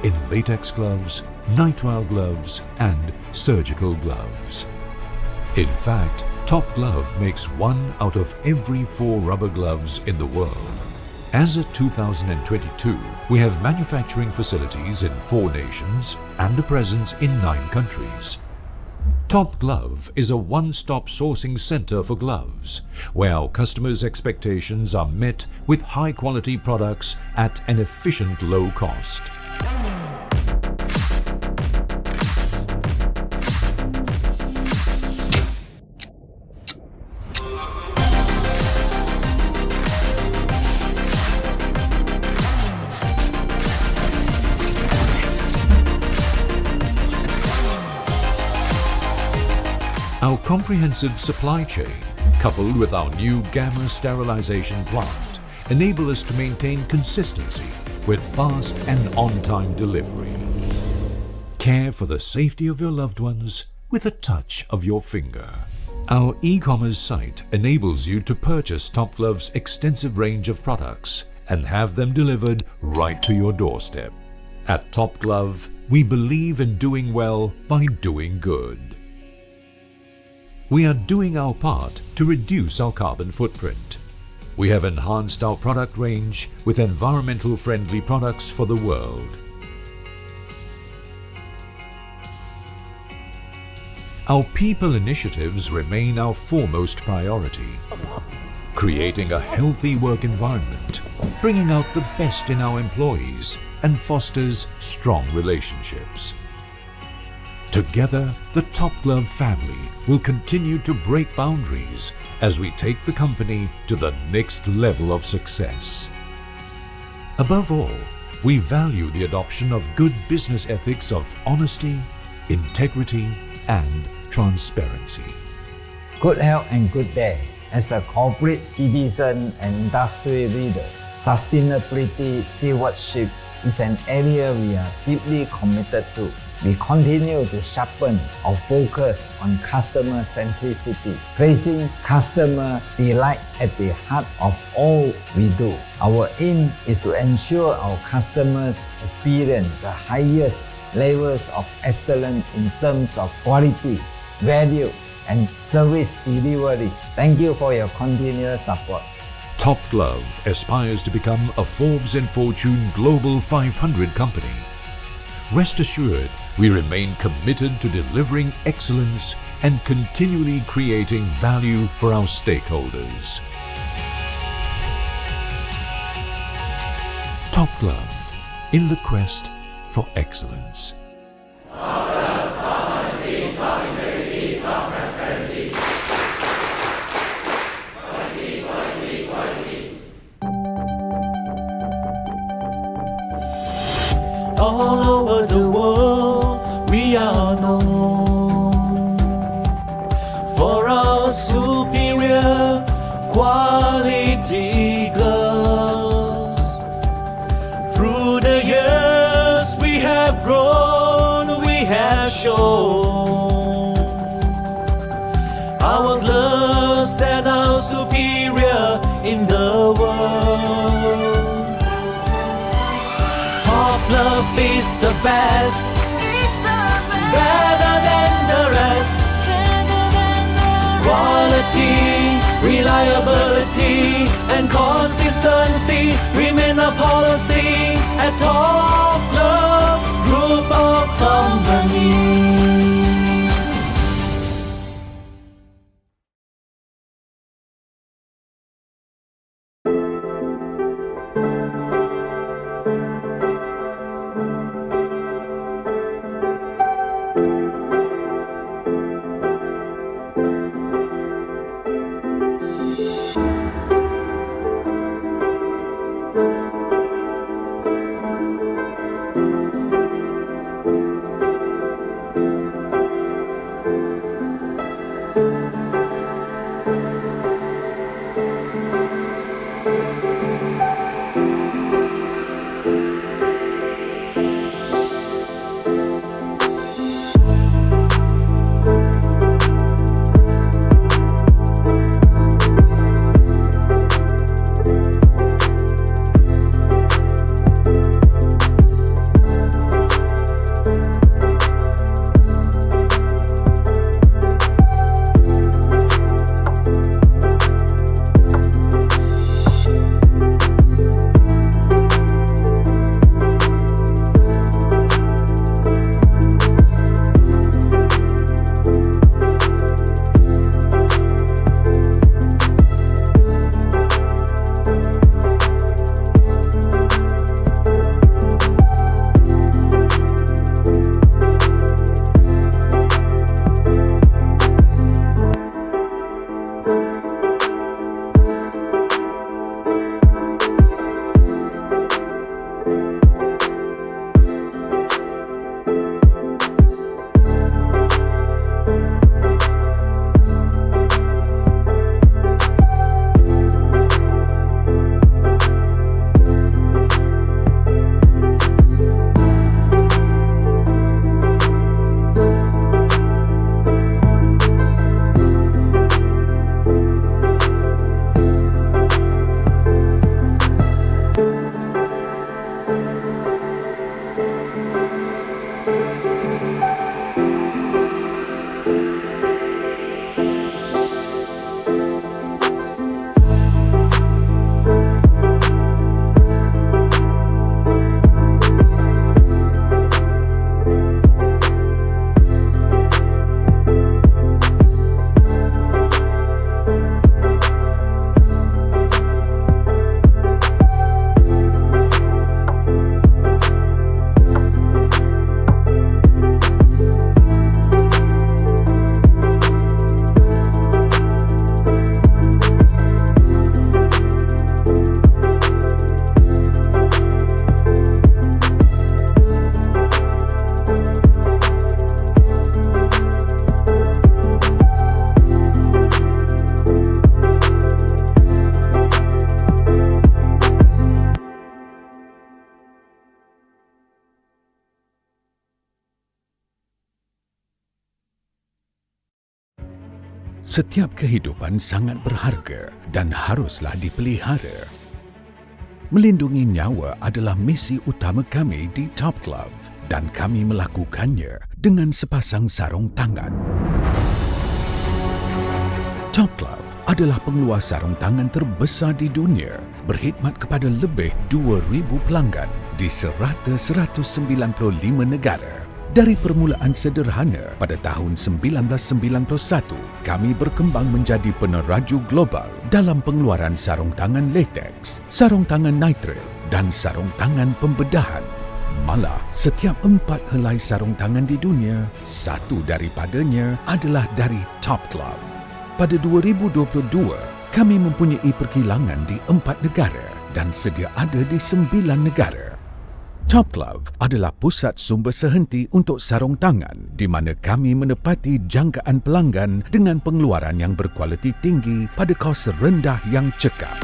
in latex gloves, nitrile gloves and surgical gloves. In fact, Top Glove makes 1 out of every 4 rubber gloves in the world. As of 2022, we have manufacturing facilities in 4 nations and a presence in 9 countries. Top Glove is a one-stop sourcing center for gloves, where our customers' expectations are met with high-quality products at an efficient low cost. Our comprehensive supply chain, coupled with our new gamma sterilization plant, enable us to maintain consistency with fast and on-time delivery. Care for the safety of your loved ones with a touch of your finger. Our e-commerce site enables you to purchase Top Glove's extensive range of products and have them delivered right to your doorstep. At Top Glove, we believe in doing well by doing good. We are doing our part to reduce our carbon footprint. We have enhanced our product range with environmental friendly products for the world. Our people initiatives remain our foremost priority. Creating a healthy work environment, bringing out the best in our employees and fosters strong relationships. Together, the Top Glove family will continue to break boundaries as we take the company to the next level of success. Above all, we value the adoption of good business ethics of honesty, integrity, and transparency. Good health and good day. As a corporate citizen and industry leaders, sustainability stewardship is an area we are deeply committed to. We continue to sharpen our focus on customer centricity, placing customer delight at the heart of all we do. Our aim is to ensure our customers experience the highest levels of excellence in terms of quality, value, and service delivery. Thank you for your continuous support. Top Glove aspires to become a Forbes and Fortune Global 500 company. Rest assured, we remain committed to delivering excellence and continually creating value for our stakeholders. Top Glove, in the quest for excellence. All over the world, we are known for our superior quality gloves. Through the years, we have grown, we have shown our gloves that are superior in the world. Top Glove is the best, better than the rest. Quality, reliability, and consistency remain a policy at Top Glove Group of Companies. Setiap kehidupan sangat berharga dan haruslah dipelihara. Melindungi nyawa adalah misi utama kami di Top Glove dan kami melakukannya dengan sepasang sarung tangan. Top Glove adalah pengeluar sarung tangan terbesar di dunia, berkhidmat kepada lebih 2,000 pelanggan di serata 195 negara. Dari permulaan sederhana pada tahun 1991, kami berkembang menjadi peneraju global dalam pengeluaran sarung tangan latex, sarung tangan nitrile dan sarung tangan pembedahan. Malah, setiap 4 helai sarung tangan di dunia, satu daripadanya adalah dari Top Glove. Pada 2022, kami mempunyai perkilangan di 4 negara dan sedia ada di 9 negara. Top Glove adalah pusat sumber sehenti untuk sarung tangan di mana kami menepati jangkaan pelanggan dengan pengeluaran yang berkualiti tinggi pada kos rendah yang cekap.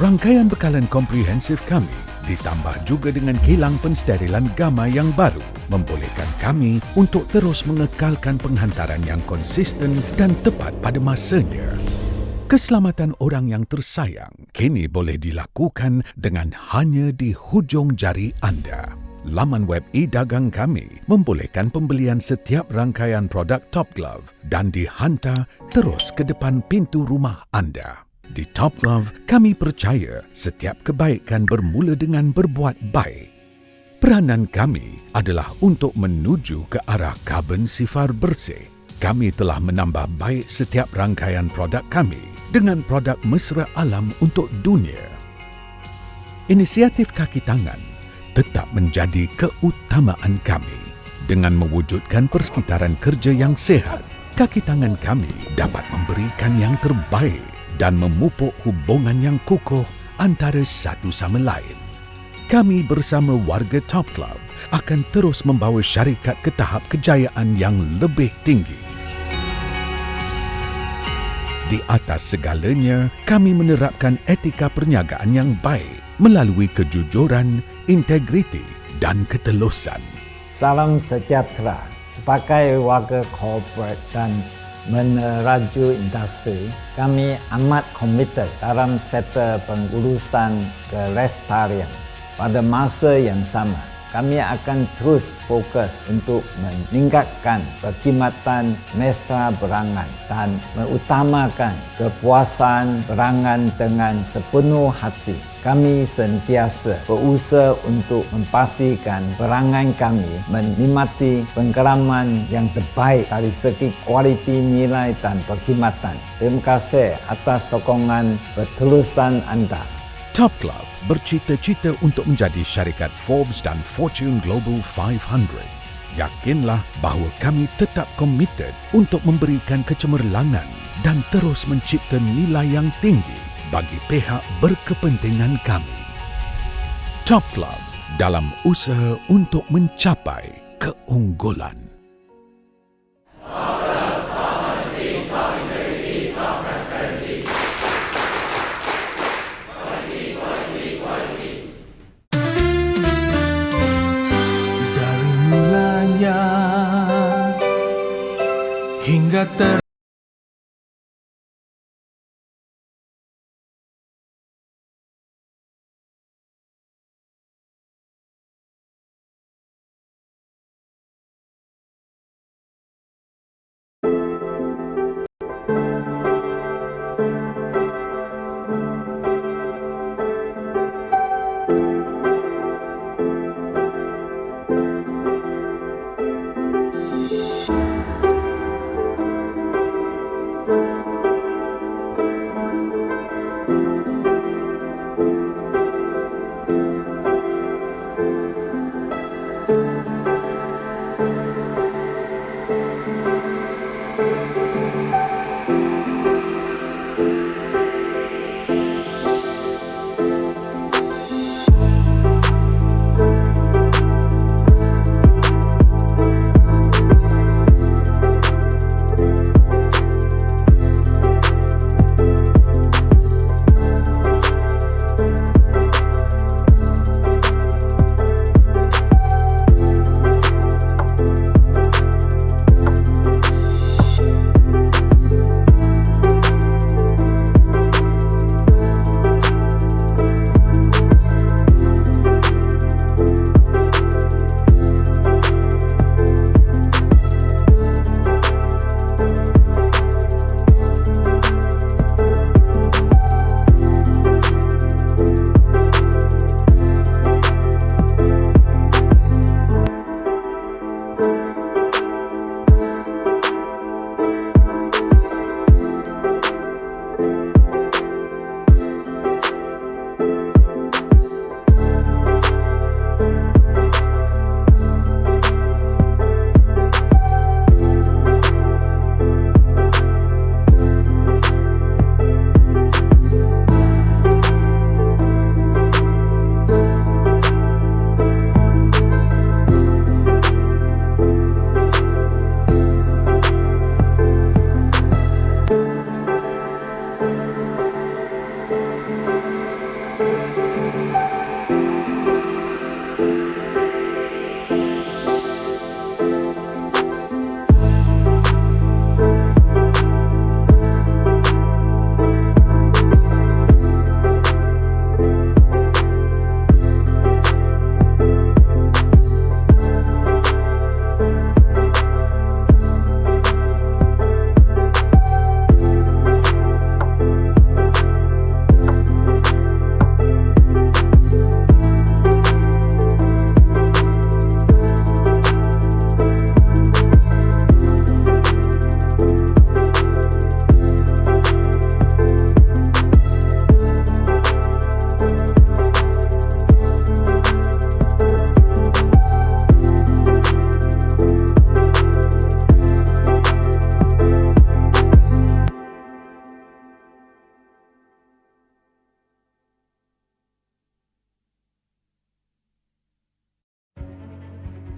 Rangkaian bekalan komprehensif kami ditambah juga dengan kilang pensterilan gamma yang baru membolehkan kami untuk terus mengekalkan penghantaran yang konsisten dan tepat pada masanya. Keselamatan orang yang tersayang kini boleh dilakukan dengan hanya di hujung jari anda. Laman web e-dagang kami membolehkan pembelian setiap rangkaian produk Top Glove dan dihantar terus ke depan pintu rumah anda. Di Top Glove, kami percaya setiap kebaikan bermula dengan berbuat baik. Peranan kami adalah untuk menuju ke arah karbon sifar bersih. Kami telah menambah baik setiap rangkaian produk kami dengan produk mesra alam untuk dunia. Inisiatif kaki tangan tetap menjadi keutamaan kami. Dengan mewujudkan persekitaran kerja yang sihat, kaki tangan kami dapat memberikan yang terbaik dan memupuk hubungan yang kukuh antara satu sama lain. Kami bersama warga Top Glove akan terus membawa syarikat ke tahap kejayaan yang lebih tinggi. Di atas segalanya, kami menerapkan etika perniagaan yang baik melalui kejujuran, integriti dan ketelusan. Salam sejahtera. Sebagai warga korporat dan meneraju industri, kami amat komited dalam sektor pengurusan kelestarian. Pada masa yang sama, kami akan terus fokus untuk meningkatkan perkhidmatan mesra berangan dan mengutamakan kepuasan berangan dengan sepenuh hati. Kami sentiasa berusaha untuk memastikan berangan kami menikmati pengalaman yang terbaik dari segi kualiti nilai dan perkhidmatan. Terima kasih atas sokongan berterusan anda. Top Glove bercita-cita untuk menjadi syarikat Forbes dan Fortune Global 500. Yakinlah bahawa kami tetap komited untuk memberikan kecemerlangan dan terus mencipta nilai yang tinggi bagi pihak berkepentingan kami. Top Glove dalam usaha untuk mencapai keunggulan. Dari mulanya hingga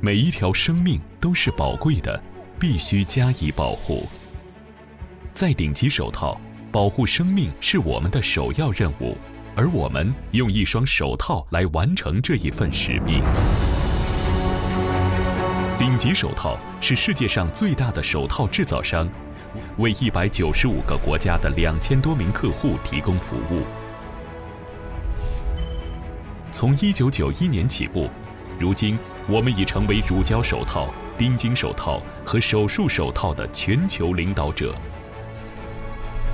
每一条生命都是宝贵的，必须加以保护。在顶级手套，保护生命是我们的首要任务，而我们用一双手套来完成这一份使命。顶级手套是世界上最大的手套制造商，为195个国家的2000多名客户提供服务。从1991年起步，如今我们已成为乳胶手套、丁腈手套和手术手套的全球领导者。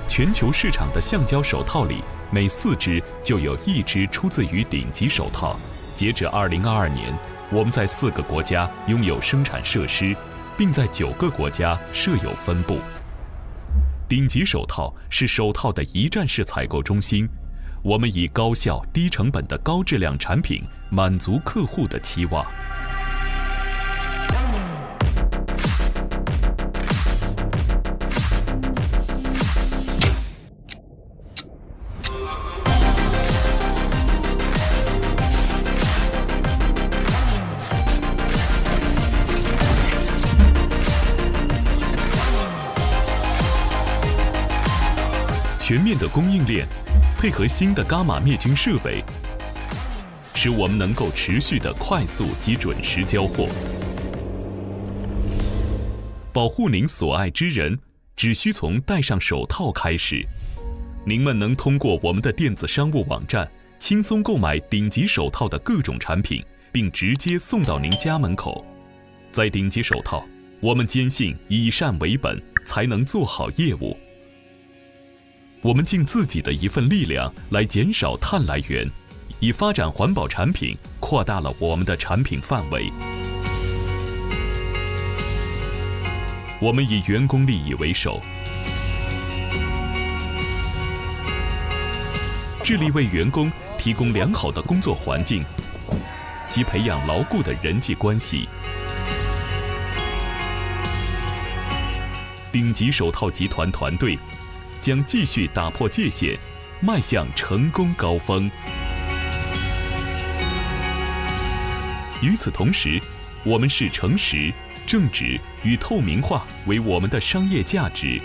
全球市场的橡胶手套里，每4只就有1只出自于顶级手套。截至2022年，我们在4个国家拥有生产设施，并在9个国家设有分部。顶级手套是手套的一站式采购中心，我们以高效、低成本的高质量产品满足客户的期望。全面的供应链，配合新的伽马灭菌设备，使我们能够持续的快速及准时交货。保护您所爱之人，只需从戴上手套开始。您们能通过我们的电子商务网站，轻松购买顶级手套的各种产品，并直接送到您家门口。在顶级手套，我们坚信以善为本，才能做好业务。我们尽自己的一份力量来减少碳来源，以发展环保产品，扩大了我们的产品范围。我们以员工利益为首，致力为员工提供良好的工作环境及培养牢固的人际关系。顶级手套集团团队将继续打破界限，迈向成功高峰。与此同时，我们视诚实、正直与透明化为我们的商业价值。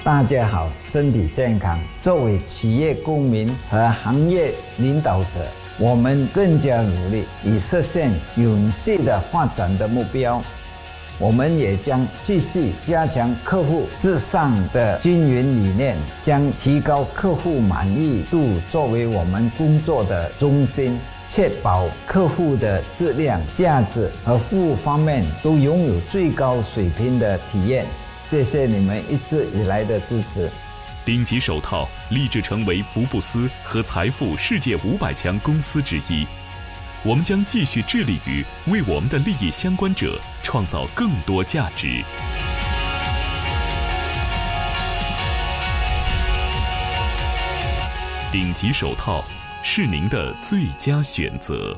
大家好，身体健康。作为企业公民和行业领导者，我们更加努力以实现永续的发展的目标。我们也将继续加强客户至上的经营理念，将提高客户满意度作为我们工作的中心，确保客户的质量、价值和服务方面都拥有最高水平的体验。谢谢你们一直以来的支持。顶级手套立志成为福布斯和财富世界500强公司之一。我们将继续致力于为我们的利益相关者创造更多价值。顶级手套是您的最佳选择。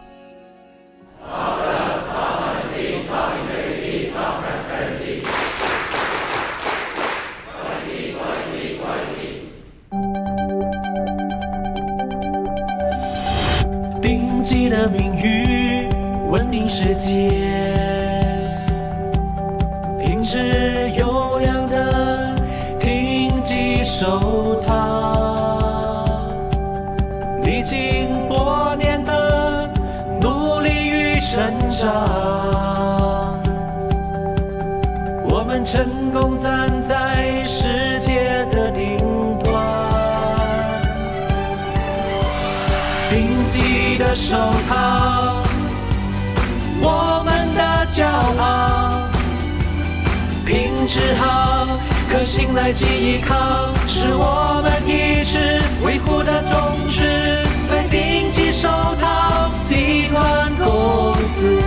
顶级的名誉，闻名世界，品质优良的顶级手套，历经多年的努力与成长，我们成功站在世界的顶端。顶级的手套，我们的骄傲，品质好，可信赖及依靠，是我们一直维护的宗旨。在顶级手套集团公司。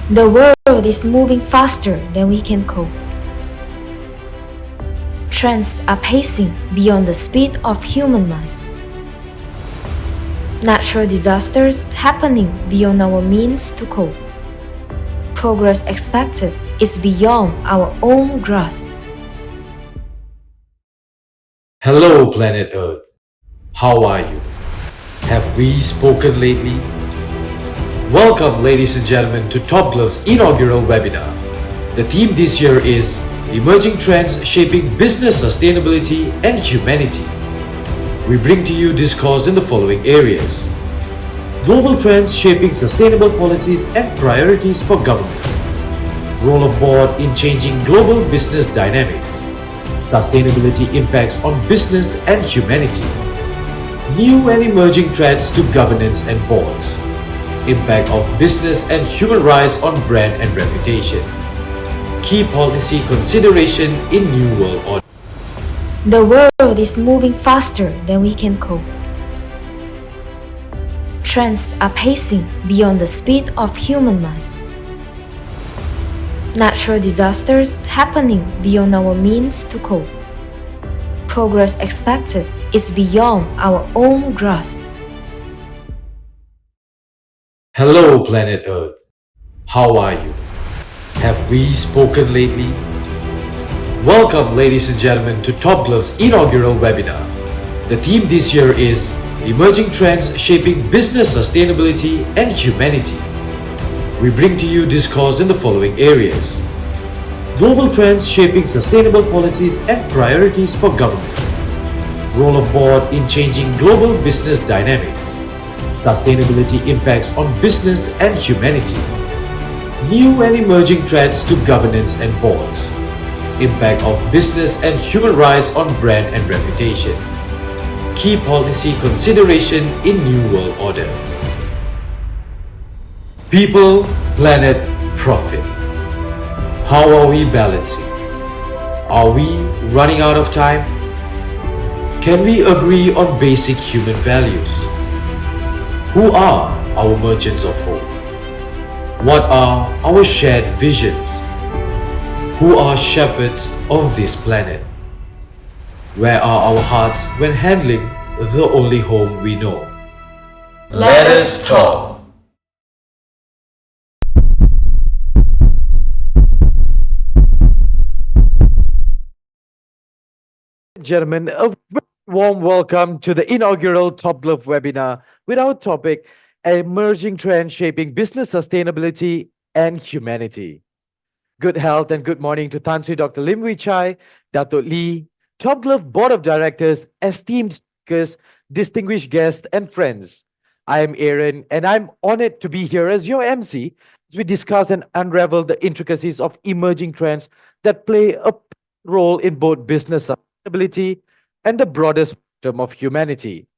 The world is moving faster than we can cope. Trends are pacing beyond the speed of human mind. Natural disasters happening beyond our means to cope. Progress expected is beyond our own grasp. Hello, planet Earth. How are you? Have we spoken lately? Welcome, ladies and gentlemen, to Top Glove's inaugural webinar. The theme this year is Emerging Trends Shaping Business Sustainability and Humanity. We bring to you discourse in the following areas: global trends shaping sustainable policies and priorities for governments, role of board in changing global business dynamics, sustainability impacts on business and humanity, new and emerging threats to governance and boards, impact of business and human rights on brand and reputation, key policy consideration in New World Order. The world is moving faster than we can cope. Trends are pacing beyond the speed of human mind. Natural disasters happening beyond our means to cope. Progress expected is beyond our own grasp. Hello, planet Earth. How are you? Have we spoken lately? Welcome, ladies and gentlemen, to Top Glove's inaugural webinar. The theme this year is Emerging Trends Shaping Business Sustainability and Humanity. We bring to you discourse in the following areas: global trends shaping sustainable policies and priorities for governments, role of board in changing global business dynamics, sustainability impacts on business and humanity, new and emerging threats to governance and boards, impact of business and human rights on brand and reputation, key policy consideration in New World Order. People, planet, profit. How are we balancing? Are we running out of time? Can we agree on basic human values? Who are our merchants of hope? What are our shared visions? Who are shepherds of this planet? Where are our hearts when handling the only home we know? Let us talk. Gentlemen, a very warm welcome to the inaugural Top Glove webinar with our topic, Emerging Trends Shaping Business Sustainability and Humanity. Good health and good morning to Tan Sri Dr. Lim Wee Chai, Dato Lee, Top Glove Board of Directors, esteemed speakers, distinguished guests, and friends. I am Aaron, and I'm honored to be here as your MC as we discuss and unravel the intricacies of emerging trends that play a role in both business sustainability and the broader spectrum of humanity.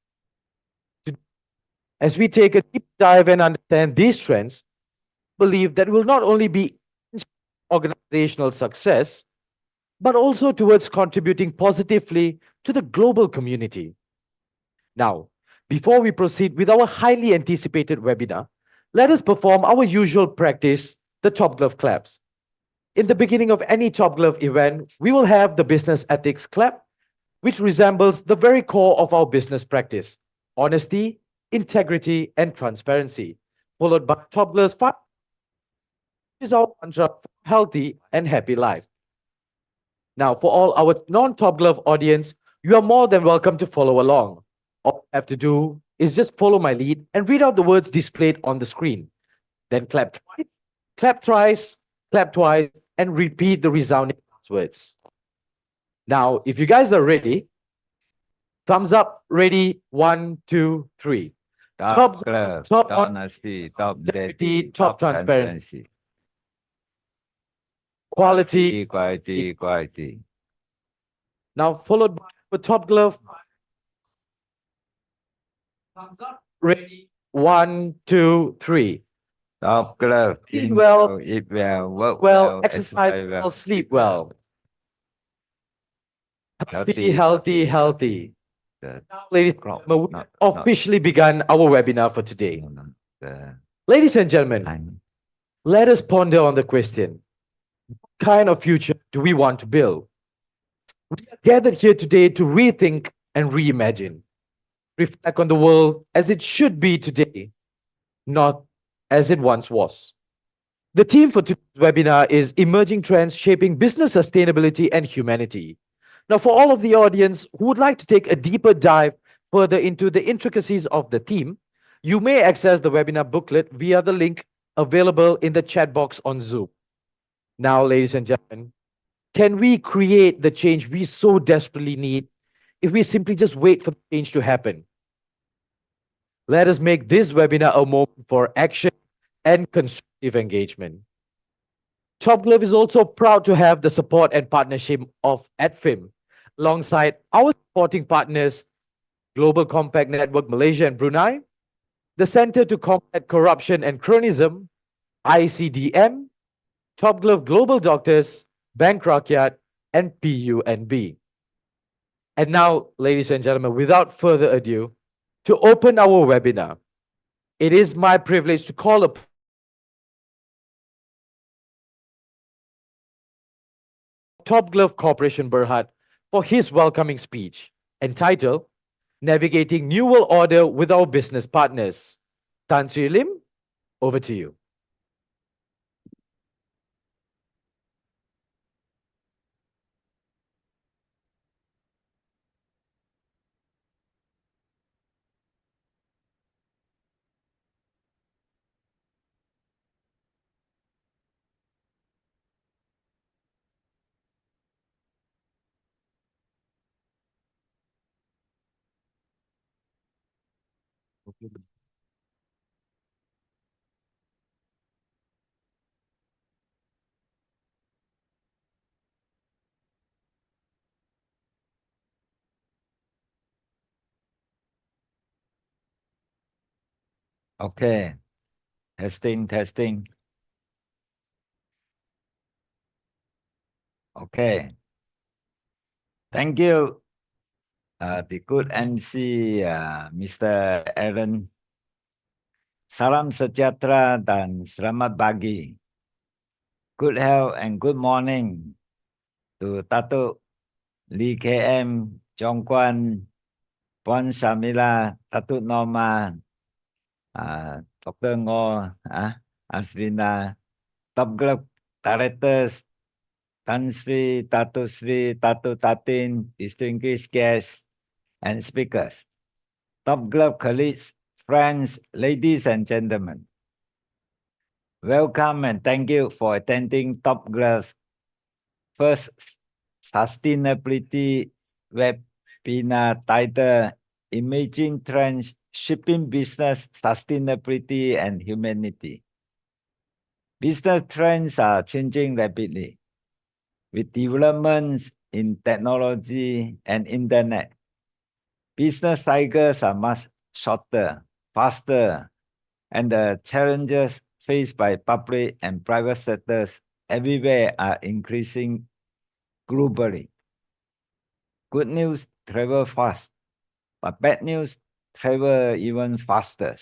As we take a deep dive and understand these trends, I believe that will not only be organizational success, but also towards contributing positively to the global community. Now, before we proceed with our highly anticipated webinar, let us perform our usual practice, the Top Glove claps. In the beginning of any Top Glove event, we will have the business ethics clap, which resembles the very core of our business practice: honesty, integrity, and transparency, followed by Top Glove's five, which is our mantra for healthy and happy life. Now, for all our non-Top Glove audience, you are more than welcome to follow along. All you have to do is just follow my lead and read out the words displayed on the screen. Then clap thrice, clap twice, and repeat the resounding words. Now, if you guys are ready, thumbs up, ready, 1, 2, 3. Top Glove, top top honesty, top integrity, top transparency. Quality. Equality. Now, followed by the Top Glove. Thumbs up, ready, 1, 2, 3. Top Glove, Eat well, eat well, work well, exercise well, sleep well. Healthy. Ladies and gentlemen, we officially begun our webinar for today. Ladies and gentlemen, Let us ponder on the question, what kind of future do we want to build? We are gathered here today to rethink and reimagine, reflect on the world as it should be today, not as it once was. The theme for today's webinar is Emerging Trends Shaping Business Sustainability and Humanity. Now, for all of the audience who would like to take a deeper dive further into the intricacies of the theme, you may access the webinar booklet via the link available in the chat box on Zoom. Now, ladies and gentlemen, can we create the change we so desperately need if we simply just wait for the change to happen? Let us make this webinar a moment for action and constructive engagement. Top Glove is also proud to have the support and partnership of ADFIM alongside our supporting partners, Global Compact Network Malaysia and Brunei, the Center to Combat Corruption and Cronyism, ICDM, Top Glove Global Doctors, Bank Rakyat, and PUNB. And now, ladies and gentlemen, without further ado, to open our webinar, it is my privilege to call upon Top Glove Corporation Berhad for his welcoming speech entitled Navigating New World Order with Our Business Partners. Tan Sri Lim, over to you. Okay, testing. Okay, thank you, the good MC, Mr. Aaron. Salam sejahtera dan selamat pagi. Good health and good morning to Datuk Lee KM, Chong Kwan, Puan Shamila, Datuk Norma, Dr. Ngo, Asrina, Top Glove Directors, Tan Sri, Datuk Tatin, distinguished guests and speakers, Top Glove colleagues, friends, ladies and gentlemen. Welcome and thank you for attending Top Glove's first sustainability webinar titled Emerging Trends Shaping Business Sustainability and Humanity. Business trends are changing rapidly with developments in technology and internet. Business cycles are much shorter, faster, and the challenges faced by public and private sectors everywhere are increasing globally. Good news travel fast, but bad news travel even faster.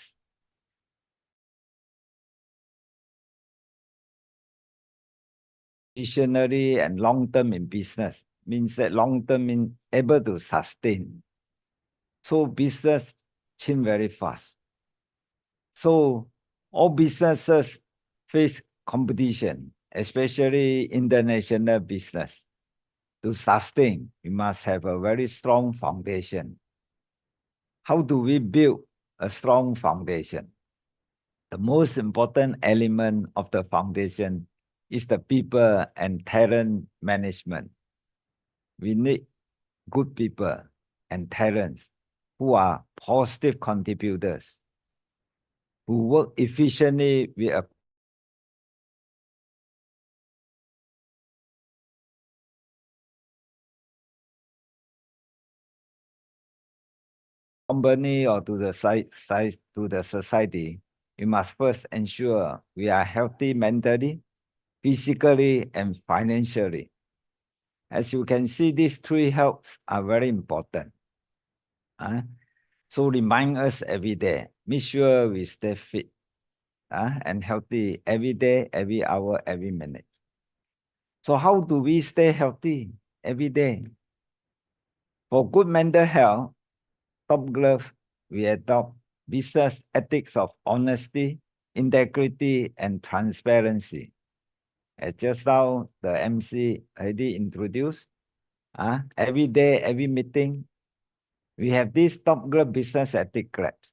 Visionary and long-term in business means that long-term means able to sustain. So business change very fast. So all businesses face competition, especially international business. To sustain, we must have a very strong foundation. How do we build a strong foundation? The most important element of the foundation is the people and talent management. We need good people and talents who are positive contributors, who work efficiently with a company or to the society. We must first ensure we are healthy mentally, physically, and financially. As you can see, these three healths are very important. So remind us every day, make sure we stay fit. and healthy every day, every hour, every minute. So how do we stay healthy every day? For good mental health, Top Glove, we adopt business ethics of honesty, integrity, and transparency. As just now, the MC already introduced, every day, every meeting, we have these Top Glove business ethic clubs.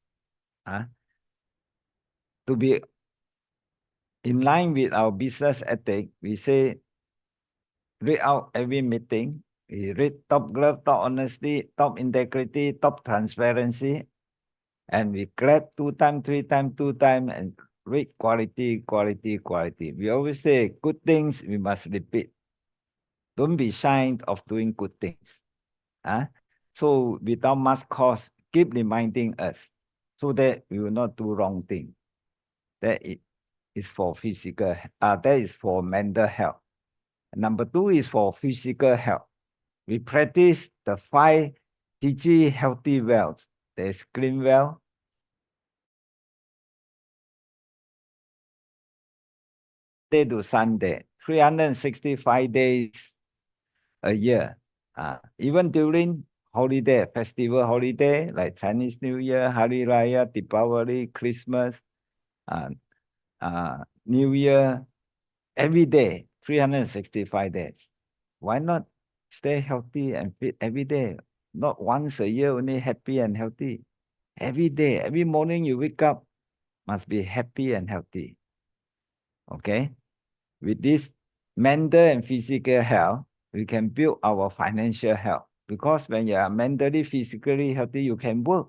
To be in line with our business ethic, we say, read out every meeting. We read top glove, top honesty, top integrity, top transparency. And we clap 2 times, 3 times, 2 times, and read quality, quality, quality. We always say good things we must repeat. Don't be shy of doing good things. So without much cost, keep reminding us so that we will not do wrong thing. That is for physical, that is for mental health. Number 2 is for physical health. We practice the 5 GG healthy wells. There's clean well, day to Sunday, 365 days a year. Even during holiday, festival holiday, like Chinese New Year, Hari Raya, Deepavali, Christmas, New Year, every day, 365 days. Why not stay healthy and fit every day? Not once a year, only happy and healthy. Every day, every morning you wake up, must be happy and healthy. Okay? With this mental and physical health, we can build our financial health. Because when you are mentally, physically healthy, you can work.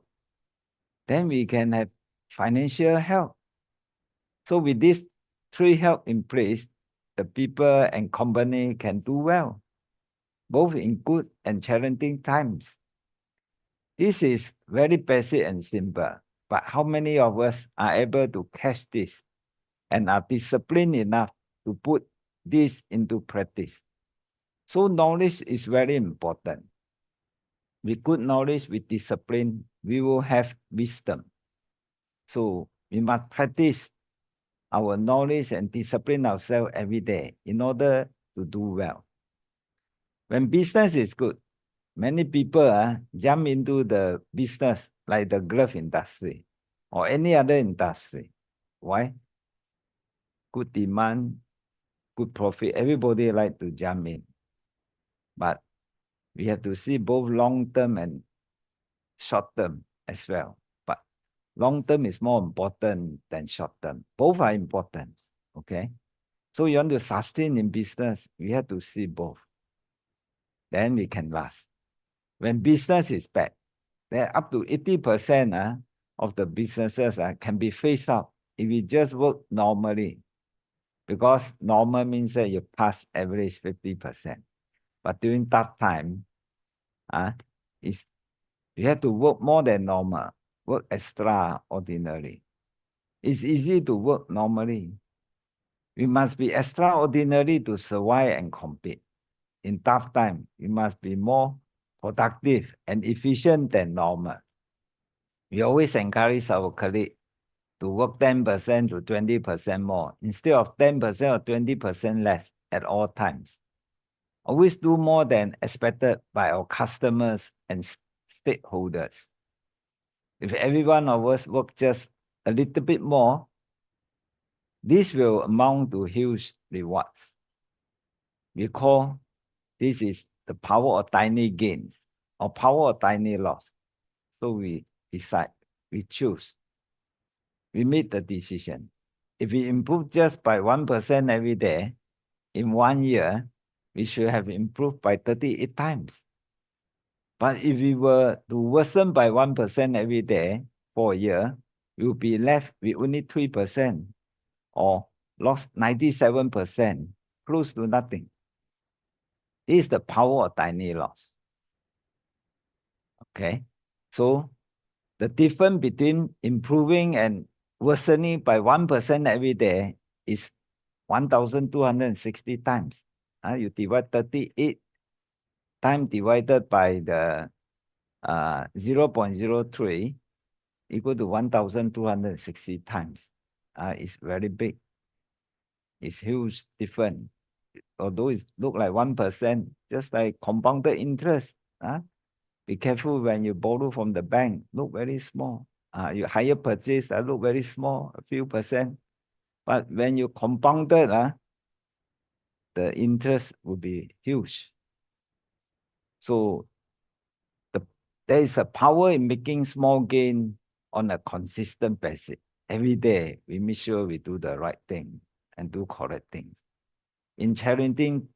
Then we can have financial health. So with these 3 health in place, the people and company can do well, both in good and challenging times. This is very basic and simple, but how many of us are able to catch this and are disciplined enough to put this into practice? So knowledge is very important. With good knowledge, with discipline, we will have wisdom. So we must practice our knowledge and discipline ourselves every day in order to do well. When business is good, many people jump into the business like the glove industry or any other industry. Why? Good demand, good profit. Everybody like to jump in. But we have to see both long-term and short-term as well. But long-term is more important than short-term. Both are important, okay? So you want to sustain in business, we have to see both. Then we can last. When business is bad, then up to 80% of the businesses can be phased out if you just work normally. Because normal means that you pass average 50%. But during tough time, you have to work more than normal, work extraordinary. It's easy to work normally. We must be extraordinary to survive and compete. In tough time, we must be more productive and efficient than normal. We always encourage our colleagues to work 10% to 20% more instead of 10% or 20% less at all times. Always do more than expected by our customers and stakeholders. If every one of us work just a little bit more, this will amount to huge rewards. We call this is the power of tiny gains or power of tiny loss. So we decide, we choose, we make the decision. If we improve just by 1% every day, in 1 year, we should have improved by 38 times. But if we were to worsen by 1% every day for a year, we will be left with only 3% or lost 97%, close to nothing. This is the power of tiny loss. Okay, so the difference between improving and worsening by 1% every day is 1,260 times. You divide 38 time divided by the 0.03 equal to 1,260 times. is very big. It's huge different. Although it look like 1%, just like compounded interest. Be careful when you borrow from the bank, look very small. You hire purchase that look very small, a few percent. But when you compounded, the interest will be huge. So there is a power in making small gain on a consistent basis. Every day, we make sure we do the right thing and do correct things. In challenging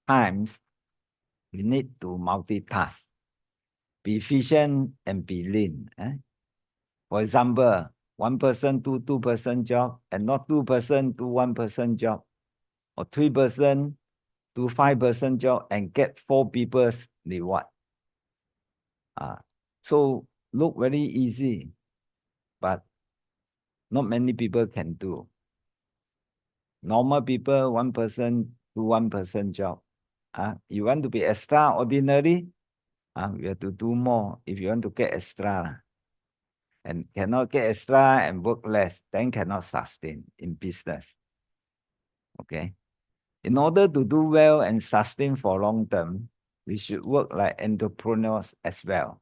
times, we need to multitask, be efficient and be lean. For example, one person do 2% job and not 2% do 1% job, or 3% do 5% job and get 4 people's reward. So look very easy, but not many people can do. Normal people, 1% do 1% job. You want to be extraordinary, you have to do more if you want to get extra. And cannot get extra and work less, then cannot sustain in business. Okay. In order to do well and sustain for long term, we should work like entrepreneurs as well.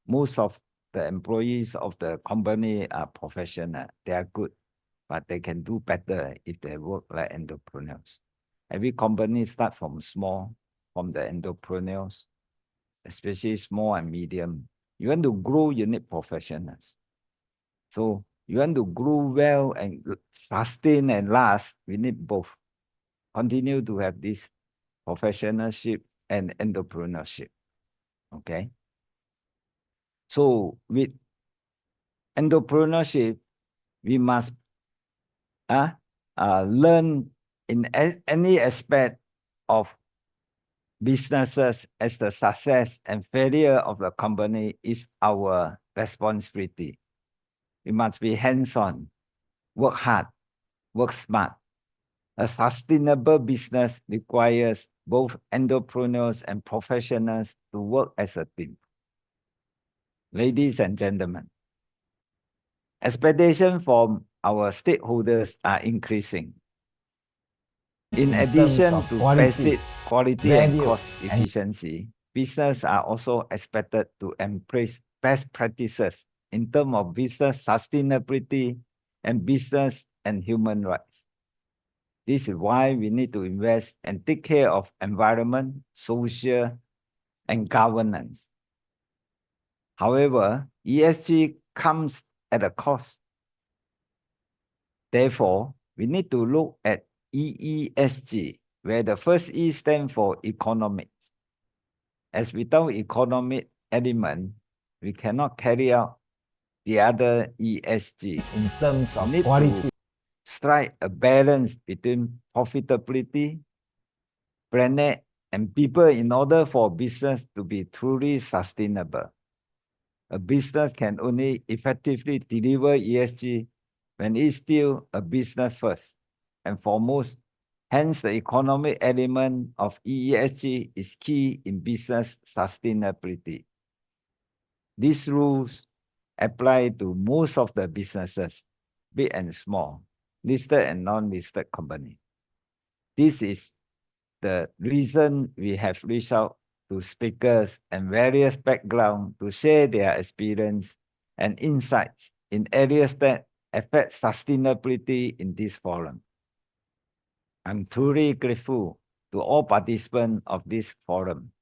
Most of the employees of the company are professional. They are good, but they can do better if they work like entrepreneurs. Every company start from small, from the entrepreneurs, especially small and medium. You want to grow, you need professionals. So you want to grow well and sustain and last, we need both. Continue to have this professionalship and entrepreneurship. Okay. So with entrepreneurship, we must learn in any aspect of businesses as the success and failure of the company is our responsibility. We must be hands-on, work hard, work smart. A sustainable business requires both entrepreneurs and professionals to work as a team. Ladies and gentlemen, expectations from our stakeholders are increasing. In addition to basic quality and cost efficiency, business are also expected to embrace best practices in terms of business sustainability and business and human rights. This is why we need to invest and take care of environment, social, and governance. However, ESG comes at a cost. Therefore, we need to look at EESG, where the first E stands for economics. As without economic element, we cannot carry out the other ESG. In terms of need quality, to strike a balance between profitability, planet, and people in order for business to be truly sustainable. A business can only effectively deliver ESG when it's still a business first and foremost. Hence, the economic element of ESG is key in business sustainability. These rules apply to most of the businesses, big and small, listed and non-listed companies. This is the reason we have reached out to speakers and various backgrounds to share their experience and insights in areas that affect sustainability in this forum. I'm truly grateful to all participants of this forum.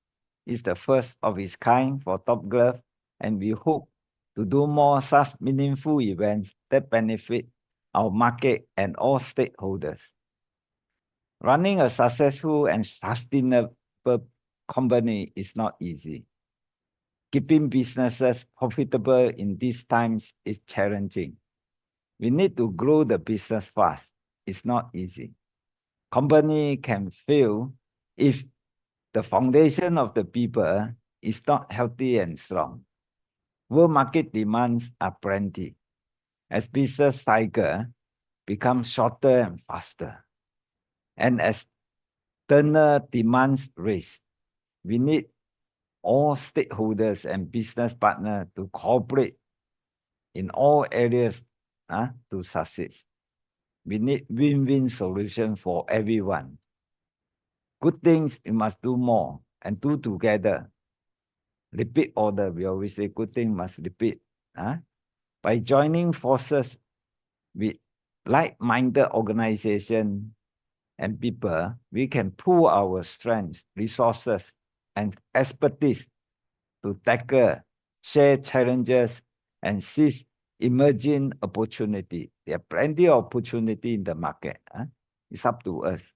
It's the first of its kind for Top Glove, and we hope to do more such meaningful events that benefit our market and all stakeholders. Running a successful and sustainable company is not easy. Keeping businesses profitable in these times is challenging. We need to grow the business fast. It's not easy. Company can fail if the foundation of the people is not healthy and strong. World market demands are plenty. As business cycle becomes shorter and faster, and as external demands rise, we need all stakeholders and business partners to cooperate in all areas to succeed. We need win-win solution for everyone. Good things, we must do more and do together. Repeat order, we always say good thing must repeat. By joining forces with like-minded organization and people, we can pool our strengths, resources, and expertise to tackle, share challenges, and seize emerging opportunity. There are plenty of opportunity in the market. It's up to us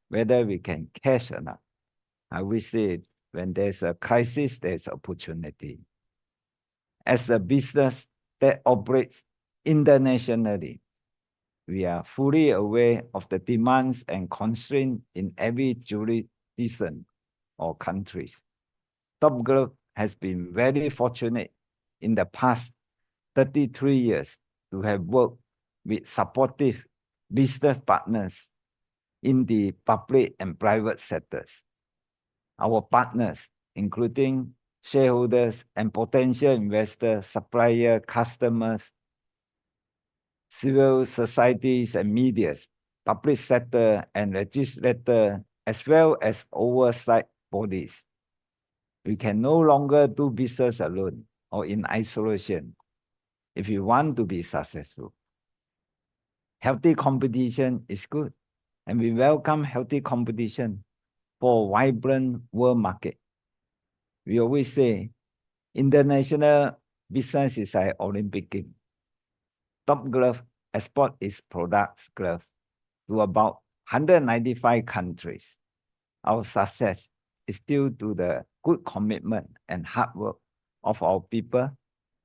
whether we can catch or not. I will say when there's a crisis, there's opportunity. As a business that operates internationally, we are fully aware of the demands and constraints in every jurisdiction or countries. Top Glove has been very fortunate in the past 33 years to have worked with supportive business partners in the public and private sectors. Our partners, including shareholders and potential investors, suppliers, customers, civil societies and medias, public sector and legislator, as well as oversight bodies. We can no longer do business alone or in isolation if we want to be successful. Healthy competition is good, and we welcome healthy competition for a vibrant world market. We always say international business is an Olympic game. Top Glove export its products glove to about 195 countries. Our success is due to the good commitment and hard work of our people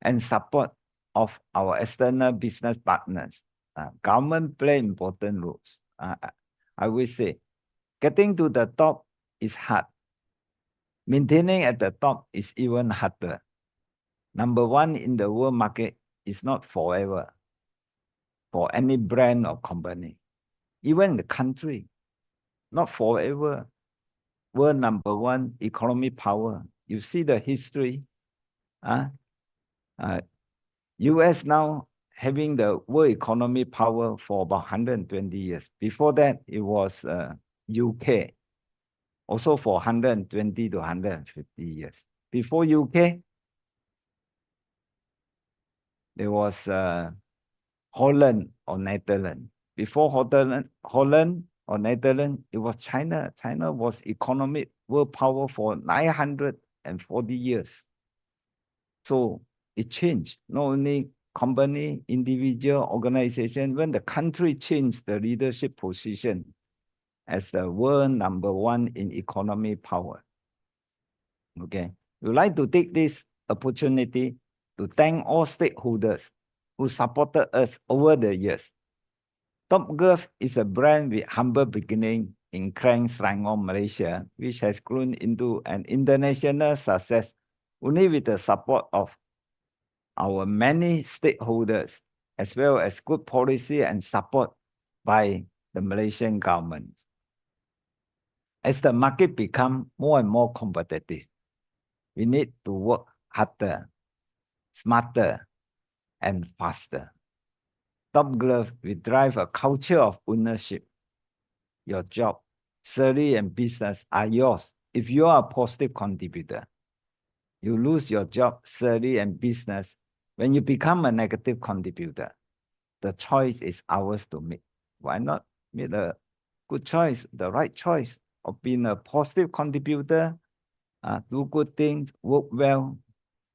and support of our external business partners. Government play important roles. I will say, getting to the top is hard. Maintaining at the top is even harder. Number one in the world market is not forever for any brand or company. Even the country, not forever. World number one economic power. You see the history. US now having the world economy power for about 120 years. Before that, it was UK, also for 120 to 150 years. Before UK, there was Holland or Netherlands. Before Holland or Netherlands, it was China. China was economic world power for 940 years. So it changed, not only company, individual, organization, when the country changed the leadership position as the world number one in economy power. Okay, we would like to take this opportunity to thank all stakeholders who supported us over the years. Top Glove is a brand with humble beginning in Klang, Selangor, Malaysia, which has grown into an international success only with the support of our many stakeholders, as well as good policy and support by the Malaysian government. As the market becomes more and more competitive, we need to work harder, smarter, and faster. Top Glove will drive a culture of ownership. Your job, salary, and business are yours if you are a positive contributor. You lose your job, salary, and business when you become a negative contributor. The choice is ours to make. Why not make a good choice, the right choice of being a positive contributor, do good things, work well?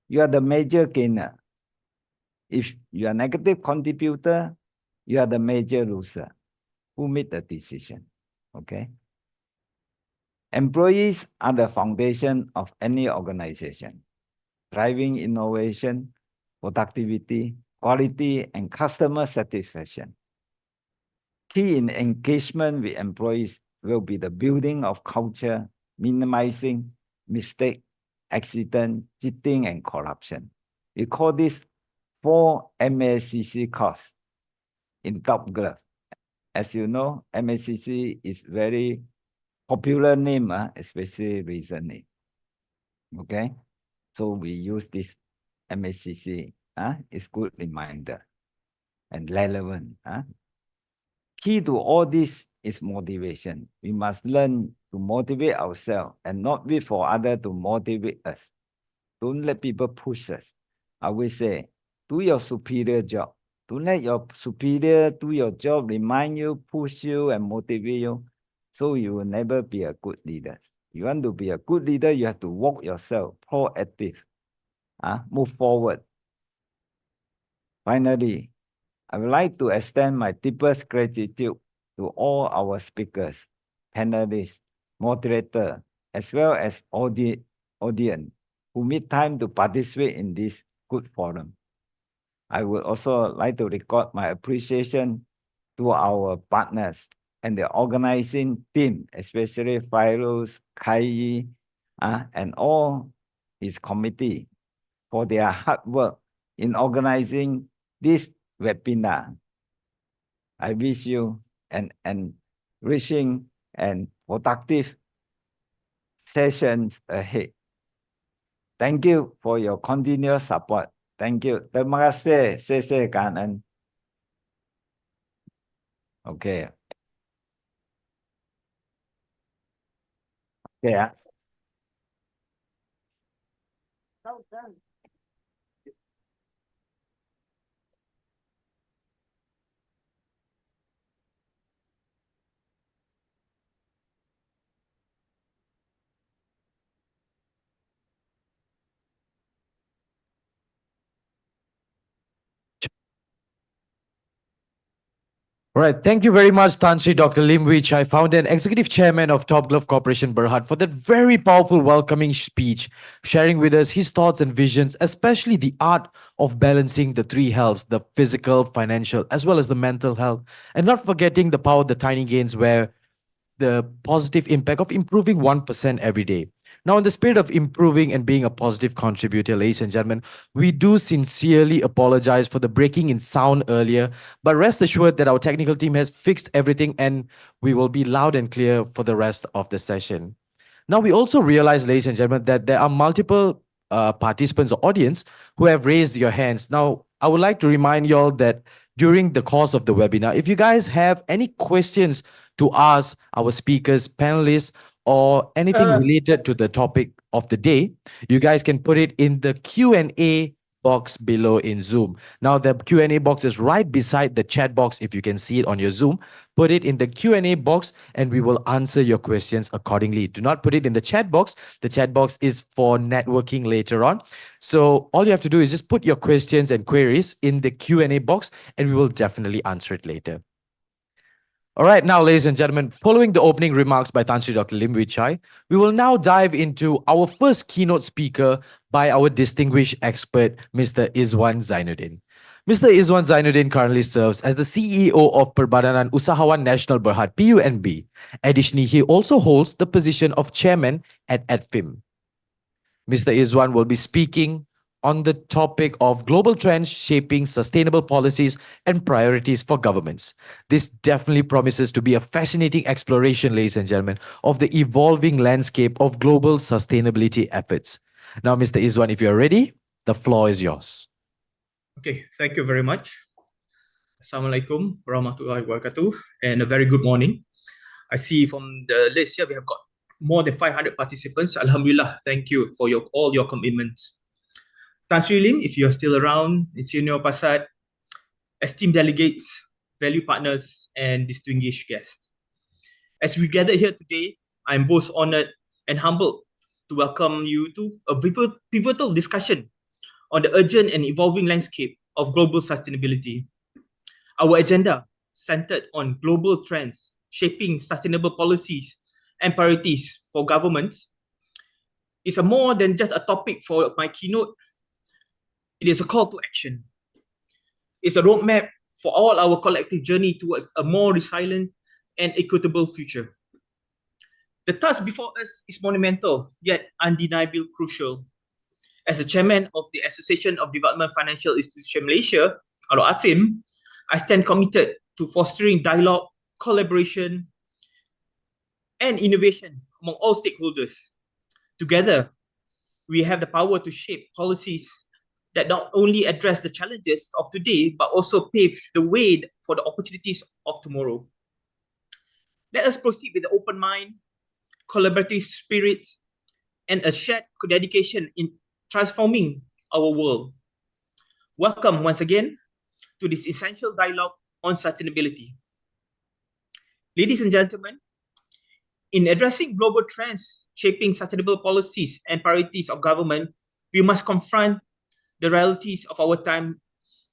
You are the major gainer. If you are a negative contributor, you are the major loser. Who made the decision? Okay. Employees are the foundation of any organization, driving innovation, productivity, quality, and customer satisfaction. Key in engagement with employees will be the building of culture, minimizing mistake, accident, cheating, and corruption. We call this 4 MACC course in Top Glove. As you know, MACC is very popular name, especially recently. Okay, so we use this MACC. It's good reminder. and relevant. Key to all this is motivation. We must learn to motivate ourselves and not wait for others to motivate us. Don't let people push us. I will say, do your superior job. Don't let your superior do your job, remind you, push you, and motivate you. So you will never be a good leader. You want to be a good leader, you have to walk yourself, proactive. Move forward. Finally, I would like to extend my deepest gratitude to all our speakers, panelists, moderators, as well as audience who made time to participate in this good forum. I would also like to record my appreciation to our partners and the organizing team, especially Fairuz, Kai, and all his committee for their hard work in organizing this webinar. I wish you an enriching and productive sessions ahead. Thank you for your continuous support. Thank you. Terima kasih. Kanan. Okay. Okay. All right. Thank you very much, Tan Sri Dr. Lim Wee Chai, founder and executive chairman of Top Glove Corporation Berhad, for that very powerful welcoming speech, sharing with us his thoughts and visions, especially the art of balancing the three healths, the physical, financial, as well as the mental health, and not forgetting the power of the tiny gains, where the positive impact of improving 1% every day. Now, in the spirit of improving and being a positive contributor, ladies and gentlemen, we do sincerely apologize for the breaking in sound earlier, but rest assured that our technical team has fixed everything and we will be loud and clear for the rest of the session. Now, we also realize, ladies and gentlemen, that there are multiple participants or audience who have raised your hands. Now, I would like to remind you all that during the course of the webinar, if you guys have any questions to ask our speakers, panelists, or anything related to the topic of the day, you guys can put it in the Q&A box below in Zoom. Now, the Q&A box is right beside the chat box. If you can see it on your Zoom, put it in the Q&A box and we will answer your questions accordingly. Do not put it in the chat box. The chat box is for networking later on. So all you have to do is just put your questions and queries in the Q&A box and we will definitely answer it later. All right, now, ladies and gentlemen, following the opening remarks by Tan Sri Dr. Lim Wee Chai, we will now dive into our first keynote speaker by our distinguished expert, Mr. Izwan Zainuddin. Mr. Izwan Zainuddin currently serves as the CEO of Perbadanan Usahawan Nasional Berhad, PUNB. Additionally, he also holds the position of chairman at ADFIM. Mr. Izwan will be speaking on the topic of global trends shaping sustainable policies and priorities for governments. This definitely promises to be a fascinating exploration, ladies and gentlemen, of the evolving landscape of global sustainability efforts. Now, Mr. Izwan, if you're ready, the floor is yours. Okay, thank you very much. Assalamualaikum warahmatullahi wabarakatuh, and a very good morning. I see from the list here we have got more than 500 participants. Alhamdulillah, thank you for all your commitments. Tan Sri Lim, if you are still around, Senior Pasad, esteemed delegates, value partners, and distinguished guests. As we gather here today, I am both honored and humbled to welcome you to a pivotal discussion on the urgent and evolving landscape of global sustainability. Our agenda centered on global trends shaping sustainable policies and priorities for governments is a more than just a topic for my keynote. It is a call to action. It's a roadmap for all our collective journey towards a more resilient and equitable future. The task before us is monumental, yet undeniably crucial. As the chairman of the Association of Development Financial Institutions Malaysia, or ADFIM, I stand committed to fostering dialogue, collaboration, and innovation among all stakeholders. Together, we have the power to shape policies that not only address the challenges of today, but also pave the way for the opportunities of tomorrow. Let us proceed with an open mind, collaborative spirit, and a shared dedication in transforming our world. Welcome once again to this essential dialogue on sustainability. Ladies and gentlemen, in addressing global trends shaping sustainable policies and priorities of government, we must confront the realities of our time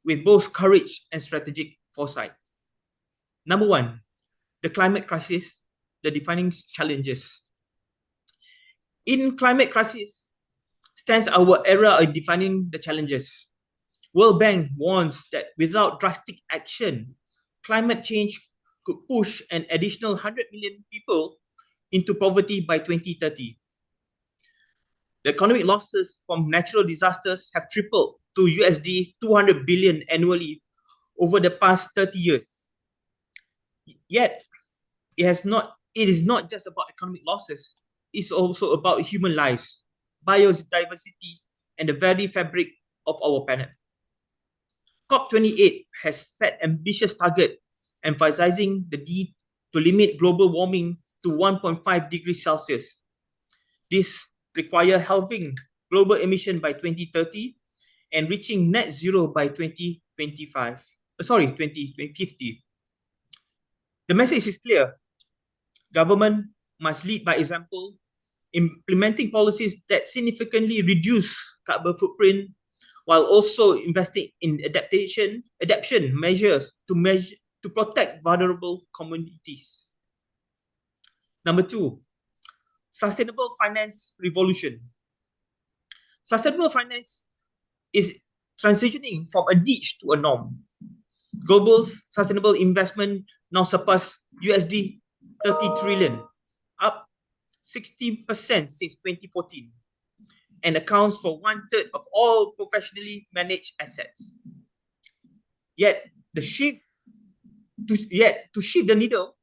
with both courage and strategic foresight. Number one, the climate crisis, the defining challenges. In climate crisis stands our era of defining the challenges. World Bank warns that without drastic action, climate change could push an additional 100 million people into poverty by 2030. The economic losses from natural disasters have tripled to USD 200 billion annually over the past 30 years. Yet, it is not just about economic losses, it's also about human lives, biodiversity, and the very fabric of our planet. COP28 has set ambitious target emphasizing the need to limit global warming to 1.5 degrees Celsius. This requires halving global emission by 2030 and reaching net zero by 2050. The message is clear. Government must lead by example, implementing policies that significantly reduce carbon footprint while also investing in adaptation measures to protect vulnerable communities. Number two, sustainable finance revolution. Sustainable finance is transitioning from a niche to a norm. Global sustainable investment now surpass USD 30 trillion, up 60% since 2014, and accounts for 1/3 of all professionally managed assets. Yet, to shift the needle,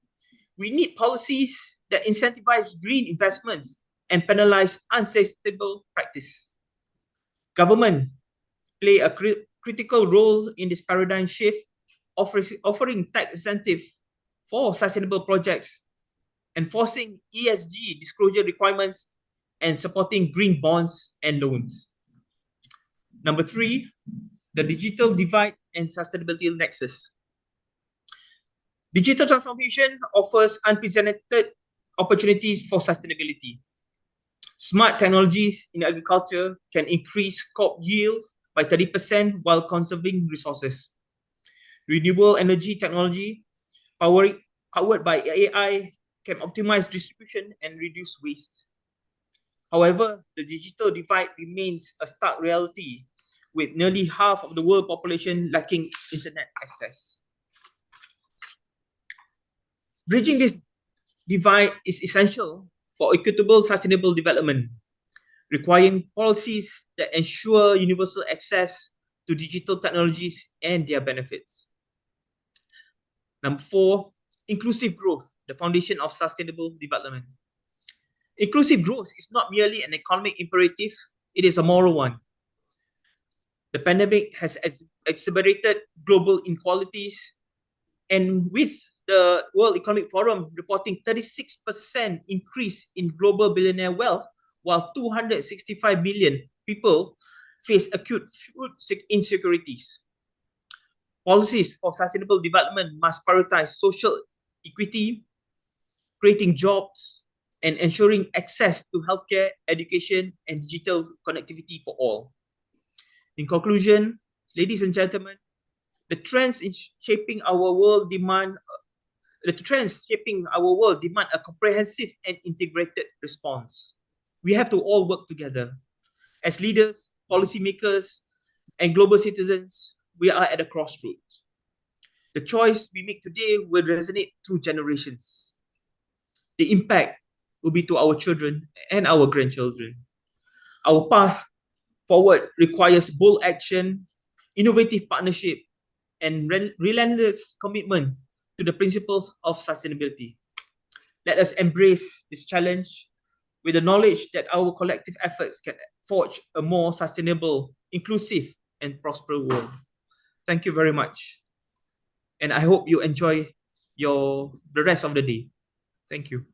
we need policies that incentivize green investments and penalize unsustainable practice. Government play a critical role in this paradigm shift, offering tax incentive for sustainable projects, enforcing ESG disclosure requirements, and supporting green bonds and loans. Number three, the digital divide and sustainability nexus. Digital transformation offers unprecedented opportunities for sustainability. Smart technologies in agriculture can increase crop yields by 30% while conserving resources. Renewable energy technology powered by AI can optimize distribution and reduce waste. However, the digital divide remains a stark reality, with nearly half of the world population lacking internet access. Bridging this divide is essential for equitable sustainable development, requiring policies that ensure universal access to digital technologies and their benefits. Number four, inclusive growth, the foundation of sustainable development. Inclusive growth is not merely an economic imperative, it is a moral one. The pandemic has exacerbated global inequalities, and with the World Economic Forum reporting 36% increase in global billionaire wealth, while 265 million people face acute food insecurities. Policies for sustainable development must prioritize social equity, creating jobs, and ensuring access to healthcare, education, and digital connectivity for all. In conclusion, ladies and gentlemen, the trends shaping our world demand a comprehensive and integrated response. We have to all work together. As leaders, policymakers, and global citizens, we are at a crossroads. The choice we make today will resonate through generations. The impact will be to our children and our grandchildren. Our path forward requires bold action, innovative partnership, and relentless commitment to the principles of sustainability. Let us embrace this challenge with the knowledge that our collective efforts can forge a more sustainable, inclusive, and prosperous world. Thank you very much. And I hope you enjoy the rest of the day. Thank you.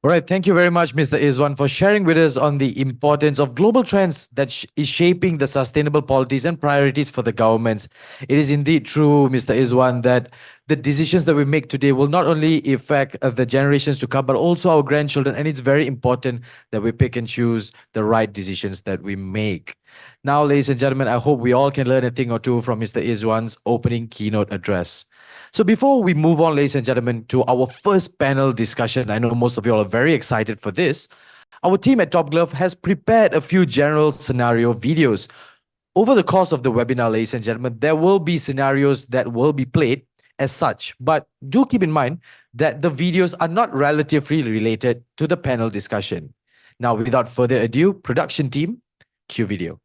All right, thank you very much, Mr. Izwan, for sharing with us on the importance of global trends that is shaping the sustainable policies and priorities for the governments. It is indeed true, Mr. Izwan, that the decisions that we make today will not only affect the generations to come, but also our grandchildren. And it's very important that we pick and choose the right decisions that we make. Now, ladies and gentlemen, I hope we all can learn a thing or two from Mr. Izwan's opening keynote address. So before we move on, ladies and gentlemen, to our first panel discussion, I know most of you all are very excited for this. Our team at Top Glove has prepared a few general scenario videos. Over the course of the webinar, ladies and gentlemen, there will be scenarios that will be played as such, but do keep in mind that the videos are not relatively related to the panel discussion. Now, without further ado, production team, cue video.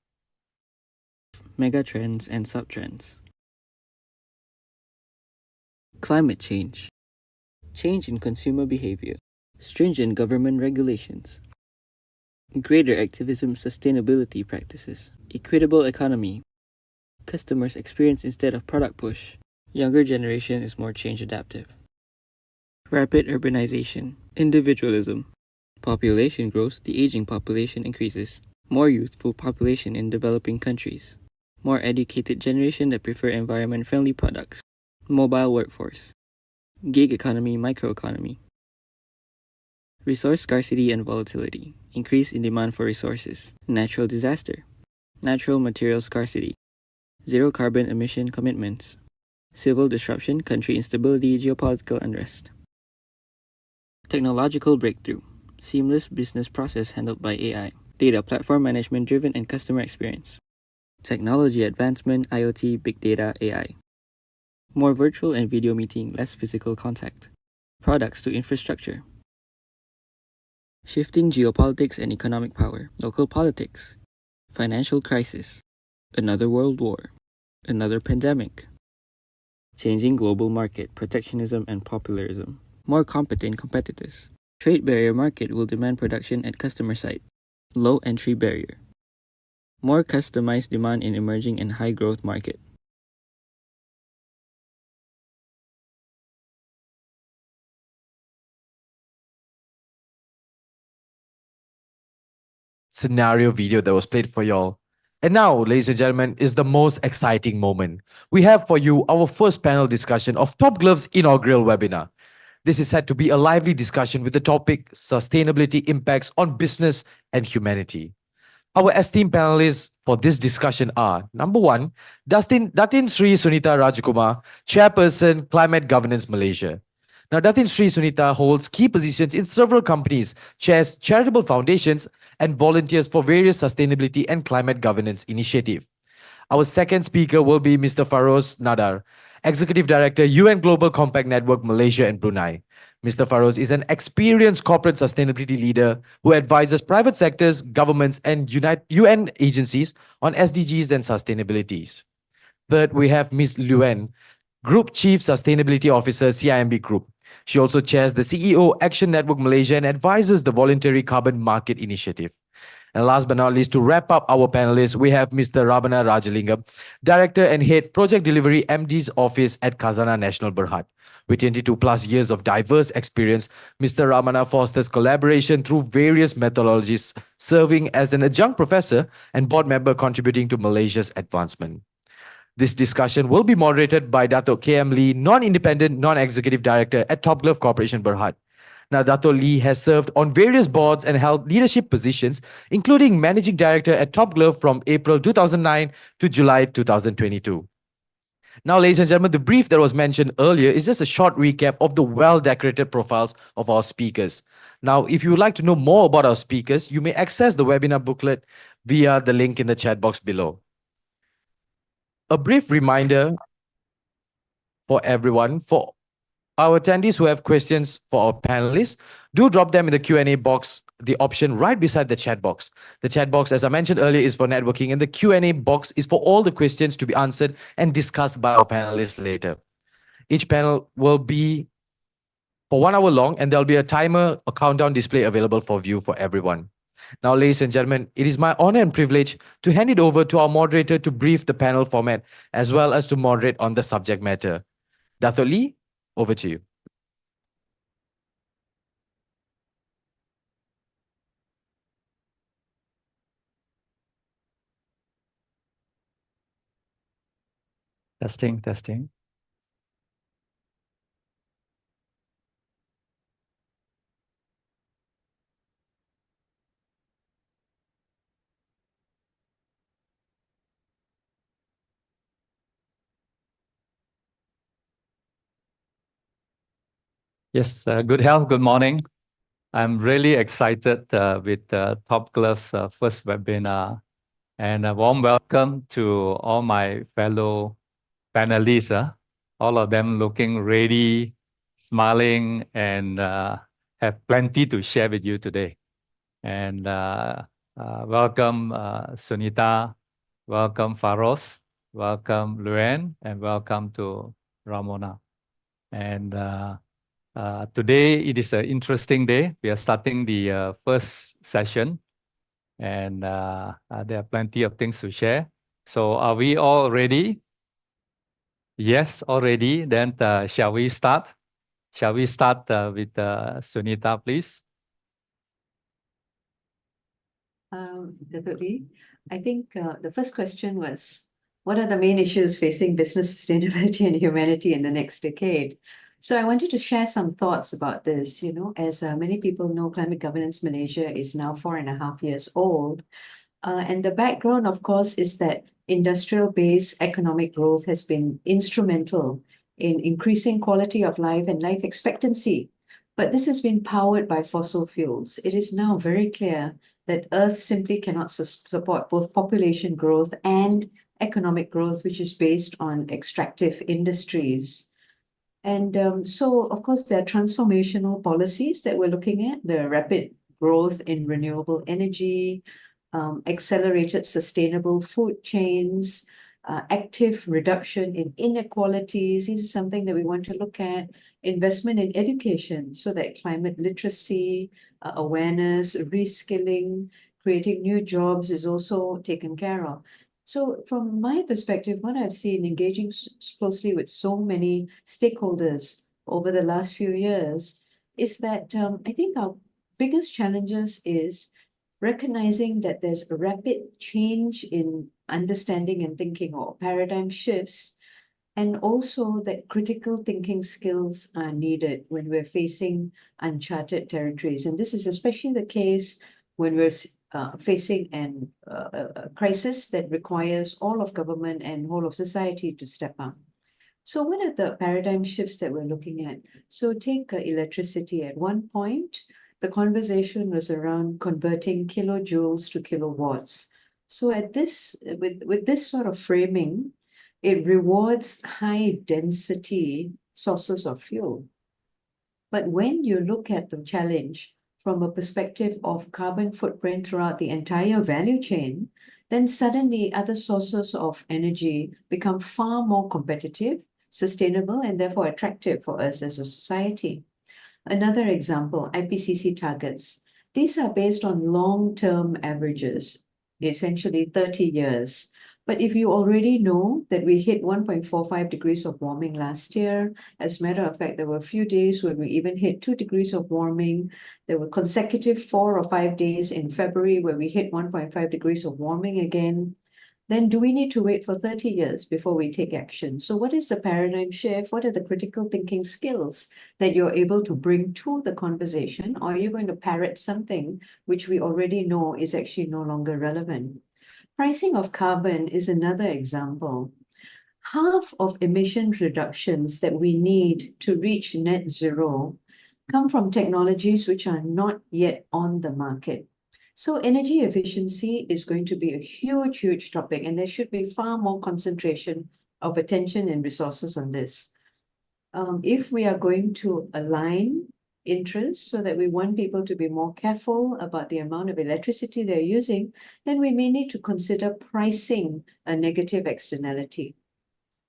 Megatrends and subtrends. Climate change. Change in consumer behavior. Stringent government regulations. Greater activism sustainability practices. Equitable economy. Customers experience instead of product push. Younger generation is more change adaptive. Rapid urbanization. Individualism. Population grows, the aging population increases. More youthful population in developing countries. More educated generation that prefer environment-friendly products. Mobile workforce. Gig economy, microeconomy. Resource scarcity and volatility. Increase in demand for resources. Natural disaster. Natural material scarcity. Zero carbon emission commitments. Civil disruption, country instability, geopolitical unrest. Technological breakthrough. Seamless business process handled by AI. Data platform management driven and customer experience. Technology advancement, IoT, big data, AI. More virtual and video meeting, less physical contact. Products to infrastructure. Shifting geopolitics and economic power. Local politics. Financial crisis. Another world war. Another pandemic. Changing global market, protectionism and populism. More competent competitors. Trade barrier market will demand production at customer site. Low entry barrier. More customized demand in emerging and high growth market. Scenario video that was played for y'all. And now, ladies and gentlemen, is the most exciting moment. We have for you our first panel discussion of Top Glove's inaugural webinar. This is set to be a lively discussion with the topic Sustainability Impacts on Business and Humanity. Our esteemed panelists for this discussion are: number one, Datin Sri Sunita Rajakumar, Chairperson, Climate Governance Malaysia. Now, Datin Sri Sunita holds key positions in several companies, chairs charitable foundations, and volunteers for various sustainability and climate governance initiatives. Our second speaker will be Mr. Faroz Nadar, Executive Director, UN Global Compact Network, Malaysia and Brunei. Mr. Faroz is an experienced corporate sustainability leader who advises private sectors, governments, and UN agencies on SDGs and sustainabilities. Third, we have Ms. Luen, Group Chief Sustainability Officer, CIMB Group. She also chairs the CEO Action Network Malaysia and advises the Voluntary Carbon Market Initiative. And last but not least, to wrap up our panelists, we have Mr. Rabana Rajalingam, Director and Head Project Delivery MD's Office at Khazanah National Berhad. With 22 plus years of diverse experience, Mr. Ramana fosters collaboration through various methodologies, serving as an adjunct professor and board member contributing to Malaysia's advancement. This discussion will be moderated by Dato' KM Lee, non-independent, non-executive director at Top Glove Corporation Berhad. Now, Dato' Lee has served on various boards and held leadership positions, including managing director at Top Glove from April 2009 to July 2022. Now, ladies and gentlemen, the brief that was mentioned earlier is just a short recap of the well-decorated profiles of our speakers. Now, if you would like to know more about our speakers, you may access the webinar booklet via the link in the chat box below. A brief reminder for everyone, for our attendees who have questions for our panelists, do drop them in the Q&A box, the option right beside the chat box. The chat box, as I mentioned earlier, is for networking, and the Q&A box is for all the questions to be answered and discussed by our panelists later. Each panel will be for 1 hour long, and there'll be a timer, a countdown display available for view for everyone. Now, ladies and gentlemen, it is my honor and privilege to hand it over to our moderator to brief the panel format as well as to moderate on the subject matter. Dato' Lee, over to you. Testing, testing. Yes, good health, good morning. I'm really excited with Top Glove's first webinar, and a warm welcome to all my fellow panelists. All of them looking ready, smiling, and have plenty to share with you today. And welcome Sunita, welcome Faros, welcome Luann, and welcome to Ramona. And today it is an interesting day. We are starting the first session, and there are plenty of things to share. So are we all ready? Yes, already. Then shall we start? Shall we start with Sunita, please? Definitely. I think the first question was, what are the main issues facing business sustainability and humanity in the next decade? So I wanted to share some thoughts about this. As many people know, Climate Governance Malaysia is now 4.5 years old. And the background, of course, is that industrial-based economic growth has been instrumental in increasing quality of life and life expectancy. But this has been powered by fossil fuels. It is now very clear that Earth simply cannot support both population growth and economic growth, which is based on extractive industries. And so, of course, there are transformational policies that we're looking at, the rapid growth in renewable energy, accelerated sustainable food chains, active reduction in inequalities. This is something that we want to look at. Investment in education so that climate literacy, awareness, reskilling, creating new jobs is also taken care of. So from my perspective, what I've seen engaging closely with so many stakeholders over the last few years is that I think our biggest challenges is recognizing that there's a rapid change in understanding and thinking, or paradigm shifts, and also that critical thinking skills are needed when we're facing uncharted territories. And this is especially the case when we're facing a crisis that requires all of government and whole of society to step up. So what are the paradigm shifts that we're looking at? So take electricity. At one point, the conversation was around converting kilojoules to kilowatts. So with this sort of framing, it rewards high density sources of fuel. But when you look at the challenge from a perspective of carbon footprint throughout the entire value chain, then suddenly other sources of energy become far more competitive, sustainable, and therefore attractive for us as a society. Another example, IPCC targets. These are based on long-term averages, essentially 30 years. But if you already know that we hit 1.45 degrees of warming last year, as a matter of fact, there were a few days when we even hit 2 degrees of warming. There were consecutive 4 or 5 days in February where we hit 1.5 degrees of warming again. Then do we need to wait for 30 years before we take action? So what is the paradigm shift? What are the critical thinking skills that you're able to bring to the conversation? Or are you going to parrot something which we already know is actually no longer relevant? Pricing of carbon is another example. Half of emission reductions that we need to reach net zero come from technologies which are not yet on the market. So energy efficiency is going to be a huge, huge topic, and there should be far more concentration of attention and resources on this. If we are going to align interests so that we want people to be more careful about the amount of electricity they're using, then we may need to consider pricing a negative externality,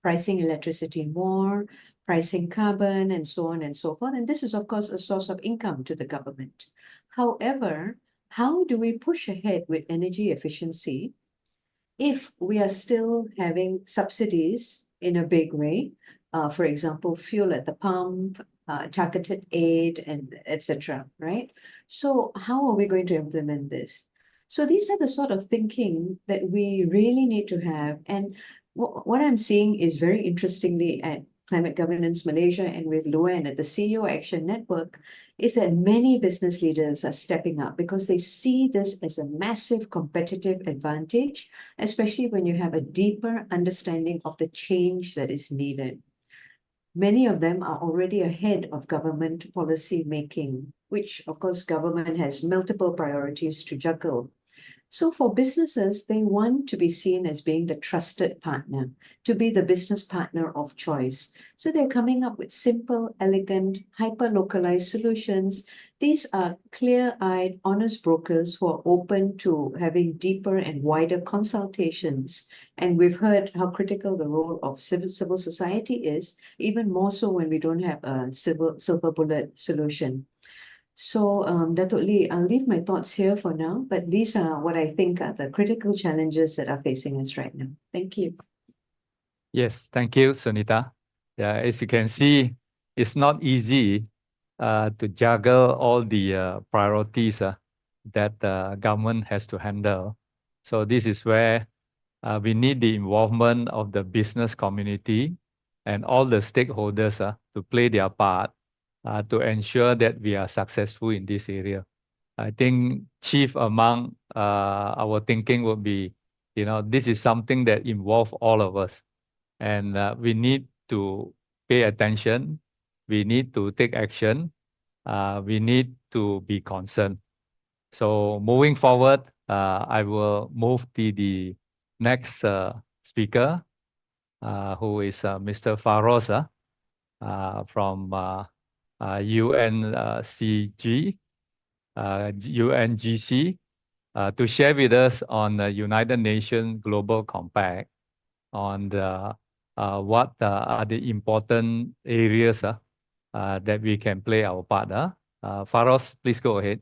pricing electricity more, pricing carbon, and so on and so forth. And this is, of course, a source of income to the government. However, how do we push ahead with energy efficiency if we are still having subsidies in a big way? For example, fuel at the pump, targeted aid, and etc. Right? So how are we going to implement this? So these are the sort of thinking that we really need to have. And what I'm seeing is very interestingly at Climate Governance Malaysia and with Luan at the CEO Action Network is that many business leaders are stepping up because they see this as a massive competitive advantage, especially when you have a deeper understanding of the change that is needed. Many of them are already ahead of government policy making, which of course government has multiple priorities to juggle. So for businesses, they want to be seen as being the trusted partner, to be the business partner of choice. So they're coming up with simple, elegant, hyper-localized solutions. These are clear-eyed, honest brokers who are open to having deeper and wider consultations. And we've heard how critical the role of civil society is, even more so when we don't have a silver bullet solution. So, Datuk Lee, I'll leave my thoughts here for now, but these are what I think are the critical challenges that are facing us right now. Thank you. Yes, thank you, Sunita. Yeah, as you can see, it's not easy to juggle all the priorities that the government has to handle. So this is where we need the involvement of the business community and all the stakeholders to play their part to ensure that we are successful in this area. I think chief among our thinking would be, this is something that involves all of us. And we need to pay attention. We need to take action. We need to be concerned. So moving forward, I will move to the next speaker, who is Mr. Faros from UNGC, to share with us on the United Nations Global Compact on what are the important areas that we can play our part. Faros, please go ahead.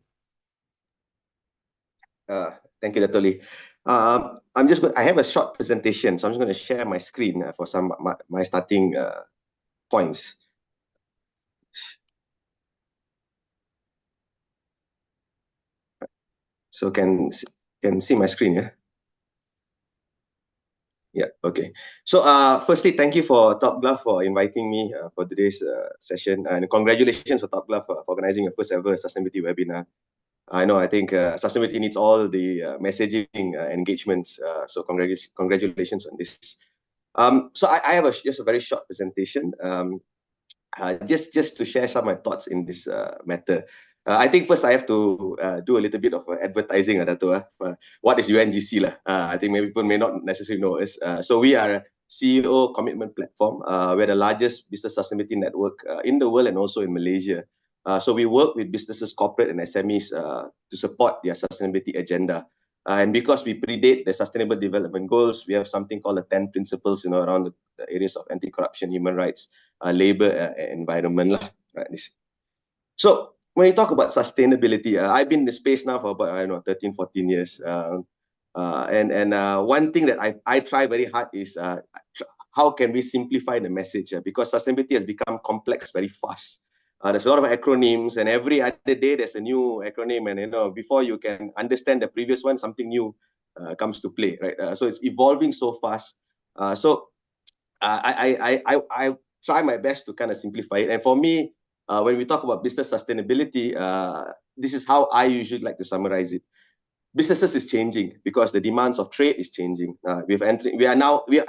Thank you, Datuk Lee. I have a short presentation, so I'm just going to share my screen for some my starting points. So can see my screen, yeah? Yeah, okay. So firstly, thank you for Top Glove for inviting me for today's session, and congratulations for Top Glove for organizing your first ever sustainability webinar. I think sustainability needs all the messaging engagements. So congratulations on this. So I have just a very short presentation, just to share some of my thoughts in this matter. I think first I have to do a little bit of advertising. What is UNGC? I think maybe people may not necessarily know us. So we are a CEO commitment platform. We're the largest business sustainability network in the world and also in Malaysia. So we work with businesses, corporate and SMEs to support their sustainability agenda. And because we predate the Sustainable Development Goals, we have something called the 10 principles, around the areas of anti-corruption, human rights, labor, environment. Right? So when you talk about sustainability, I've been in the space now for about 13, 14 years. And one thing that I try very hard is how can we simplify the message? Because sustainability has become complex very fast. There's a lot of acronyms, and every other day there's a new acronym, and before you can understand the previous one, something new comes to play, right? So it's evolving so fast. So I try my best to kind of simplify it. And for me, when we talk about business sustainability, this is how I usually like to summarize it. Businesses is changing because the demands of trade is changing. I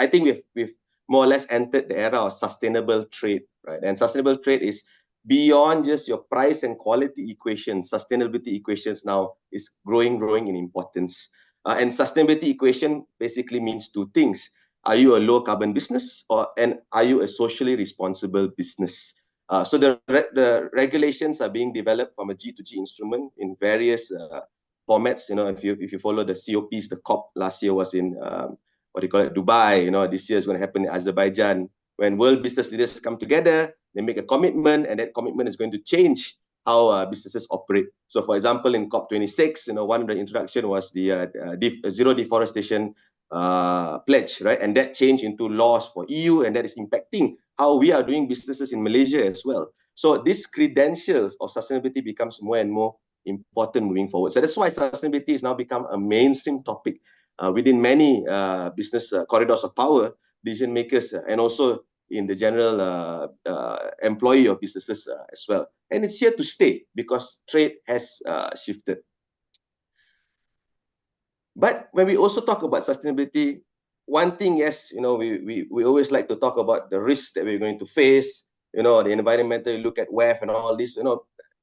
think we've more or less entered the era of sustainable trade, right? And sustainable trade is beyond just your price and quality equations. Sustainability equations now is growing in importance. And sustainability equation basically means two things. Are you a low carbon business, and are you a socially responsible business? So the regulations are being developed from a G2G instrument in various formats. If you follow the COPs, the COP last year was in Dubai. This year is going to happen in Azerbaijan. When world business leaders come together, they make a commitment, and that commitment is going to change how businesses operate. So, for example, in COP26, one of the introduction was the zero deforestation pledge, right? And that changed into laws for EU, and that is impacting how we are doing businesses in Malaysia as well. So, these credentials of sustainability becomes more and more important moving forward. So that's why sustainability has now become a mainstream topic within many business corridors of power, decision makers, and also in the general employee of businesses as well. And it's here to stay because trade has shifted. But when we also talk about sustainability, one thing, yes, we always like to talk about the risks that we're going to face, the environmental, look at WEF and all this,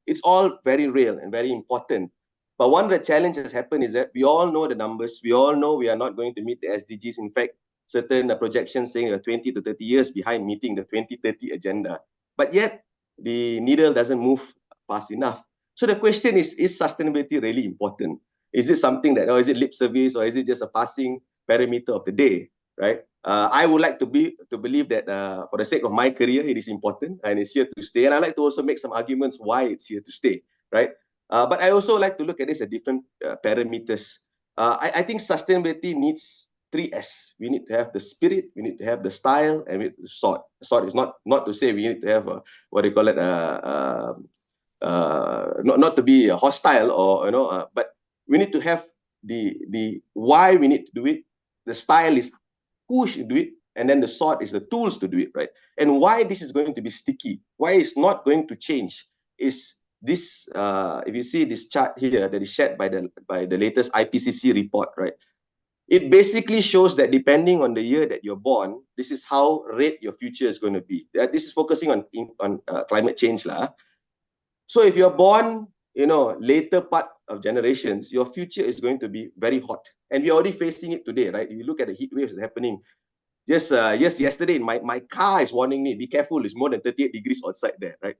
it's all very real and very important. But one of the challenges happen is that we all know the numbers. We all know we are not going to meet the SDGs. In fact, certain projections saying 20 to 30 years behind meeting the 2030 agenda. But yet, the needle doesn't move fast enough. So the question is sustainability really important? Is it something that, or is it lip service, or is it just a passing parameter of the day, right? I would like to believe that for the sake of my career, it is important and it's here to stay. And I like to also make some arguments why it's here to stay, right? But I also like to look at this at different parameters. I think sustainability needs 3S. We need to have the spirit, we need to have the style, and we need the sort. Sort is not to say we need to have what do you call it, not to be hostile or but we need to have the why we need to do it. The style is who should do it, and then the sort is the tools to do it, right? And why this is going to be sticky, why it's not going to change is this. If you see this chart here that is shared by the latest IPCC report, right? It basically shows that depending on the year that you're born, this is how red your future is going to be. This is focusing on climate change lah. So if you're born, later part of generations, your future is going to be very hot. And we're already facing it today, right? You look at the heat waves that's happening. Just yesterday, my car is warning me, be careful, it's more than 38 degrees outside there, right?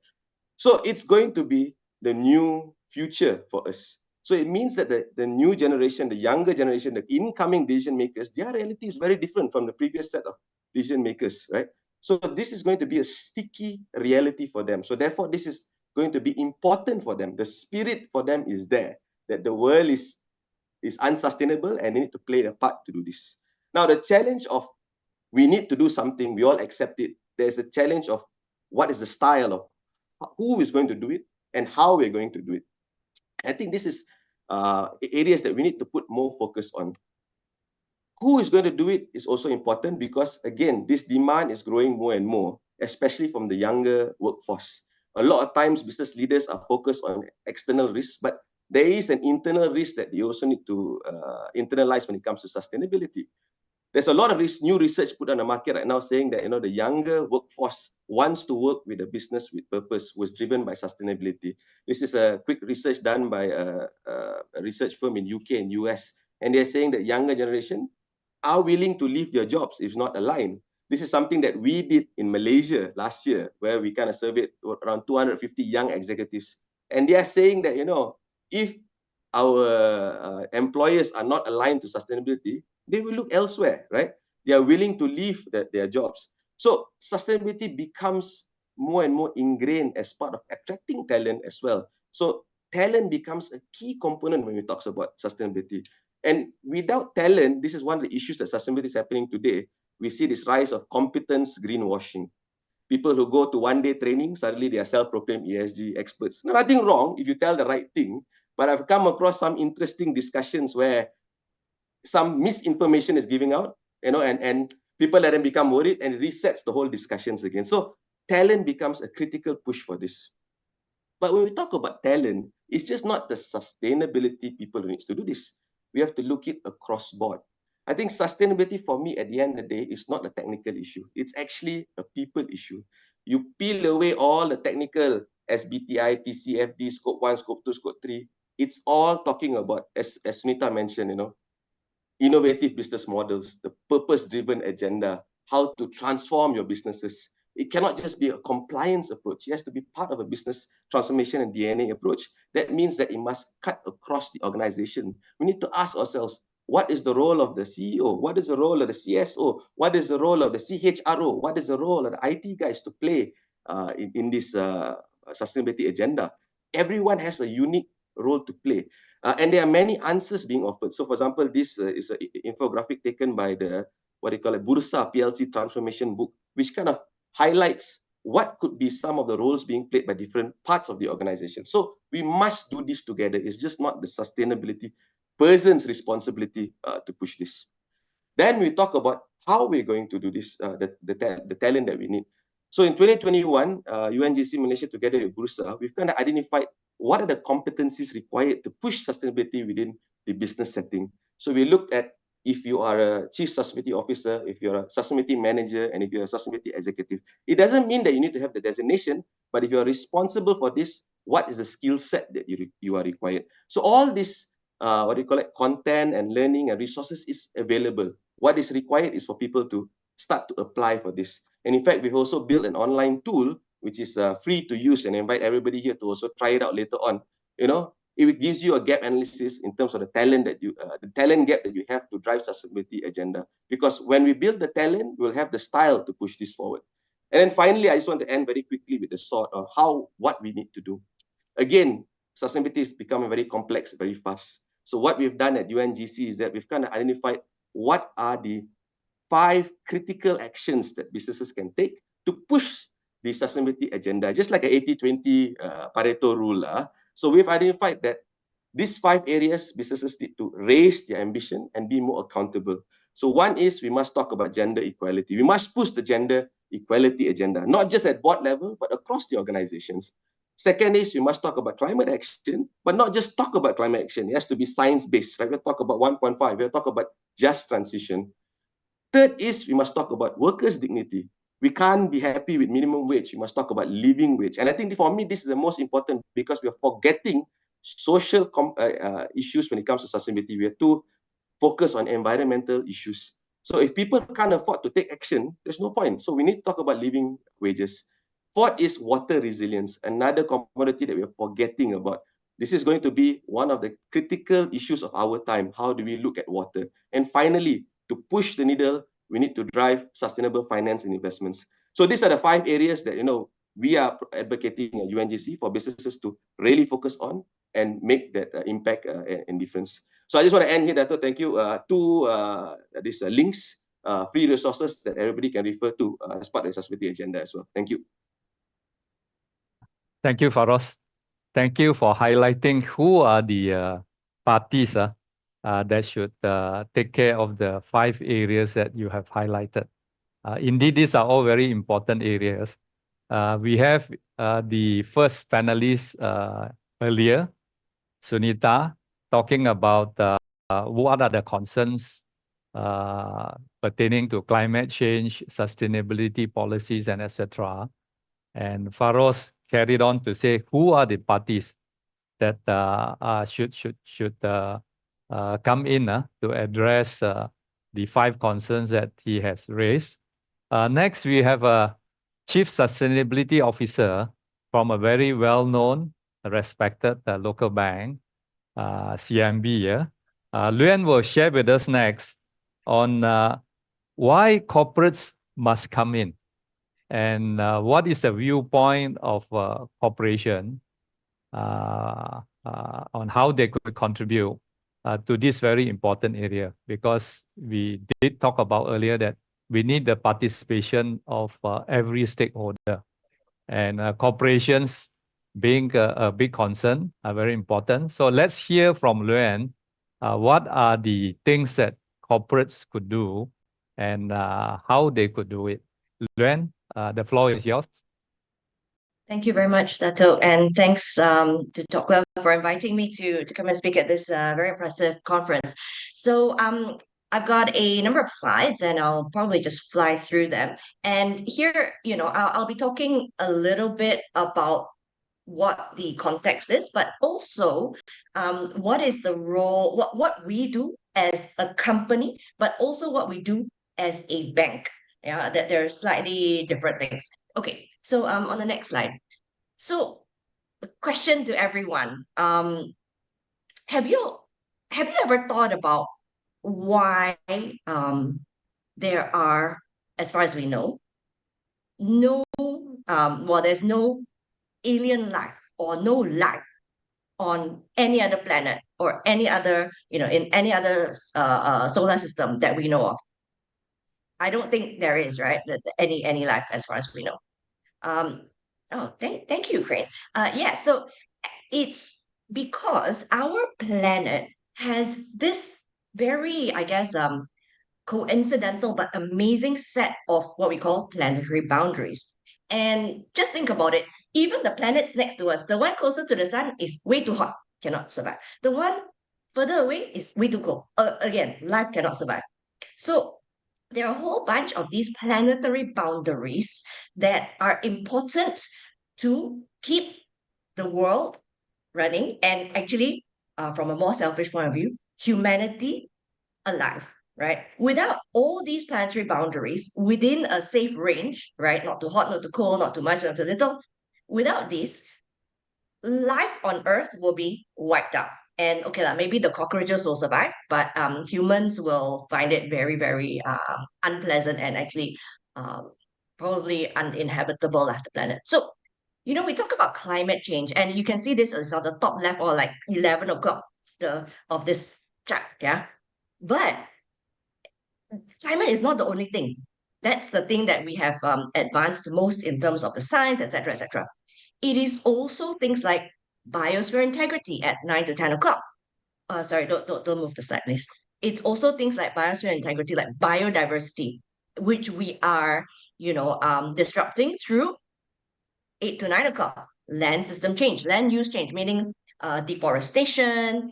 So it's going to be the new future for us. So it means that the new generation, the younger generation, the incoming decision makers, their reality is very different from the previous set of decision makers, right? So this is going to be a sticky reality for them. So therefore, this is going to be important for them. The spirit for them is there, that the world is unsustainable and they need to play a part to do this. Now, the challenge of we need to do something, we all accept it. There's a challenge of what is the style of who is going to do it and how we're going to do it. I think this is areas that we need to put more focus on. Who is going to do it is also important because, again, this demand is growing more and more, especially from the younger workforce. A lot of times, business leaders are focused on external risks, but there is an internal risk that you also need to internalize when it comes to sustainability. There's a lot of new research put on the market right now saying that the younger workforce wants to work with a business with purpose, was driven by sustainability. This is a quick research done by a research firm in UK and US, and they're saying that younger generation are willing to leave their jobs if not aligned. This is something that we did in Malaysia last year, where we kind of surveyed around 250 young executives, and they are saying that if our employers are not aligned to sustainability, they will look elsewhere, right? They are willing to leave their jobs. So sustainability becomes more and more ingrained as part of attracting talent as well. So talent becomes a key component when we talk about sustainability. And without talent, this is one of the issues that sustainability is happening today. We see this rise of competence greenwashing. People who go to one-day training, suddenly they are self-proclaimed ESG experts. Now, nothing wrong if you tell the right thing, but I've come across some interesting discussions where some misinformation is giving out, and people let them become worried and resets the whole discussions again. So talent becomes a critical push for this. But when we talk about talent, it's just not the sustainability people who needs to do this. We have to look it across board. I think sustainability for me at the end of the day is not a technical issue. It's actually a people issue. You peel away all the technical SBTI, TCFD, Scope 1, Scope 2, Scope 3. It's all talking about, as Sunita mentioned, innovative business models, the purpose-driven agenda, how to transform your businesses. It cannot just be a compliance approach. It has to be part of a business transformation and DNA approach. That means that it must cut across the organization. We need to ask ourselves, what is the role of the CEO? What is the role of the CSO? What is the role of the CHRO? What is the role of the IT guys to play in this sustainability agenda? everyone has a unique role to play. And there are many answers being offered. So, for example, this is an infographic taken by the, what they call it, Bursa PLC transformation book, which kind of highlights what could be some of the roles being played by different parts of the organization. So we must do this together. It's just not the sustainability person's responsibility to push this. Then we talk about how we're going to do this, the talent that we need. So in 2021, UNGC Malaysia together with Bursa, we've kind of identified what are the competencies required to push sustainability within the business setting. So we looked at if you are a chief sustainability officer, if you're a sustainability manager, and if you're a sustainability executive. It doesn't mean that you need to have the designation, but if you're responsible for this, what is the skill set that you are required? So all this, what do you call it, content and learning and resources is available. What is required is for people to start to apply for this. And in fact, we've also built an online tool, which is free to use, and invite everybody here to also try it out later on. It gives you a gap analysis in terms of the talent gap that you have to drive sustainability agenda. Because when we build the talent, we'll have the style to push this forward. And then finally, I just want to end very quickly with the sort of what we need to do. Again, sustainability is becoming very complex, very fast. So what we've done at UNGC is that we've kind of identified what are the 5 critical actions that businesses can take to push the sustainability agenda, just like an 80-20 Pareto rule. So we've identified that these 5 areas businesses need to raise their ambition and be more accountable. So one is we must talk about gender equality. We must push the gender equality agenda, not just at board level, but across the organizations. Second is we must talk about climate action, but not just talk about climate action. It has to be science-based, right? We'll talk about 1.5. We'll talk about just transition. Third is we must talk about workers' dignity. We can't be happy with minimum wage. We must talk about living wage. And I think for me, this is the most important because we are forgetting social issues when it comes to sustainability. We have to focus on environmental issues. So if people can't afford to take action, there's no point. So we need to talk about living wages. Fourth is water resilience, another commodity that we are forgetting about. This is going to be one of the critical issues of our time. How do we look at water? And finally, to push the needle, we need to drive sustainable finance and investments. So these are the 5 areas that we are advocating at UNGC for businesses to really focus on and make that impact and difference. So I just want to end here, Dato. Thank you. These links, free resources that everybody can refer to as part of the sustainability agenda as well. Thank you. Thank you, Faros. Thank you for highlighting who are the parties that should take care of the 5 areas that you have highlighted. Indeed, these are all very important areas. We have the first panelist earlier, Sunita, talking about what are the concerns pertaining to climate change, sustainability policies, and etc. And Faros carried on to say who are the parties that should come in to address the 5 concerns that he has raised. Next, we have a Chief Sustainability Officer from a very well-known, respected local bank, CMB. Luan will share with us next on why corporates must come in and what is the viewpoint of corporation on how they could contribute to this very important area, because we did talk about earlier that we need the participation of every stakeholder, and corporations being a big concern are very important. So let's hear from Luan what are the things that corporates could do and how they could do it. Luan, the floor is yours. Thank you very much, Dato, and thanks to Top Glove for inviting me to come and speak at this very impressive conference. So I've got a number of slides, and I'll probably just fly through them. And here, I'll be talking a little bit about what the context is, but also what is the role, what we do as a company, but also what we do as a bank. Yeah, that there are slightly different things. Okay, so on the next slide. So, a question to everyone: have you ever thought about why there are, as far as we know, there's no alien life or no life on any other planet or any other, in any other solar system that we know of. I don't think there is, right? Any life as far as we know. Thank you, Crane. Yeah, so it's because our planet has this very, I guess, coincidental but amazing set of what we call planetary boundaries. And just think about it. Even the planets next to us, the one closer to the sun is way too hot, cannot survive. The one further away is way too cold. Again, life cannot survive. So there are a whole bunch of these planetary boundaries that are important to keep the world running and actually, from a more selfish point of view, humanity alive, right? Without all these planetary boundaries within a safe range, right? Not too hot, not too cold, not too much, not too little. Without this, life on Earth will be wiped out. And okay, maybe the cockroaches will survive, but humans will find it very, very unpleasant and actually probably uninhabitable of the planet. So, we talk about climate change, and you can see this is on the top left or like 11 o'clock of this chart, yeah? But climate is not the only thing. That's the thing that we have advanced most in terms of the science, etc., etc. It is also things like biosphere integrity at 9 to 10 o'clock. Sorry, don't move the slide, please. It's also things like biosphere integrity, like biodiversity, which we are, disrupting through 8 to 9 o'clock. Land system change, land use change, meaning deforestation,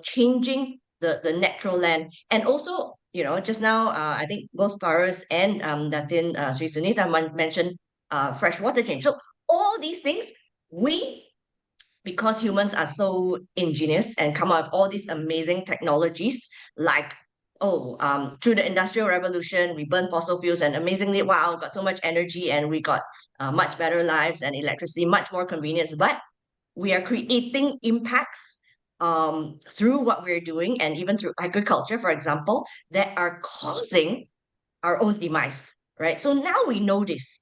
changing the natural land. And also, just now, I think both Paras and Datin Sri Sunita mentioned freshwater change. So all these things, because humans are so ingenious and come up with all these amazing technologies, like through the Industrial Revolution, we burn fossil fuels, and amazingly, wow, got so much energy, and we got much better lives and electricity, much more convenience. But we are creating impacts through what we're doing, and even through agriculture, for example, that are causing our own demise, right? So now we know this.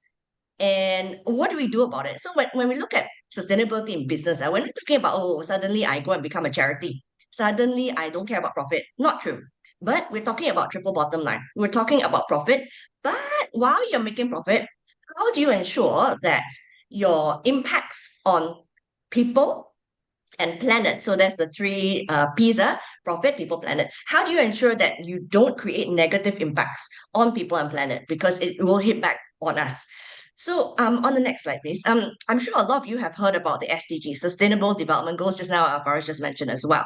And what do we do about it? So when we look at sustainability in business, we're not talking about, suddenly I go and become a charity. Suddenly I don't care about profit. Not true. But we're talking about triple bottom line. We're talking about profit. But while you're making profit, how do you ensure that your impacts on people and planet, so that's the three P's, profit, people, planet. How do you ensure that you don't create negative impacts on people and planet? Because it will hit back on us. So on the next slide, please. I'm sure a lot of you have heard about the SDG, Sustainable Development Goals, just now Faris just mentioned as well.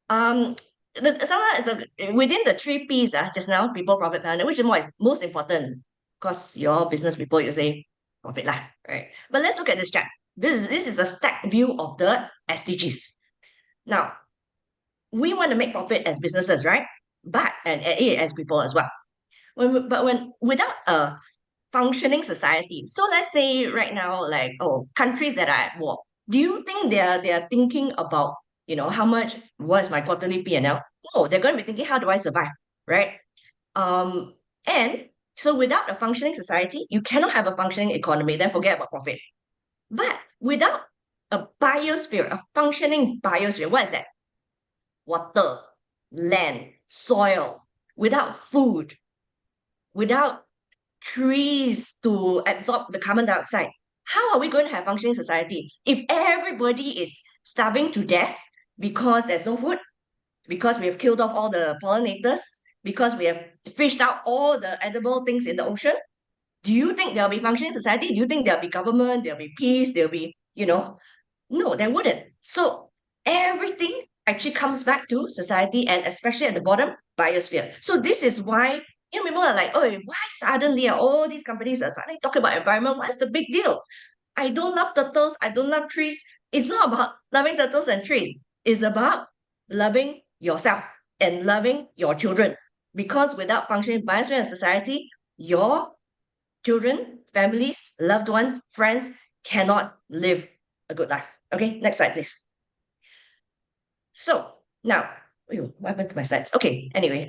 Within the three P's, just now, people, profit, planet, which is most important? Because your business people, you say profit lah, right? But let's look at this chart. This is a stacked view of the SDGs. Now, we want to make profit as businesses, right? But and as people as well. Without a functioning society, so let's say right now, like countries that are at war, do you think they are thinking about how much was my quarterly P&L? No, they're going to be thinking, how do I survive, right? And so without a functioning society, you cannot have a functioning economy. Then forget about profit. But without a biosphere, a functioning biosphere, what is that? Water, land, soil, without food, without trees to absorb the carbon dioxide, how are we going to have functioning society? If everybody is starving to death because there's no food, because we have killed off all the pollinators, because we have fished out all the edible things in the ocean, do you think there'll be functioning society? Do you think there'll be government, there'll be peace, there'll be, no, there wouldn't. So everything actually comes back to society, and especially at the bottom, biosphere. So this is why, people are like, oh, why suddenly are all these companies are suddenly talking about environment? What's the big deal? I don't love turtles, I don't love trees. It's not about loving turtles and trees. It's about loving yourself and loving your children. Because without functioning biosphere and society, your children, families, loved ones, friends cannot live a good life. Okay, next slide, please. So now, what happened to my slides? Okay, anyway,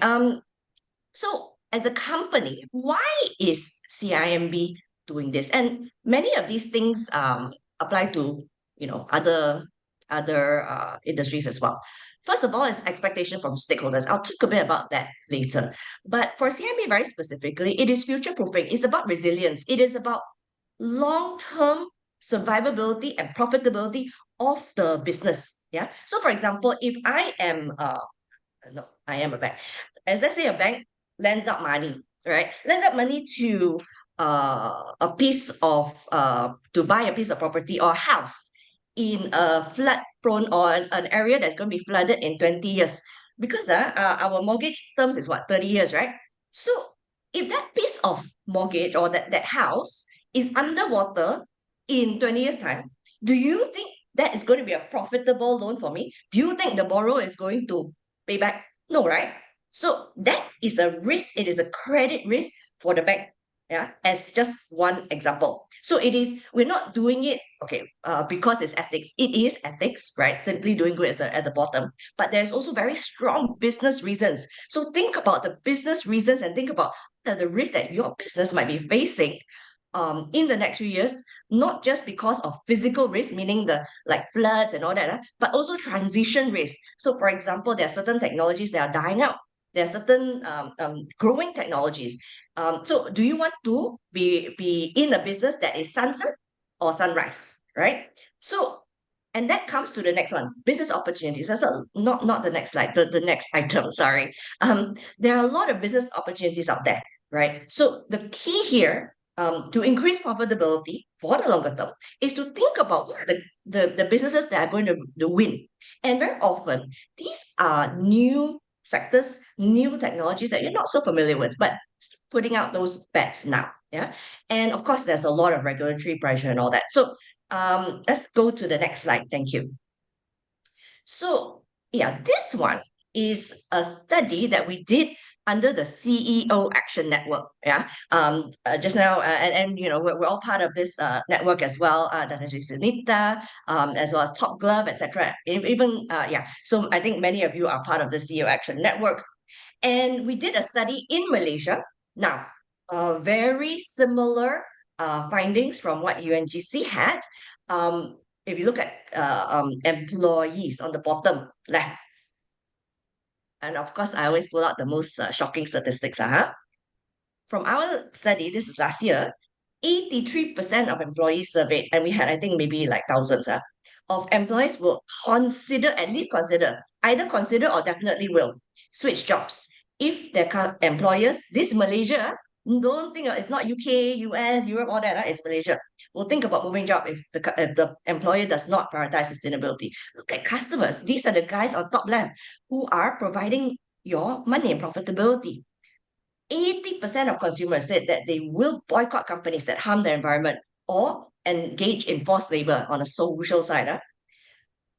so as a company, why is CIMB doing this? And many of these things apply to other industries as well. First of all, is expectation from stakeholders. I'll talk a bit about that later. But for CIMB very specifically, it is future proofing. It's about resilience. It is about long-term survivability and profitability of the business. Yeah. So for example, if I am a bank. As let's say a bank lends out money, right? Lends out money to a piece of to buy a piece of property or house in a flood prone or an area that's going to be flooded in 20 years. Because our mortgage terms is what, 30 years, right? So if that piece of mortgage or that house is underwater in 20 years' time, do you think that is going to be a profitable loan for me? Do you think the borrower is going to pay back? No, right? So that is a risk. It is a credit risk for the bank. Yeah, as just one example. So we're not doing it, okay, because it's ethics. It is ethics, right? Simply doing good is at the bottom. But there's also very strong business reasons. So think about the business reasons and think about the risk that your business might be facing in the next few years, not just because of physical risk, meaning the like floods and all that, but also transition risk. So for example, there are certain technologies that are dying out. There are certain growing technologies. So do you want to be in a business that is sunset or sunrise, right? So, and that comes to the next one, business opportunities. That's not the next slide, the next item, sorry. There are a lot of business opportunities out there, right? So the key here to increase profitability for the longer term is to think about what are the businesses that are going to win. And very often, these are new sectors, new technologies that you're not so familiar with, but putting out those bets now. Yeah. And of course, there's a lot of regulatory pressure and all that. So let's go to the next slide. Thank you. So yeah, this one is a study that we did under the CEO Action Network. Yeah. Just now, and you know, we're all part of this network as well. Dr. Sunita, as well as Top Glove, etc. Even yeah. So I think many of you are part of the CEO Action Network, and we did a study in Malaysia. Now, very similar findings from what UNGC had. If you look at employees on the bottom left, and of course, I always pull out the most shocking statistics. From our study, this is last year, 83% of employees surveyed, and we had, I think, maybe like thousands of employees will at least consider, either consider or definitely will switch jobs if their employers, this Malaysia, don't think it's not UK, US, Europe, all that, it's Malaysia. Will think about moving job if the employer does not prioritize sustainability. Look at customers. These are the guys on top left who are providing your money and profitability. 80% of consumers said that they will boycott companies that harm the environment or engage in forced labor on a social side.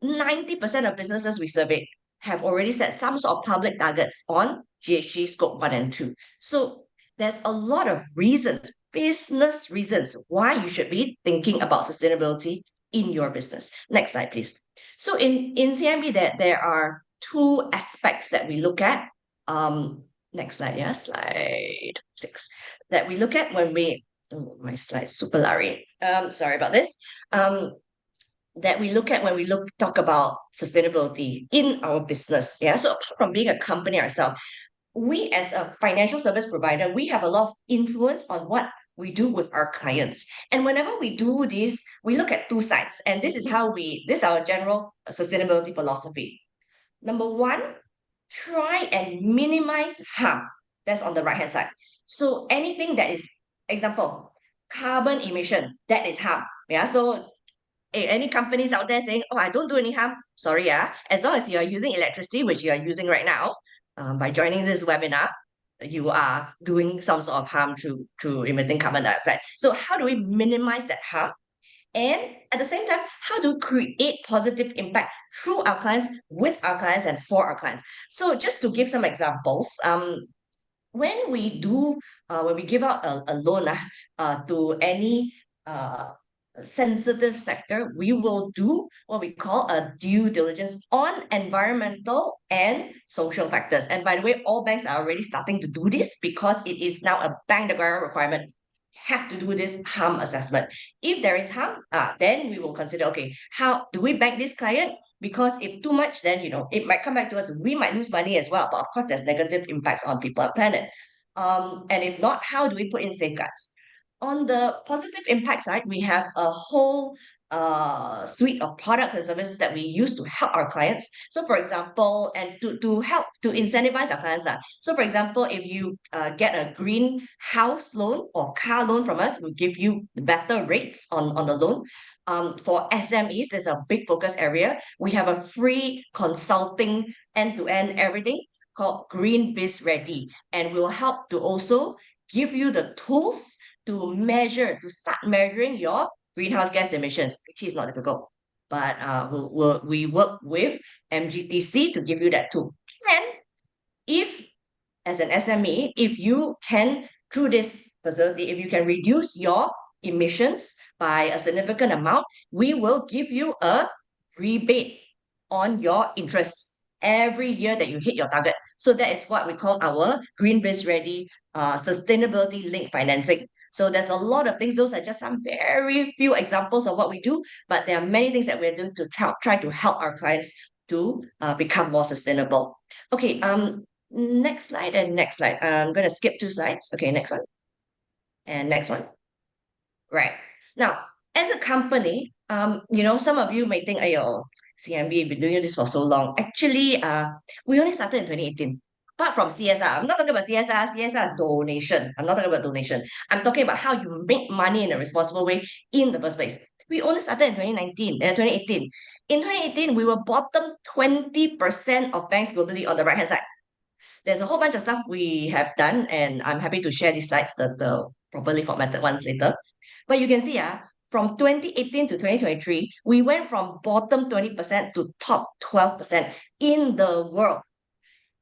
90% of businesses we surveyed have already set some sort of public targets on GHG scope 1 and 2. So there's a lot of reasons, business reasons, why you should be thinking about sustainability in your business. Next slide, please. So in CIMB, there are two aspects that we look at. Next slide, yeah, slide 6. That we look at when we, my slide's super blurry. Sorry about this. That we look at when we talk about sustainability in our business. Yeah. So apart from being a company ourselves, we as a financial service provider, we have a lot of influence on what we do with our clients. And whenever we do this, we look at two sides. And this is this is our general sustainability philosophy. Number one, try and minimize harm. That's on the right-hand side. So anything that is, example, carbon emission, that is harm. Yeah. So any companies out there saying, oh, I don't do any harm, sorry, as long as you are using electricity, which you are using right now, by joining this webinar, you are doing some sort of harm to emitting carbon dioxide. So how do we minimize that harm? And at the same time, how to create positive impact through our clients, with our clients, and for our clients? So just to give some examples, when we give out a loan to any sensitive sector, we will do what we call a due diligence on environmental and social factors. And by the way, all banks are already starting to do this because it is now a bank requirement. have to do this harm assessment. If there is harm, then we will consider, okay, how do we bank this client? Because if too much, then it might come back to us. We might lose money as well. But of course, there's negative impacts on people and planet. And if not, how do we put in safeguards? On the positive impact side, we have a whole suite of products and services that we use to help our clients. So for example, and to help to incentivize our clients. So for example, if you get a green house loan or car loan from us, we'll give you better rates on the loan. For SMEs, there's a big focus area. We have a free consulting end-to-end everything called Green Biz Ready. And we'll help to also give you the tools to start measuring your greenhouse gas emissions. Actually, it's not difficult, but we work with MGTC to give you that tool. And if, as an SME, if you can, through this facility, if you can reduce your emissions by a significant amount, we will give you a rebate on your interest every year that you hit your target. So that is what we call our Green Biz Ready sustainability linked financing. So there's a lot of things. Those are just some very few examples of what we do, but there are many things that we're doing to try to help our clients to become more sustainable. Okay, next slide and next slide. I'm going to skip 2 slides. Okay, next one. And next one. Right. Now, as a company, some of you may think, ayo, CMB have been doing this for so long. Actually, we only started in 2018. Apart from CSR, I'm not talking about CSR. CSR is donation. I'm not talking about donation. I'm talking about how you make money in a responsible way in the first place. We only started in 2018. In 2018, we were bottom 20% of banks globally on the right-hand side. There's a whole bunch of stuff we have done, and I'm happy to share these slides, the properly formatted ones later. But you can see, from 2018 to 2023, we went from bottom 20% to top 12% in the world.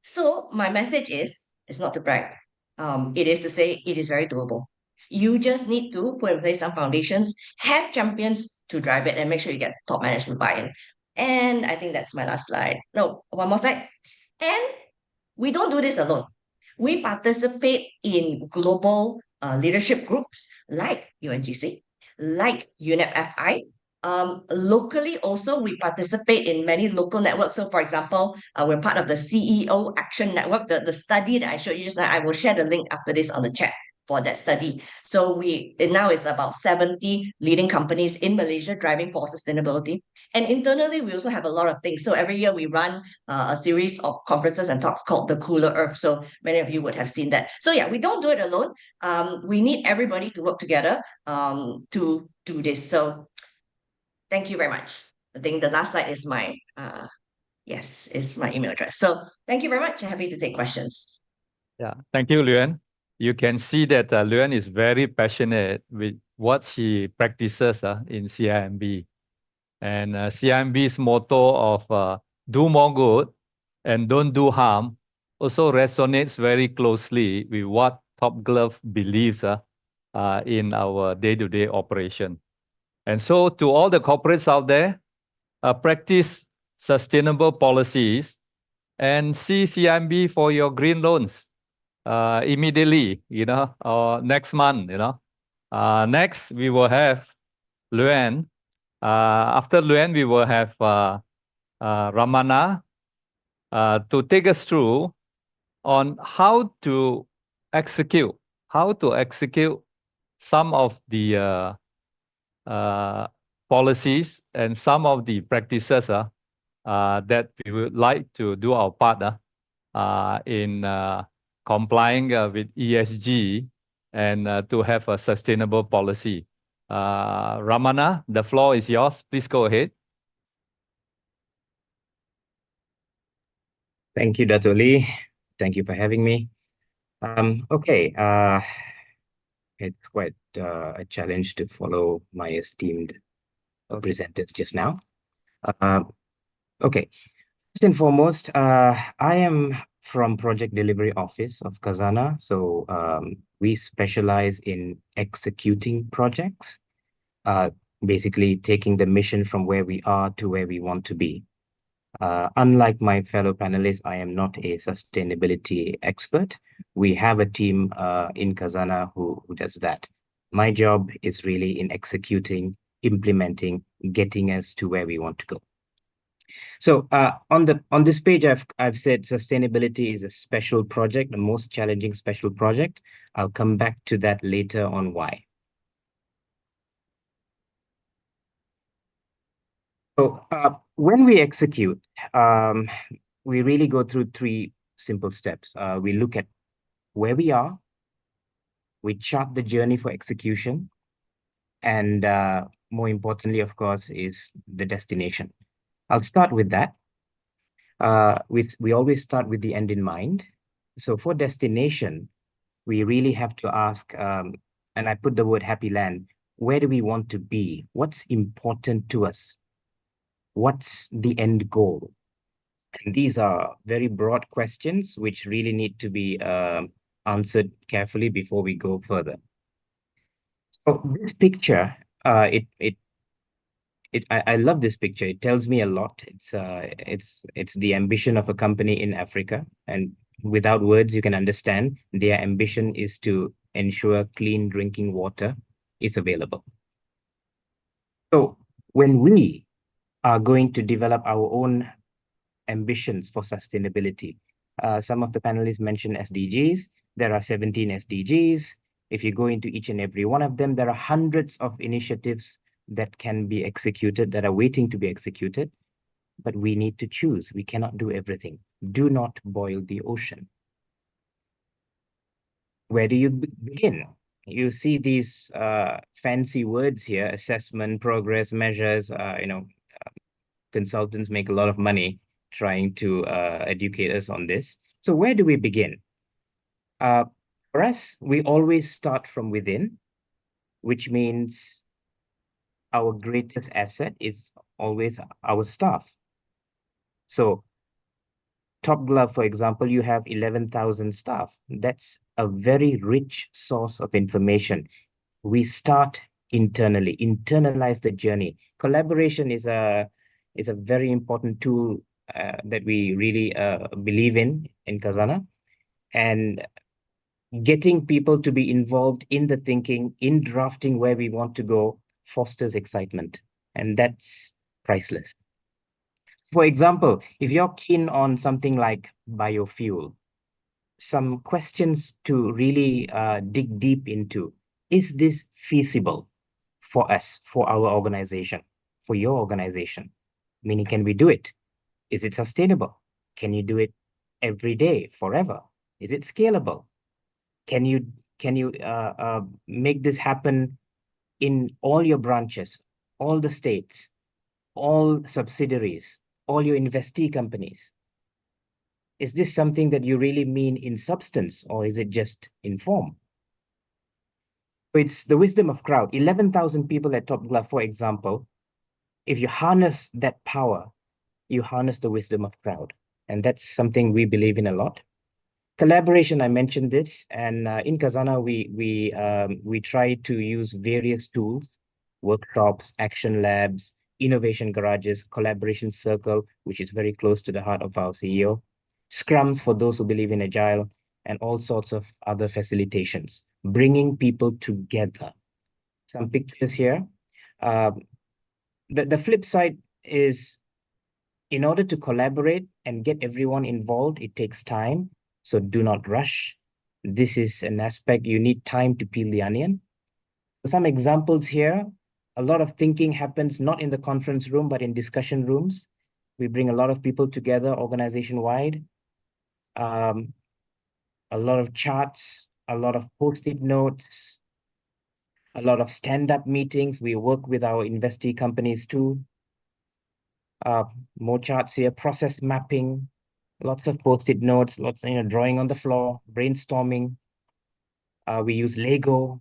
So my message is, it's not to brag. It is to say it is very doable. You just need to put in place some foundations, have champions to drive it, and make sure you get top management buy-in. And I think that's my last slide. No, one more slide. And we don't do this alone. We participate in global leadership groups like UNGC, like UNEP-FI. Locally also, we participate in many local networks. So for example, we're part of the CEO Action Network, the study that I showed you just now. I will share the link after this on the chat for that study. So it now is about 70 leading companies in Malaysia driving for sustainability. And internally, we also have a lot of things. So every year we run a series of conferences and talks called The Cooler Earth. So many of you would have seen that. So yeah, we don't do it alone. We need everybody to work together to do this. So thank you very much. I think the last slide is my email address. So thank you very much. I'm happy to take questions. Yeah, thank you, Luan. You can see that Luan is very passionate with what she practices in CIMB. And CIMB's motto of do more good and don't do harm also resonates very closely with what Top Glove believes in our day-to-day operation. And so to all the corporates out there, practice sustainable policies and see CIMB for your green loans immediately, or next month, Next, we will have Luan. After Luan, we will have Ramana to take us through on how to execute some of the policies and some of the practices that we would like to do our part in complying with ESG and to have a sustainable policy. Ramana, the floor is yours. Please go ahead. Thank you, Dato' Lee. Thank you for having me. Okay, it's quite a challenge to follow my esteemed presenters just now. Okay, first and foremost, I am from Project Delivery Office of Khazanah. So we specialize in executing projects, basically taking the mission from where we are to where we want to be. Unlike my fellow panelists, I am not a sustainability expert. We have a team in Khazanah who does that. My job is really in executing, implementing, getting us to where we want to go. So on this page, I've said sustainability is a special project, the most challenging special project. I'll come back to that later on why. So when we execute, we really go through three simple steps. We look at where we are, we chart the journey for execution, and more importantly, of course, is the destination. I'll start with that. We always start with the end in mind. So for destination, we really have to ask, and I put the word happy land, where do we want to be? What's important to us? What's the end goal? And these are very broad questions which really need to be answered carefully before we go further. So this picture, I love this picture. It tells me a lot. It's the ambition of a company in Africa, and without words, you can understand their ambition is to ensure clean drinking water is available. So when we are going to develop our own ambitions for sustainability, some of the panelists mentioned SDGs. There are 17 SDGs. If you go into each and every one of them, there are hundreds of initiatives that can be executed, that are waiting to be executed, but we need to choose. We cannot do everything. Do not boil the ocean. Where do you begin? You see these fancy words here: assessment, progress, measures. Consultants make a lot of money trying to educate us on this. So where do we begin? For us, we always start from within, which means our greatest asset is always our staff. So Top Glove, for example, you have 11,000 staff. That's a very rich source of information. We start internally, internalize the journey. Collaboration is a very important tool that we really believe in Khazanah. And getting people to be involved in the thinking, in drafting where we want to go, fosters excitement. And that's priceless. For example, if you're keen on something like biofuel, some questions to really dig deep into. Is this feasible for us, for our organization, for your organization? Meaning, can we do it? Is it sustainable? Can you do it every day, forever? Is it scalable? Can you make this happen in all your branches, all the states, all subsidiaries, all your investee companies? Is this something that you really mean in substance, or is it just in form? So it's the wisdom of crowd. 11,000 people at Top Glove, for example. If you harness that power, you harness the wisdom of crowd. And that's something we believe in a lot. Collaboration, I mentioned this, and in Khazanah, we try to use various tools, workshops, action labs, innovation garages, collaboration circle, which is very close to the heart of our CEO, scrums for those who believe in agile, and all sorts of other facilitations, bringing people together. Some pictures here. The flip side is, in order to collaborate and get everyone involved, it takes time. So do not rush. This is an aspect you need time to peel the onion. Some examples here. A lot of thinking happens not in the conference room, but in discussion rooms. We bring a lot of people together organization-wide. A lot of charts, a lot of post-it notes, a lot of stand-up meetings. We work with our investee companies too. More charts here, process mapping, lots of post-it notes, lots of drawing on the floor, brainstorming. We use Lego.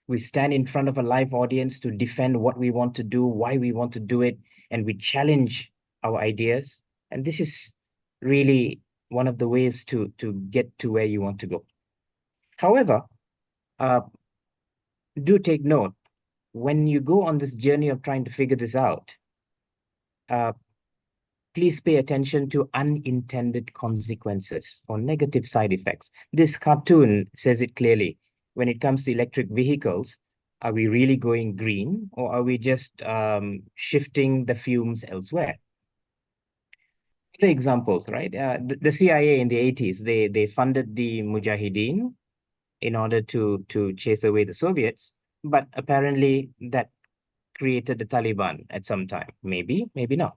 We stand in front of a live audience to defend what we want to do, why we want to do it, and we challenge our ideas. And this is really one of the ways to get to where you want to go. However, do take note, when you go on this journey of trying to figure this out, please pay attention to unintended consequences or negative side effects. This cartoon says it clearly. when it comes to electric vehicles, are we really going green, or are we just shifting the fumes elsewhere? Other examples, right? The CIA in the 80s, they funded the Mujahideen in order to chase away the Soviets, but apparently that created the Taliban at some time. Maybe, maybe not.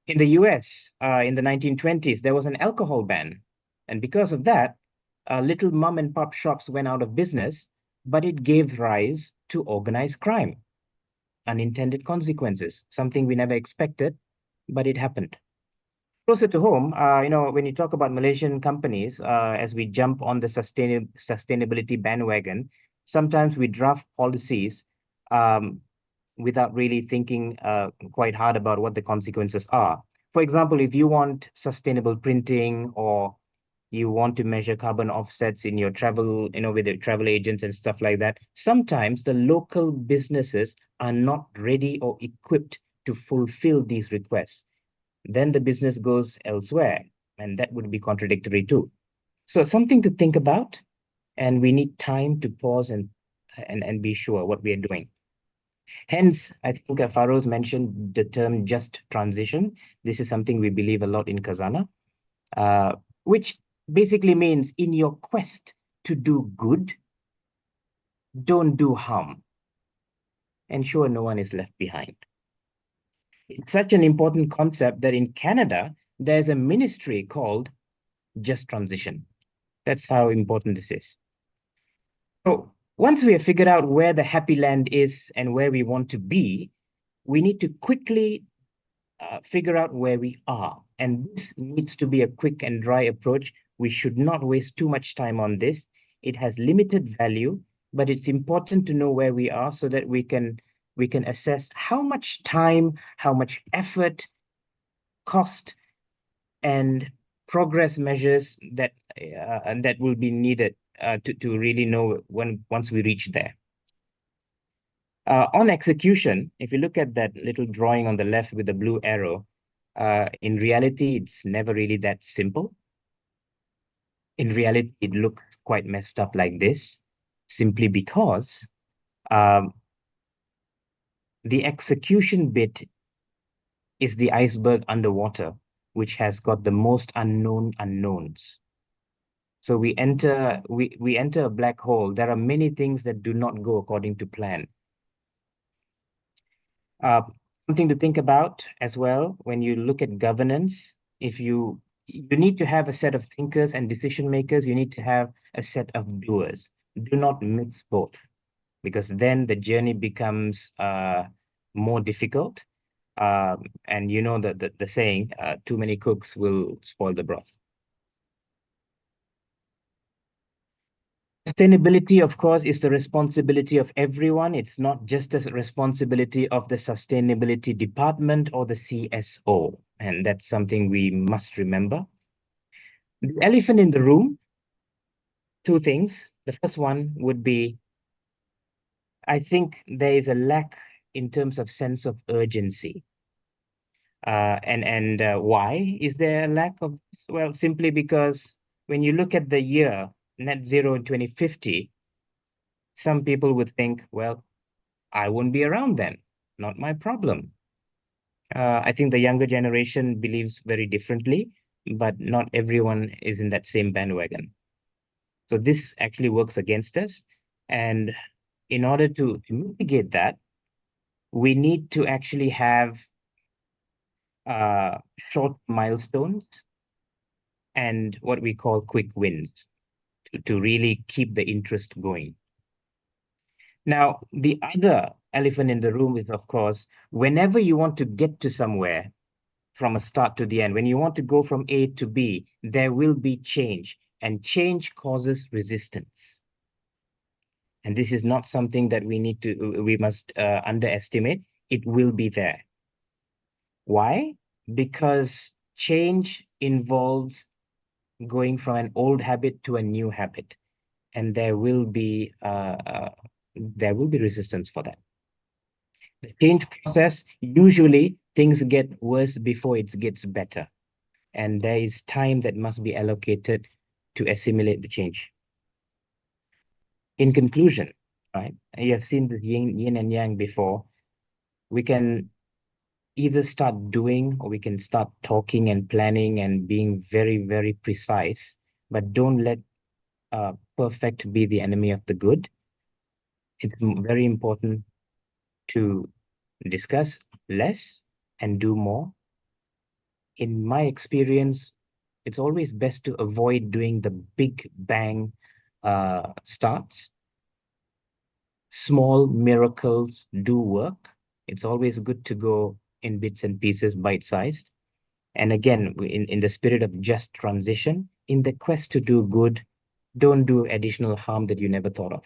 In the US, in the 1920s, there was an alcohol ban. And because of that, little mom and pop shops went out of business, but it gave rise to organized crime. Unintended consequences, something we never expected, but it happened. Closer to home, when you talk about Malaysian companies, as we jump on the sustainability bandwagon, sometimes we draft policies without really thinking quite hard about what the consequences are. For example, if you want sustainable printing, or you want to measure carbon offsets in your travel, with the travel agents and stuff like that, sometimes the local businesses are not ready or equipped to fulfill these requests. Then the business goes elsewhere, and that would be contradictory too. So something to think about, and we need time to pause and be sure what we are doing. Hence, I think Farouz mentioned the term just transition. This is something we believe a lot in Khazanah, which basically means in your quest to do good, don't do harm. Ensure no one is left behind. It's such an important concept that in Canada, there's a ministry called Just Transition. That's how important this is. So once we have figured out where the happy land is and where we want to be, we need to quickly figure out where we are. And this needs to be a quick and dry approach. We should not waste too much time on this. It has limited value, but it's important to know where we are so that we can assess how much time, how much effort, cost, and progress measures that will be needed to really know once we reach there. On execution, if you look at that little drawing on the left with the blue arrow, in reality, it's never really that simple. In reality, it looks quite messed up like this, simply because the execution bit is the iceberg underwater, which has got the most unknown unknowns. So we enter a black hole. There are many things that do not go according to plan. Something to think about as well when you look at governance. If you need to have a set of thinkers and decision makers, you need to have a set of doers. Do not mix both, because then the journey becomes more difficult. And you know the saying, too many cooks will spoil the broth. Sustainability, of course, is the responsibility of everyone. It's not just the responsibility of the sustainability department or the CSO. And that's something we must remember. The elephant in the room, two things. The first one would be, I think there is a lack in terms of sense of urgency. And why is there a lack of this? Well, simply because when you look at the year net zero in 2050, some people would think, well, I won't be around then, not my problem. I think the younger generation believes very differently, but not everyone is in that same bandwagon. So this actually works against us. And in order to mitigate that, we need to actually have short milestones and what we call quick wins to really keep the interest going. Now, the other elephant in the room is, of course, whenever you want to get to somewhere from a start to the end, when you want to go from A to B, there will be change, and change causes resistance. And this is not something that we must underestimate. It will be there. Why? Because change involves going from an old habit to a new habit, and there will be resistance for that. The change process, usually things get worse before it gets better, and there is time that must be allocated to assimilate the change. In conclusion, right, you have seen the yin and yang before. We can either start doing or we can start talking and planning and being very, very precise, but don't let perfect be the enemy of the good. It's very important to discuss less and do more. In my experience, it's always best to avoid doing the big bang starts. Small miracles do work. It's always good to go in bits and pieces, bite-sized. And again, in the spirit of just transition, in the quest to do good, don't do additional harm that you never thought of.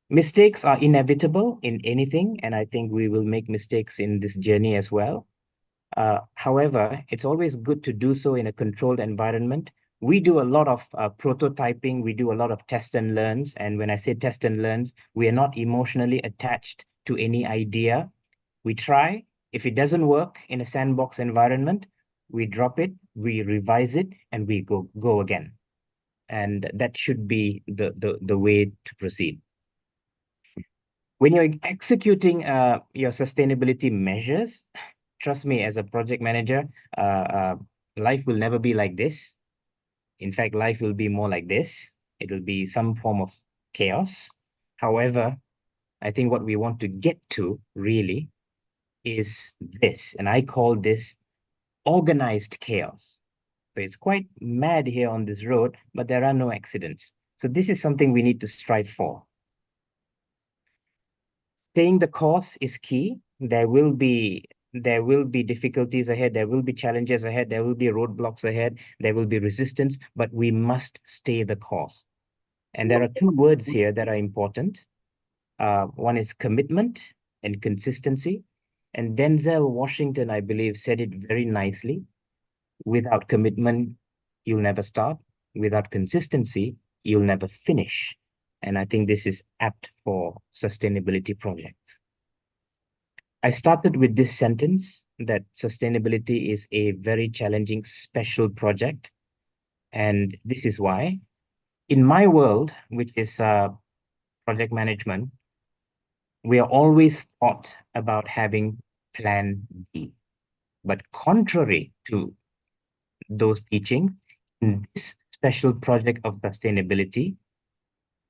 Mistakes are inevitable in anything, and I think we will make mistakes in this journey as well. However, it's always good to do so in a controlled environment. We do a lot of prototyping, we do a lot of test and learns, and when I say test and learns, we are not emotionally attached to any idea. We try. If it doesn't work in a sandbox environment, we drop it, we revise it, and we go again. And that should be the way to proceed. When you're executing your sustainability measures, trust me, as a project manager, life will never be like this. In fact, life will be more like this. It will be some form of chaos. However, I think what we want to get to really is this, and I call this organized chaos. So it's quite mad here on this road, but there are no accidents. So this is something we need to strive for. Staying the course is key. There will be difficulties ahead, there will be challenges ahead, there will be roadblocks ahead, there will be resistance, but we must stay the course. And there are two words here that are important. One is commitment and consistency. And Denzel Washington, I believe, said it very nicely. Without commitment, you'll never start. Without consistency, you'll never finish. And I think this is apt for sustainability projects. I started with this sentence that sustainability is a very challenging special project. And this is why. In my world, which is project management, we are always taught about having plan B. But contrary to those teachings, in this special project of sustainability,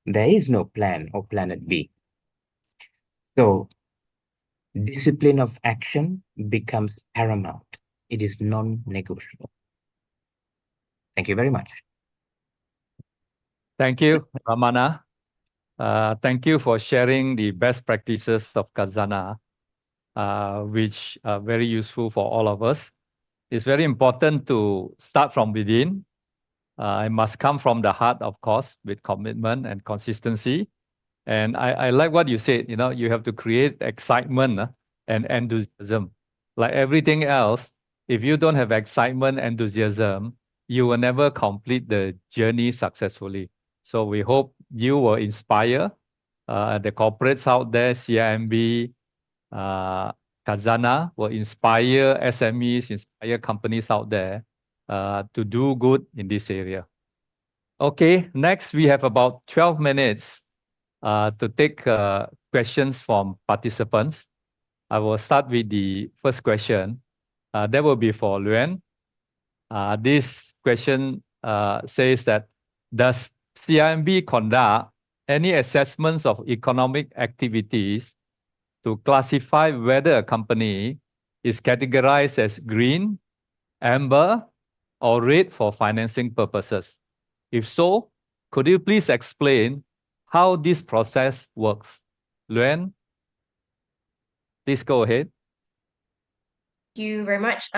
there is no plan or planet B. So discipline of action becomes paramount. It is non-negotiable. Thank you very much. Thank you, Ramana. Thank you for sharing the best practices of Khazanah, which are very useful for all of us. It's very important to start from within. It must come from the heart, of course, with commitment and consistency. And I like what you said, you have to create excitement and enthusiasm. Like everything else, if you don't have excitement, enthusiasm, you will never complete the journey successfully. So we hope you will inspire the corporates out there, CIMB, Khazanah will inspire SMEs, inspire companies out there to do good in this area. Okay, next we have about 12 minutes to take questions from participants. I will start with the first question. That will be for Luan. This question says that, does CIMB conduct any assessments of economic activities to classify whether a company is categorized as green, amber, or red for financing purposes? If so, could you please explain how this process works? Luan, please go ahead. Thank you very much.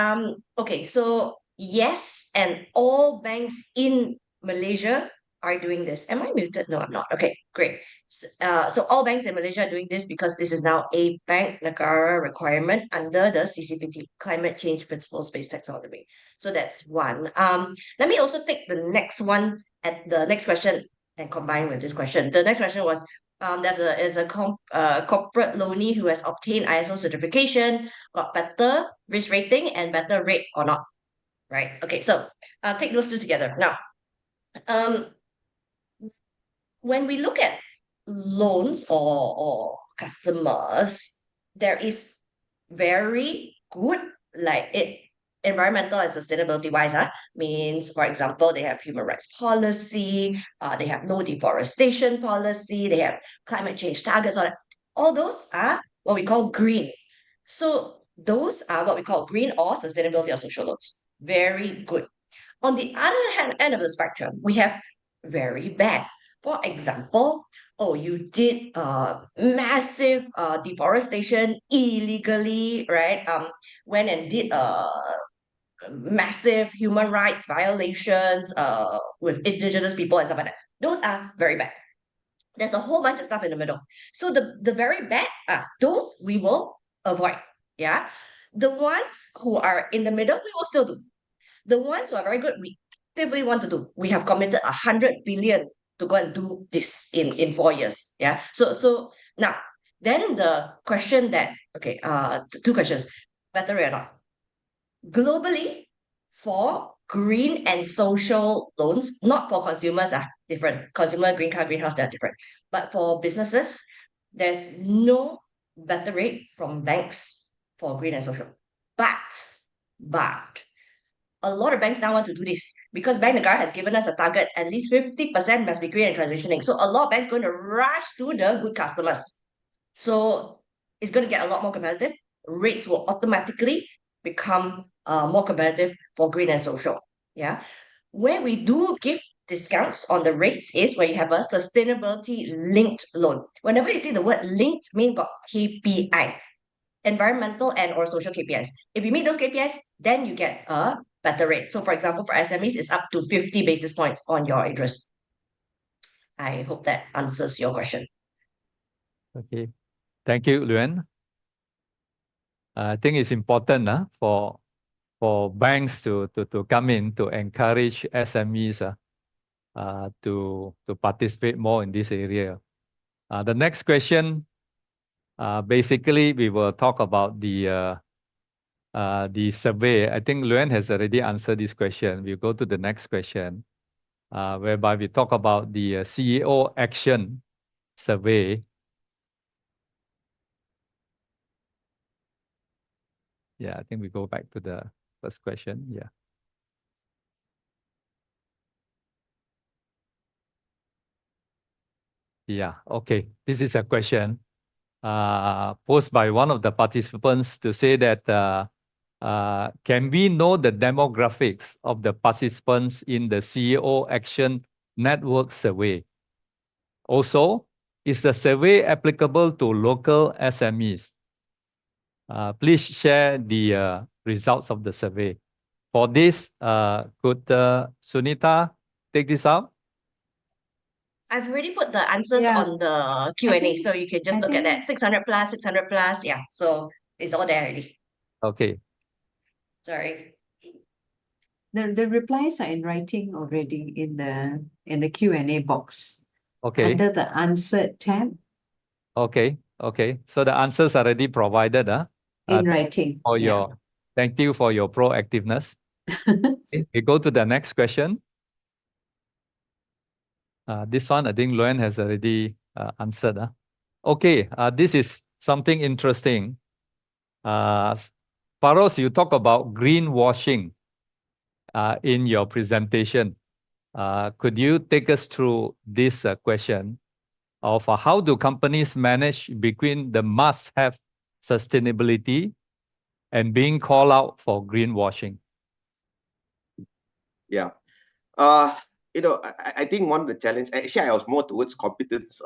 Okay, so yes, and all banks in Malaysia are doing this. Am I muted? No, I'm not. Okay, great. So all banks in Malaysia are doing this because this is now a bank negara requirement under the CCPT, Climate Change Principles-Based Taxonomy. So that's one. Let me also take the next one at the next question and combine with this question. The next question was, there is a corporate loanee who has obtained ISO certification, got better risk rating and better rate or not, right? Okay, so take those two together. Now, when we look at loans or customers, there is very good environmental and sustainability wise, means for example, they have human rights policy, they have no deforestation policy, they have climate change targets, all those are what we call green. So those are what we call green or sustainability or social loans. Very good. On the other end of the spectrum, we have very bad. For example, oh, you did massive deforestation illegally, right? Went and did massive human rights violations with indigenous people and stuff like that. Those are very bad. There's a whole bunch of stuff in the middle. So the very bad, those we will avoid. Yeah. The ones who are in the middle, we will still do. The ones who are very good, we actively want to do. We have committed 100 billion to go and do this in 4 years. Yeah. So now then the question that two questions, better or not? Globally, for green and social loans, not for consumers, different. Consumer, green card, greenhouse, they're different. But for businesses, there's no better rate from banks for green and social. But a lot of banks now want to do this because Bank Negara has given us a target, at least 50% must be green and transitioning. So a lot of banks going to rush to the good customers. So it's going to get a lot more competitive. Rates will automatically become more competitive for green and social. Yeah. Where we do give discounts on the rates is where you have a sustainability linked loan. Whenever you see the word linked, mean got KPI, environmental and or social KPIs. If you meet those KPIs, then you get a better rate. So for example, for SMEs, it's up to 50 basis points on your interest. I hope that answers your question. Okay. Thank you, Luan. I think it's important for banks to come in to encourage SMEs to participate more in this area. The next question, basically, we will talk about the survey. I think Luan has already answered this question. We'll go to the next question, whereby we talk about the CEO action survey. Yeah, I think we go back to the first question. Yeah. Yeah, okay. This is a question posed by one of the participants to say that can we know the demographics of the participants in the CEO Action Network survey? Also, is the survey applicable to local SMEs? Please share the results of the survey. For this, could Sunita take this up? I've already put the answers on the Q&A, so you can just look at that. 600 plus, 600 plus. Yeah, so it's all there already. Okay. Sorry. The replies are in writing already in the Q&A box. Okay. Under the answered tab. Okay. Okay. So the answers are already provided. In writing. Thank you for your proactiveness. We go to the next question. This one, I think Luan has already answered. Okay, this is something interesting. Faros, you talk about greenwashing in your presentation. Could you take us through this question of how do companies manage between the must-have sustainability and being called out for greenwashing? Yeah. I think one of the challenge, actually, I was more towards competence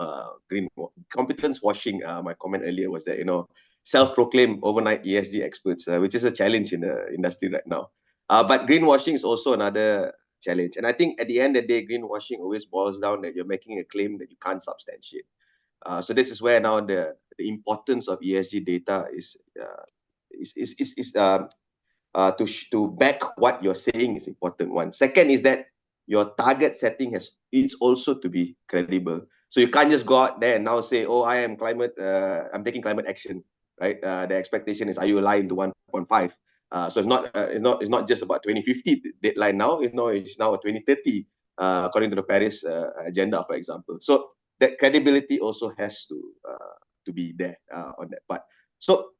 washing. My comment earlier was that, self-proclaimed overnight ESG experts, which is a challenge in the industry right now. But greenwashing is also another challenge. And I think at the end of the day, greenwashing always boils down that you're making a claim that you can't substantiate. So this is where now the importance of ESG data is to back what you're saying is important. One. Second is that your target setting it's also to be credible. So you can't just go out there and now say, oh, I'm taking climate action, right? The expectation is, are you aligned to 1.5? So it's not just about 2050 deadline now. It's now a 2030 according to the Paris agenda, for example. So that credibility also has to be there on that part. So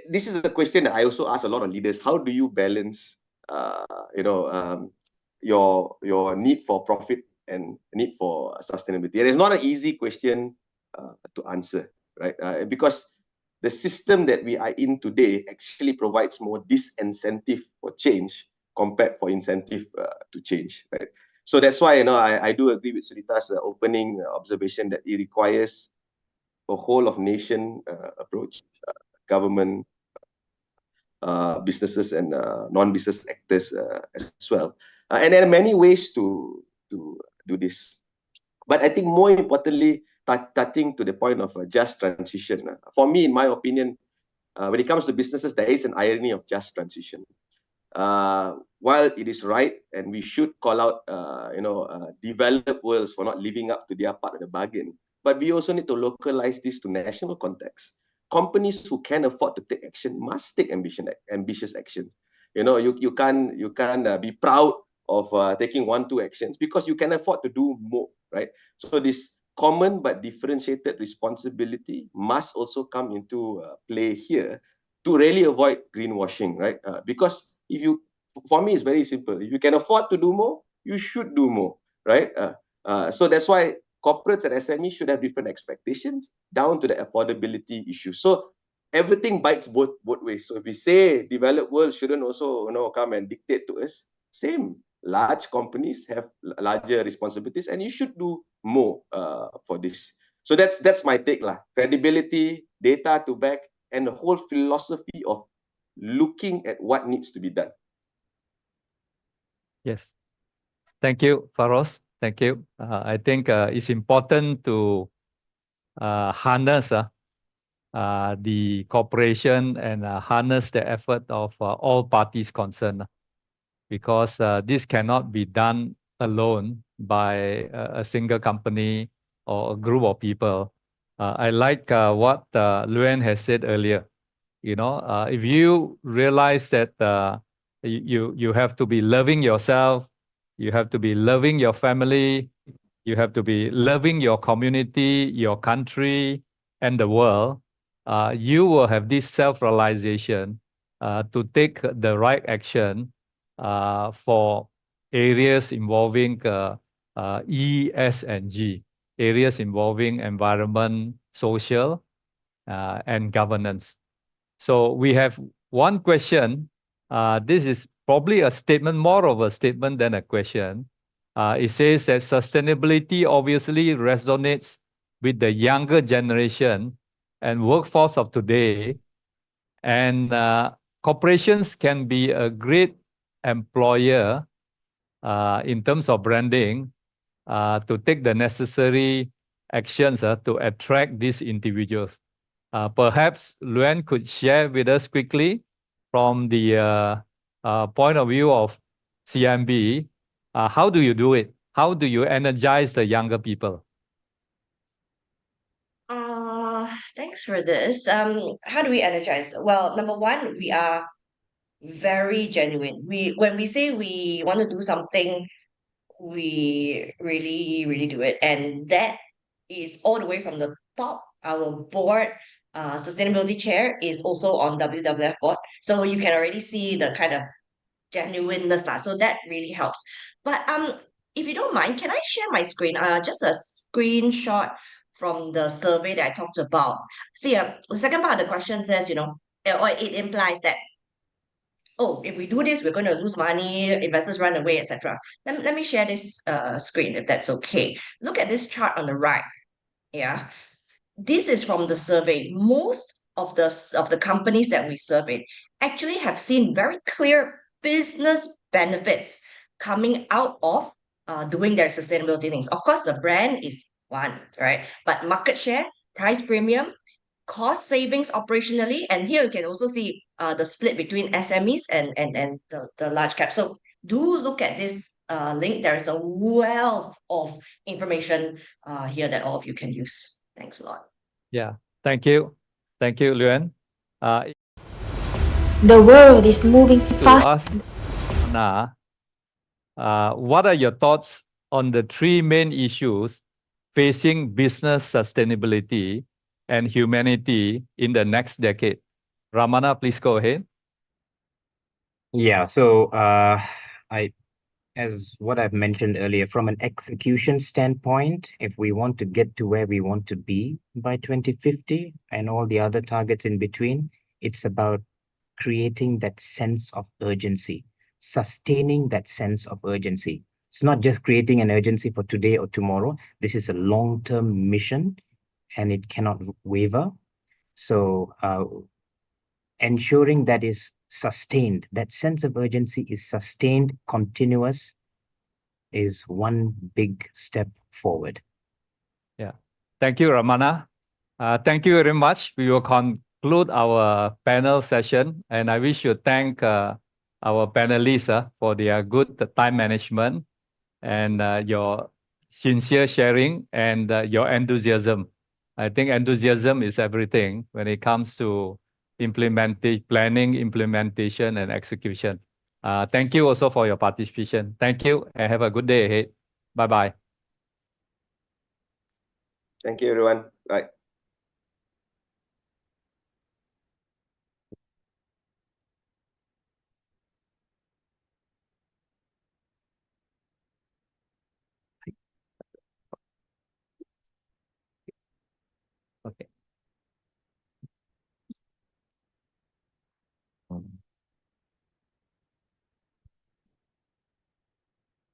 this is a question that I also ask a lot of leaders. How do you balance, your need for profit and need for sustainability? And it's not an easy question to answer, right? Because the system that we are in today actually provides more disincentive for change compared for incentive to change, right? So that's why, I do agree with Surita's opening observation that it requires a whole of nation approach, government, businesses, and non-business actors as well. And there are many ways to do this. But I think more importantly, touching to the point of a just transition. For me, in my opinion, when it comes to businesses, there is an irony of just transition. While it is right, and we should call out, developed worlds for not living up to their part of the bargain, but we also need to localize this to national context. Companies who can afford to take action must take ambitious action. You can't be proud of taking 1-2 actions, because you can afford to do more, right? So this common but differentiated responsibility must also come into play here to really avoid greenwashing, right? Because for me, it's very simple. If you can afford to do more, you should do more, right? So that's why corporates and SMEs should have different expectations down to the affordability issue. So everything bites both ways. So if we say developed world shouldn't also come and dictate to us, same. Large companies have larger responsibilities, and you should do more for this. So that's my take lah. Credibility, data to back, and the whole philosophy of looking at what needs to be done. Yes. Thank you, Faros. Thank you. I think it's important to harness the cooperation and harness the effort of all parties concerned, because this cannot be done alone by a single company or a group of people. I like what Luan has said earlier. If you realize that you have to be loving yourself, you have to be loving your family, you have to be loving your community, your country, and the world, you will have this self-realization to take the right action for areas involving E, S, and G, areas involving environment, social, and governance. So we have one question. This is probably a statement, more of a statement than a question. It says that sustainability obviously resonates with the younger generation and workforce of today. And corporations can be a great employer in terms of branding to take the necessary actions to attract these individuals. Perhaps Luan could share with us quickly from the point of view of CMB, how do you do it? How do you energize the younger people? Thanks for this. How do we energize? Well, number one, we are very genuine. When we say we want to do something, we really do it, and that is all the way from the top. Our board sustainability chair is also on WWF board, so you can already see the kind of genuineness. So that really helps. But if you don't mind, can I share my screen? Just a screenshot from the survey that I talked about. See, the second part of the question says, or it implies that, oh, if we do this, we're going to lose money, investors run away, etc. Let me share this screen, if that's okay. Look at this chart on the right. Yeah. This is from the survey. Most of the companies that we surveyed actually have seen very clear business benefits coming out of doing their sustainability things. Of course, the brand is one, right? But market share, price premium, cost savings operationally, and here you can also see the split between SMEs and the large cap. So do look at this link. There is a wealth of information here that all of you can use. Thanks a lot. Yeah, thank you. Thank you, Luan. The world is moving fast. Now, what are your thoughts on the three main issues facing business sustainability and humanity in the next decade? Ramana, please go ahead. Yeah, so as what I've mentioned earlier, from an execution standpoint, if we want to get to where we want to be by 2050 and all the other targets in between, it's about creating that sense of urgency, sustaining that sense of urgency. It's not just creating an urgency for today or tomorrow. This is a long-term mission and it cannot waver. So ensuring that is sustained, that sense of urgency is sustained, continuous, is one big step forward. Yeah. Thank you, Ramana. Thank you very much. We will conclude our panel session, and I wish to thank our panelists for their good time management and your sincere sharing and your enthusiasm. I think enthusiasm is everything when it comes to planning, implementation, and execution. Thank you also for your participation. Thank you, and have a good day ahead. Bye-bye. Thank you, everyone. Bye. Okay.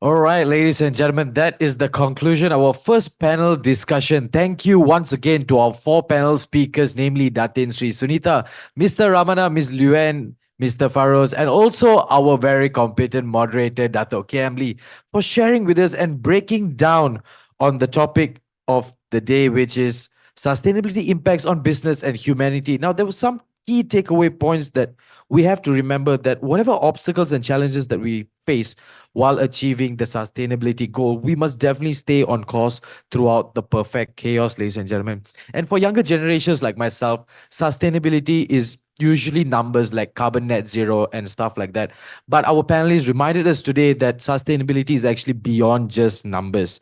All right, ladies and gentlemen, that is the conclusion of our first panel discussion. Thank you once again to our four panel speakers, namely Datin Sri Sunita, Mr. Ramana, Ms. Luan, Mr. Faroz, and also our very competent moderator, Dato' KM Lee, for sharing with us and breaking down on the topic of the day, which is sustainability impacts on business and humanity. Now, there were some key takeaway points that we have to remember that whatever obstacles and challenges that we face while achieving the sustainability goal, we must definitely stay on course throughout the perfect chaos, ladies and gentlemen. And for younger generations like myself, sustainability is usually numbers like carbon net zero and stuff like that. But our panelists reminded us today that sustainability is actually beyond just numbers.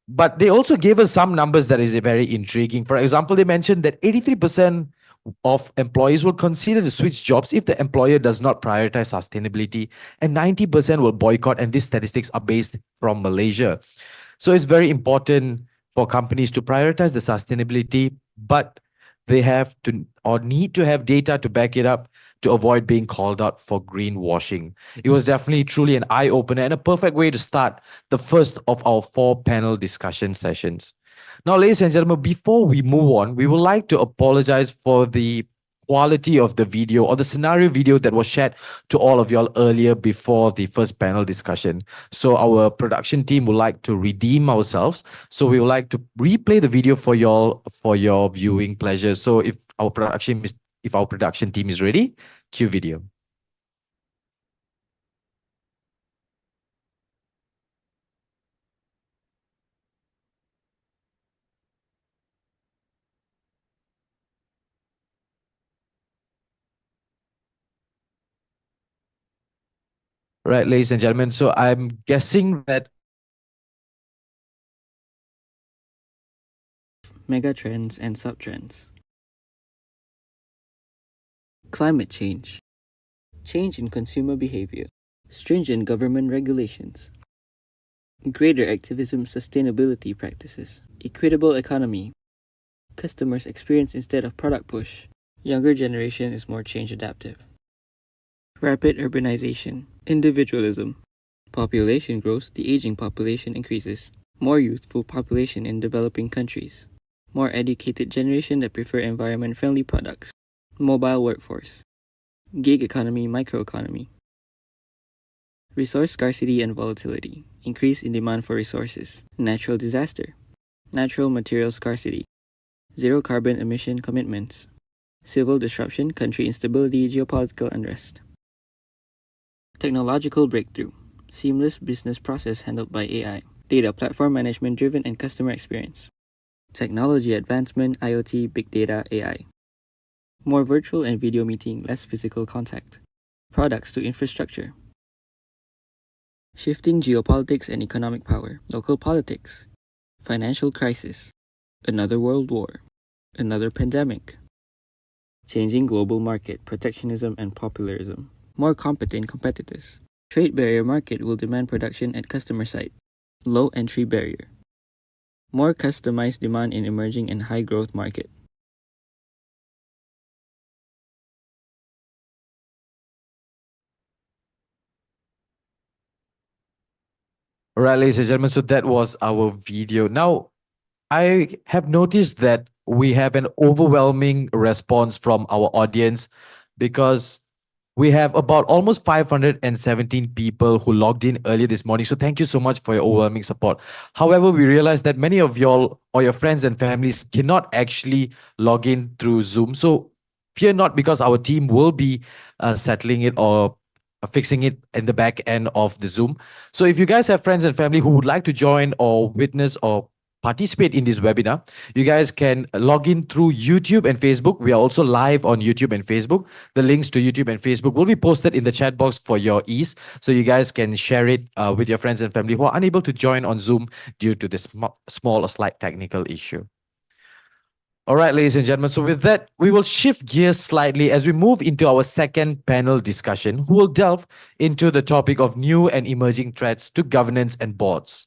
But they also gave us some numbers that is very intriguing. For example, they mentioned that 83% of employees will consider to switch jobs if the employer does not prioritize sustainability, and 90% will boycott, and these statistics are based from Malaysia. So it's very important for companies to prioritize the sustainability, but they have to or need to have data to back it up to avoid being called out for greenwashing. It was definitely truly an eye-opener and a perfect way to start the first of our four panel discussion sessions. Now, ladies and gentlemen, before we move on, we would like to apologize for the quality of the video or the scenario video that was shared to all of y'all earlier before the first panel discussion. So our production team would like to redeem ourselves. So we would like to replay the video for y'all for your viewing pleasure. So if our production team is ready, cue video. Right, ladies and gentlemen. So I'm guessing that Megatrends and subtrends. Climate change. Change in consumer behavior. Stringent government regulations. Greater activism sustainability practices. Equitable economy. Customers experience instead of product push. Younger generation is more change adaptive. Rapid urbanization. Individualism. Population grows, the aging population increases. More youthful population in developing countries. More educated generation that prefer environment-friendly products. Mobile workforce. Gig economy, microeconomy. Resource scarcity and volatility. Increase in demand for resources. Natural disaster. Natural material scarcity. Zero carbon emission commitments. Civil disruption, country instability, geopolitical unrest. Technological breakthrough. Seamless business process handled by AI. Data platform management driven and customer experience. Technology advancement, IoT, big data, AI. More virtual and video meeting, less physical contact. Products to infrastructure. Shifting geopolitics and economic power, local politics, financial crisis, another world war, another pandemic, changing global market, protectionism and popularism, more competent competitors. Trade barrier market will demand production at customer site, low entry barrier, more customized demand in emerging and high growth market. All right, ladies and gentlemen, so that was our video. Now, I have noticed that we have an overwhelming response from our audience because we have about almost 517 people who logged in earlier this morning. So thank you so much for your overwhelming support. However, we realize that many of y'all or your friends and families cannot actually log in through Zoom. So fear not, because our team will be settling it or fixing it in the back end of the Zoom. So if you guys have friends and family who would like to join or witness or participate in this webinar, you guys can log in through YouTube and Facebook. We are also live on YouTube and Facebook. The links to YouTube and Facebook will be posted in the chat box for your ease, so you guys can share it with your friends and family who are unable to join on Zoom due to this small or slight technical issue. All right, ladies and gentlemen, so with that, we will shift gears slightly as we move into our second panel discussion, who will delve into the topic of new and emerging threats to governance and boards.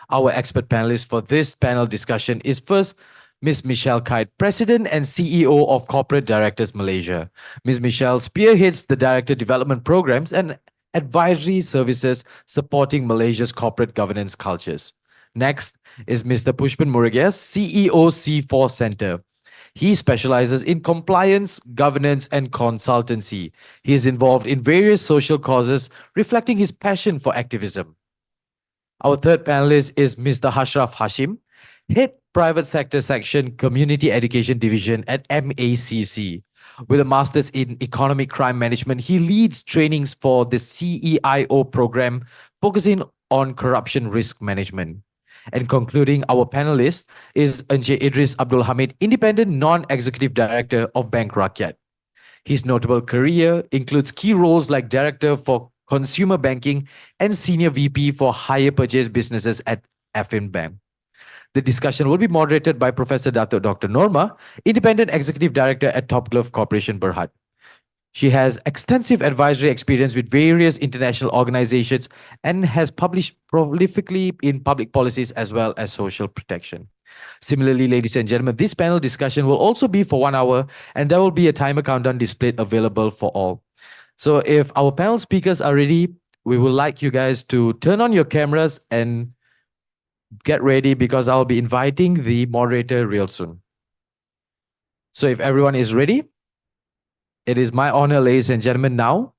Our expert panelist for this panel discussion is first Ms. Michelle Kite, President and CEO of Corporate Directors Malaysia. Ms. Michelle spearheads the Director Development Programs and Advisory Services supporting Malaysia's corporate governance cultures. Next is Mr. Pushpan Murugesh, CEO C4 Center. He specializes in compliance, governance, and consultancy. He is involved in various social causes, reflecting his passion for activism. Our third panelist is Mr. Hashraf Hashim, Head Private Sector Section Community Education Division at MACC. With a master's in Economic Crime Management, he leads trainings for the CEIO program, focusing on corruption risk management. And concluding our panelist is Encik Idris Abdul Hamid, Independent Non-Executive Director of Bank Rakyat. His notable career includes key roles like Director for Consumer Banking and Senior VP for Hire Purchase Businesses at ADFIM Bank. The discussion will be moderated by Professor Dr. Norma, Independent Executive Director at Glove Corporation Berhad. She has extensive advisory experience with various international organizations and has published prolifically in public policies as well as social protection. Similarly, ladies and gentlemen, this panel discussion will also be for 1 hour, and there will be a timer countdown displayed available for all. So if our panel speakers are ready, we would like you guys to turn on your cameras and get ready, because I'll be inviting the moderator real soon. So if everyone is ready, it is my honor, ladies and gentlemen, now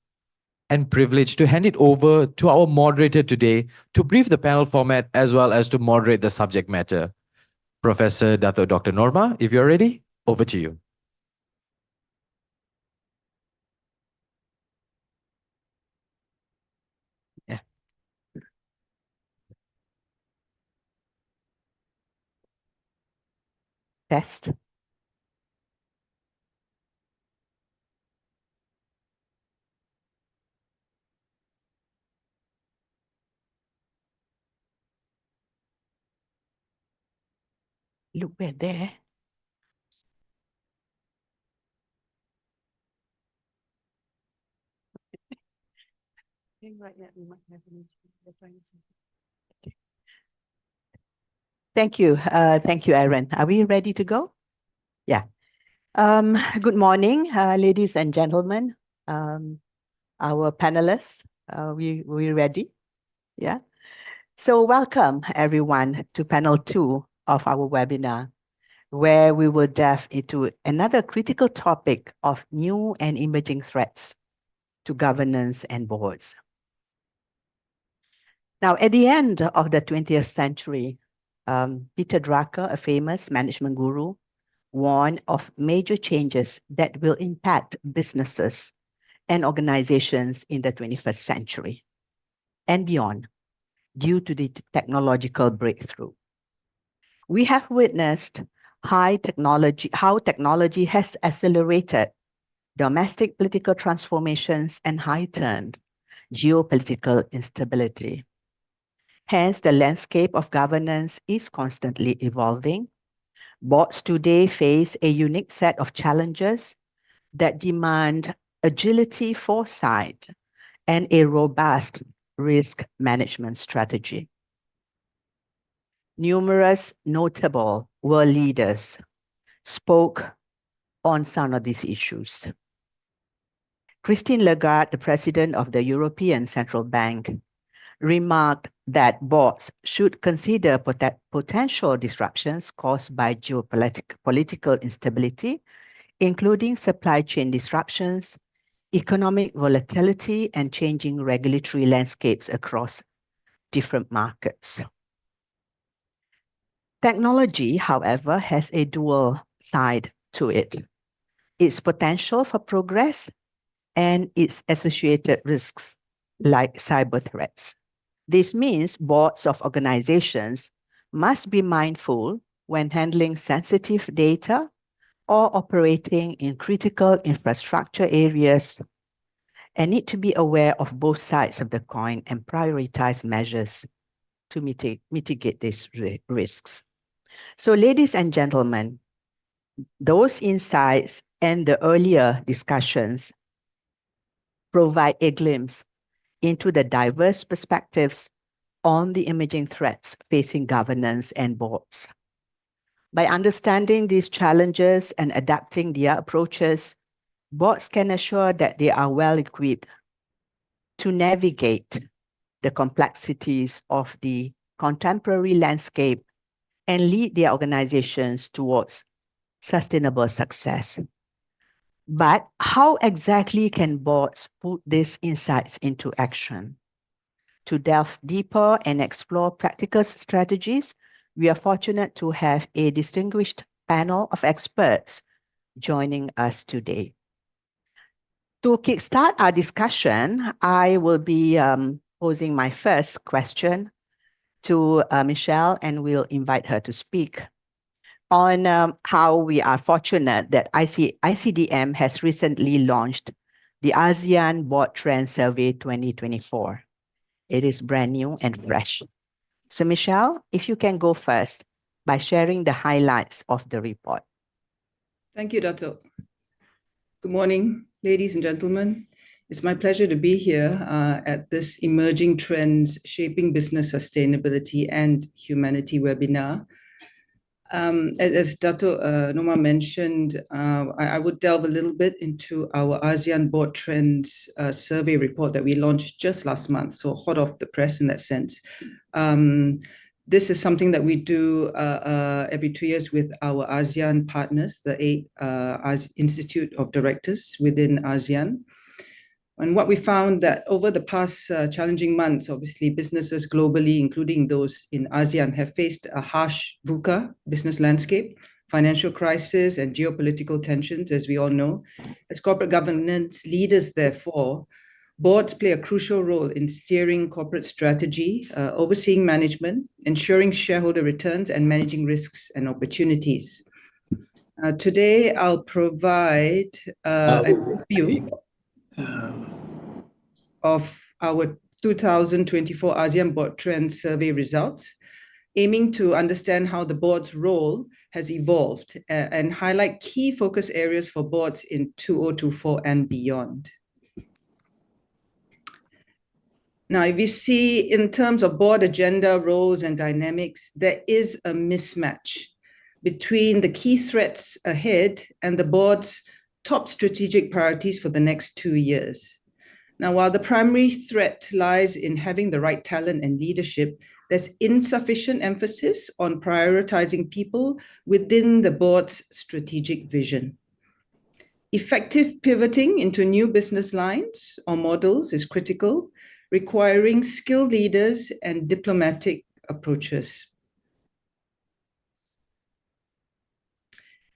and privilege to hand it over to our moderator today to brief the panel format as well as to moderate the subject matter. Professor Dr. Norma, if you're ready, over to you. Yeah. Test. Look, we're there. Thank you. Thank you, Aaron. Are we ready to go? Yeah. Good morning, ladies and gentlemen, our panelists. We ready? Yeah. So welcome everyone to panel 2 of our webinar, where we will delve into another critical topic of new and emerging threats to governance and boards. Now, at the end of the 20th century, Peter Drucker, a famous management guru, warned of major changes that will impact businesses and organizations in the 21st century and beyond due to the technological breakthrough. We have witnessed how technology has accelerated domestic political transformations and heightened geopolitical instability. Hence, the landscape of governance is constantly evolving. Boards today face a unique set of challenges that demand agility, foresight, and a robust risk management strategy. Numerous notable world leaders spoke on some of these issues. Christine Lagarde, the president of the European Central Bank, remarked that boards should consider potential disruptions caused by geopolitical instability, including supply chain disruptions, economic volatility, and changing regulatory landscapes across different markets. Technology, however, has a dual side to it. Its potential for progress and its associated risks like cyber threats. This means boards of organizations must be mindful when handling sensitive data or operating in critical infrastructure areas and need to be aware of both sides of the coin and prioritize measures to mitigate these risks. So, ladies and gentlemen, those insights and the earlier discussions provide a glimpse into the diverse perspectives on the emerging threats facing governance and boards. By understanding these challenges and adapting their approaches, boards can assure that they are well equipped to navigate the complexities of the contemporary landscape and lead their organizations towards sustainable success. But how exactly can boards put these insights into action? To delve deeper and explore practical strategies, we are fortunate to have a distinguished panel of experts joining us today. To kickstart our discussion, I will be posing my first question to Michelle, and we'll invite her to speak on how we are fortunate that ICDM has recently launched the ASEAN Board Trend Survey 2024. It is brand new and fresh. So Michelle, if you can go first by sharing the highlights of the report. Thank you, Dato'. Good morning, ladies and gentlemen. It's my pleasure to be here at this Emerging Trends Shaping Business Sustainability and Humanity webinar. As Dato' Noma mentioned, I would delve a little bit into our ASEAN Board Trends survey report that we launched just last month, so hot off the press in that sense. This is something that we do every 2 years with our ASEAN partners, the 8 Institute of Directors within ASEAN. And what we found that over the past challenging months, obviously businesses globally, including those in ASEAN, have faced a harsh VUCA business landscape, financial crisis, and geopolitical tensions, as we all know. As corporate governance leaders, therefore, boards play a crucial role in steering corporate strategy, overseeing management, ensuring shareholder returns, and managing risks and opportunities. Today, I'll provide a review of our 2024 ASEAN Board Trend Survey results, aiming to understand how the board's role has evolved and highlight key focus areas for boards in 2024 and beyond. Now, if you see in terms of board agenda, roles, and dynamics, there is a mismatch between the key threats ahead and the board's top strategic priorities for the next 2 years. Now, while the primary threat lies in having the right talent and leadership, there's insufficient emphasis on prioritizing people within the board's strategic vision. Effective pivoting into new business lines or models is critical, requiring skilled leaders and diplomatic approaches.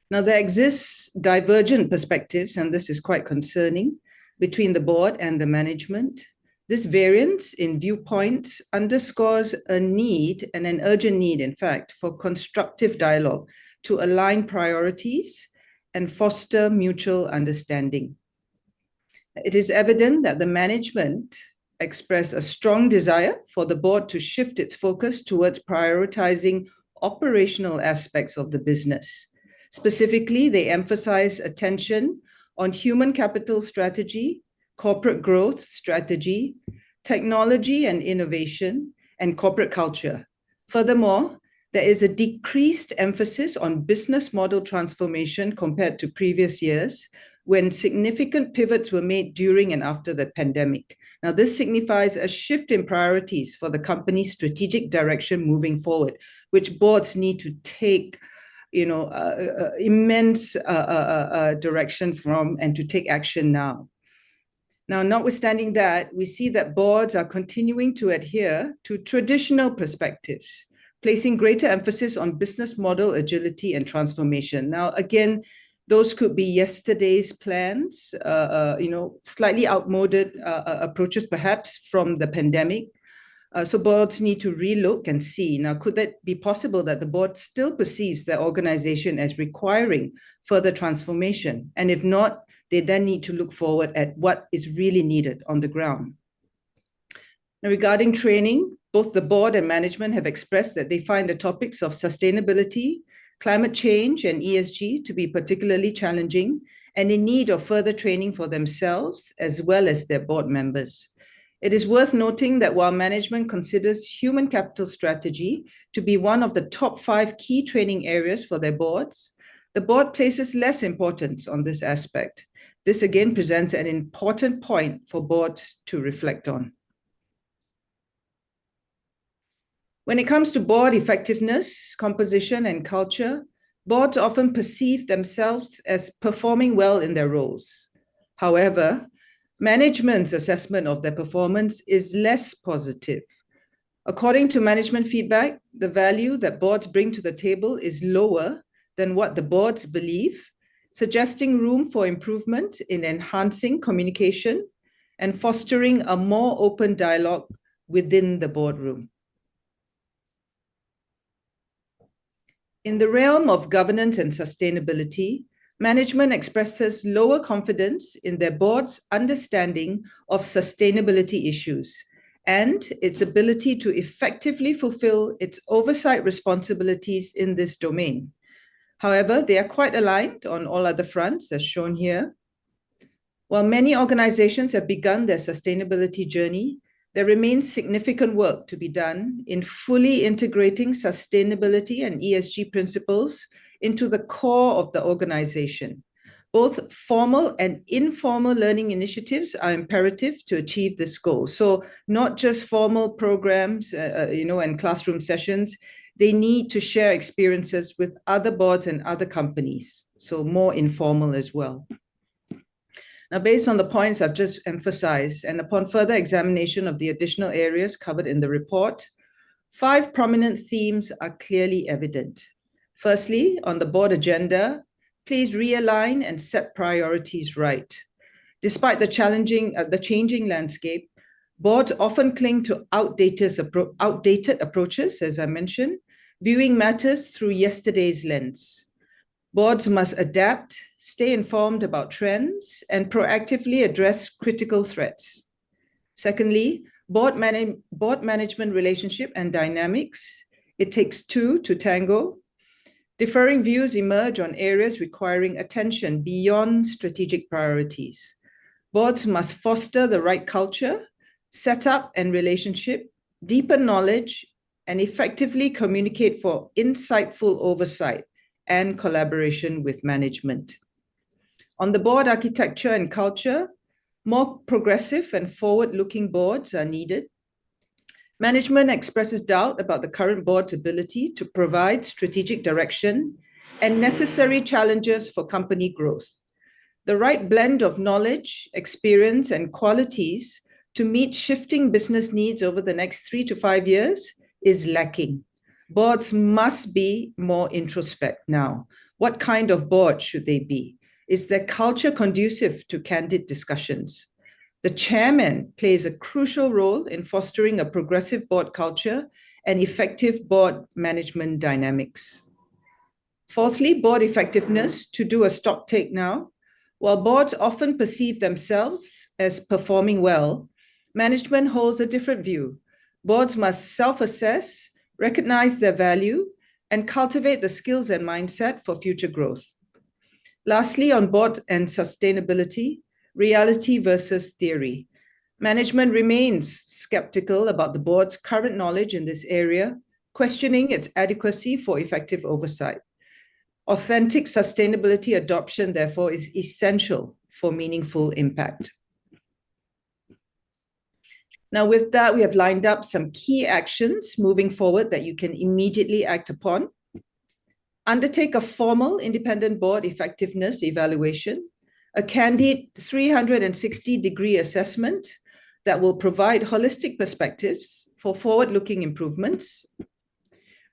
Now, there exists divergent perspectives, and this is quite concerning, between the board and the management. This variance in viewpoints underscores a need, and an urgent need, in fact, for constructive dialogue to align priorities and foster mutual understanding. It is evident that the management expressed a strong desire for the board to shift its focus towards prioritizing operational aspects of the business. Specifically, they emphasize attention on human capital strategy, corporate growth strategy, technology and innovation, and corporate culture. Furthermore, there is a decreased emphasis on business model transformation compared to previous years, when significant pivots were made during and after the pandemic. Now, this signifies a shift in priorities for the company's strategic direction moving forward, which boards need to take immense direction from and to take action now. Now, notwithstanding that, we see that boards are continuing to adhere to traditional perspectives, placing greater emphasis on business model agility and transformation. Now, again, those could be yesterday's plans, slightly outmoded approaches perhaps from the pandemic. So boards need to relook and see. Now, could that be possible that the board still perceives their organization as requiring further transformation? And if not, they then need to look forward at what is really needed on the ground. Now, regarding training, both the board and management have expressed that they find the topics of sustainability, climate change, and ESG to be particularly challenging and in need of further training for themselves as well as their board members. It is worth noting that while management considers human capital strategy to be one of the top 5 key training areas for their boards, the board places less importance on this aspect. This again presents an important point for boards to reflect on. When it comes to board effectiveness, composition, and culture, boards often perceive themselves as performing well in their roles. However, management's assessment of their performance is less positive. According to management feedback, the value that boards bring to the table is lower than what the boards believe, suggesting room for improvement in enhancing communication and fostering a more open dialogue within the boardroom. In the realm of governance and sustainability, management expresses lower confidence in their board's understanding of sustainability issues and its ability to effectively fulfill its oversight responsibilities in this domain. However, they are quite aligned on all other fronts, as shown here. While many organizations have begun their sustainability journey, there remains significant work to be done in fully integrating sustainability and ESG principles into the core of the organization. Both formal and informal learning initiatives are imperative to achieve this goal. So not just formal programs, and classroom sessions, they need to share experiences with other boards and other companies, so more informal as well. Now, based on the points I've just emphasized, and upon further examination of the additional areas covered in the report, 5 prominent themes are clearly evident. Firstly, on the board agenda, please realign and set priorities right. Despite the changing landscape, boards often cling to outdated approaches, as I mentioned, viewing matters through yesterday's lens. Boards must adapt, stay informed about trends, and proactively address critical threats. Secondly, board management relationship and dynamics. It takes 2 to tango. Differing views emerge on areas requiring attention beyond strategic priorities. Boards must foster the right culture, setup and relationship, deepen knowledge, and effectively communicate for insightful oversight and collaboration with management. On the board architecture and culture, more progressive and forward-looking boards are needed. Management expresses doubt about the current board's ability to provide strategic direction and necessary challenges for company growth. The right blend of knowledge, experience, and qualities to meet shifting business needs over the next 3 to 5 years is lacking. Boards must be more introspect now. What kind of board should they be? Is their culture conducive to candid discussions? The chairman plays a crucial role in fostering a progressive board culture and effective board management dynamics. Fourthly, board effectiveness, to do a stock take now. While boards often perceive themselves as performing well, Management holds a different view. Boards must self-assess, recognize their value, and cultivate the skills and mindset for future growth. Lastly, on board and sustainability, reality versus theory. Management remains skeptical about the board's current knowledge in this area, questioning its adequacy for effective oversight. Authentic sustainability adoption, therefore, is essential for meaningful impact. Now, with that, we have lined up some key actions moving forward that you can immediately act upon. Undertake a formal independent board effectiveness evaluation, a candid 360-degree assessment that will provide holistic perspectives for forward-looking improvements.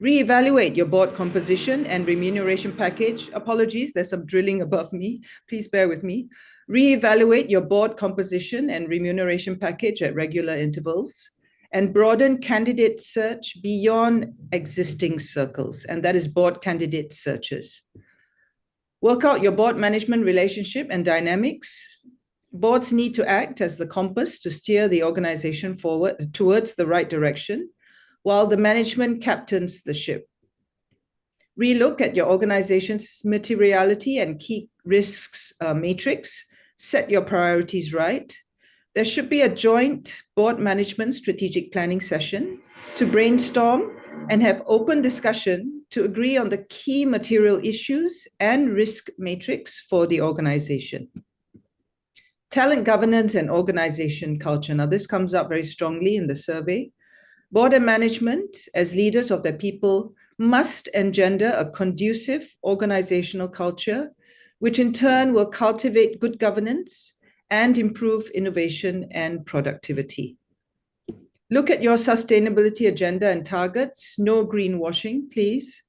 Reevaluate your board composition and remuneration package. Apologies, there's some drilling above me. Please bear with me. Reevaluate your board composition and remuneration package at regular intervals, and broaden candidate search beyond existing circles, and that is board candidate searches. Work out your board management relationship and dynamics. Boards need to act as the compass to steer the organization forward towards the right direction, while the management captains the ship. Relook at your organization's materiality and key risks matrix. Set your priorities right. There should be a joint board management strategic planning session to brainstorm and have open discussion to agree on the key material issues and risk matrix for the organization. Talent governance and organization culture. Now, this comes up very strongly in the survey. Board and management, as leaders of their people, must engender a conducive organizational culture, which in turn will cultivate good governance and improve innovation and productivity. Look at your sustainability agenda and targets. No greenwashing, please.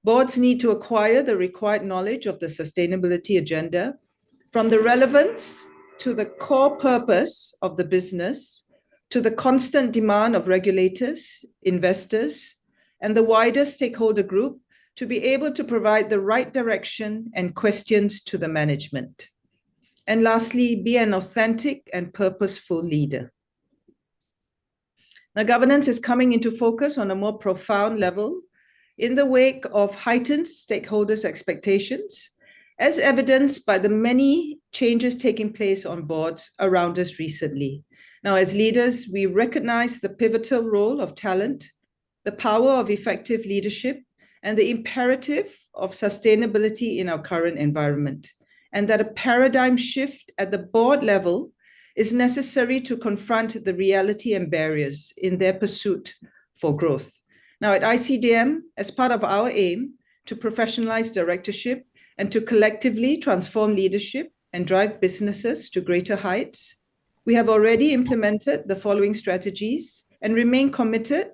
Boards need to acquire the required knowledge of the sustainability agenda, from the relevance to the core purpose of the business, to the constant demand of regulators, investors, and the wider stakeholder group to be able to provide the right direction and questions to the management. And lastly, be an authentic and purposeful leader. Now, governance is coming into focus on a more profound level in the wake of heightened stakeholders' expectations, as evidenced by the many changes taking place on boards around us recently. Now, as leaders, we recognize the pivotal role of talent, the power of effective leadership, and the imperative of sustainability in our current environment, and that a paradigm shift at the board level is necessary to confront the reality and barriers in their pursuit for growth. Now, at ICDM, as part of our aim to professionalize directorship and to collectively transform leadership and drive businesses to greater heights, we have already implemented the following strategies and remain committed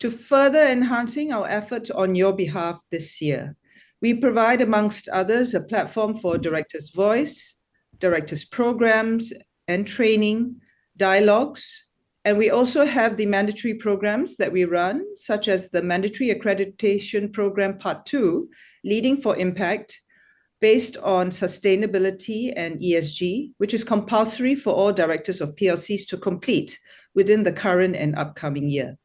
to further enhancing our efforts on your behalf this year. We provide, amongst others, a platform for directors' voice, directors' programs and training, dialogues, and we also have the mandatory programs that we run, such as the Mandatory Accreditation Program Part 2, Leading for Impact, based on sustainability and ESG, which is compulsory for all directors of PLCs to complete within the current and upcoming year.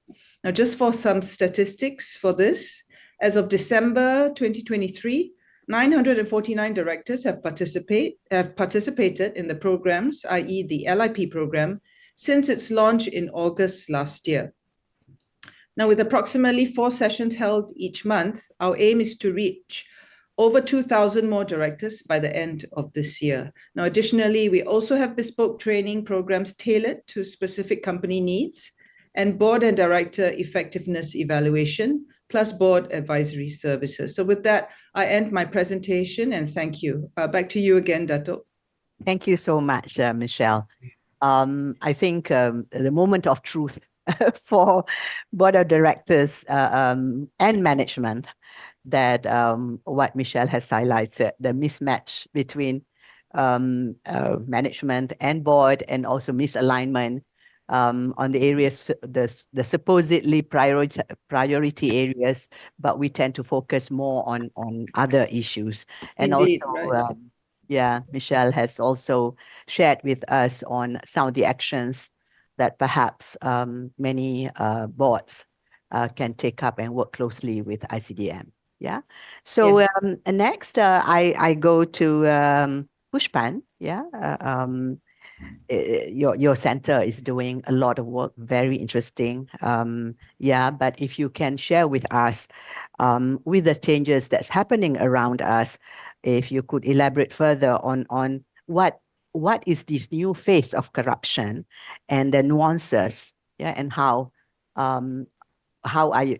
Now, just for some statistics for this, as of December 2023, 949 directors have participated in the programs, i.e. the LIP program, since its launch in August last year. Now, with approximately 4 sessions held each month, our aim is to reach over 2,000 more directors by the end of this year. Now, additionally, we also have bespoke training programs tailored to specific company needs and board and director effectiveness evaluation, plus board advisory services. So with that, I end my presentation and thank you. Back to you again, Dato. Thank you so much, Michelle. I think the moment of truth for board of directors and management, that what Michelle has highlighted, the mismatch between management and board, and also misalignment on the areas, the supposedly priority areas, but we tend to focus more on other issues. And Indeed, also, right. yeah, Michelle has also shared with us on some of the actions that perhaps many boards can take up and work closely with ICDM. Yeah. So next, I go to Pushpan. Yeah. Your center is doing a lot of work, very interesting. Yeah, but if you can share with us, with the changes that's happening around us, if you could elaborate further on what is this new phase of corruption and the nuances, yeah, and how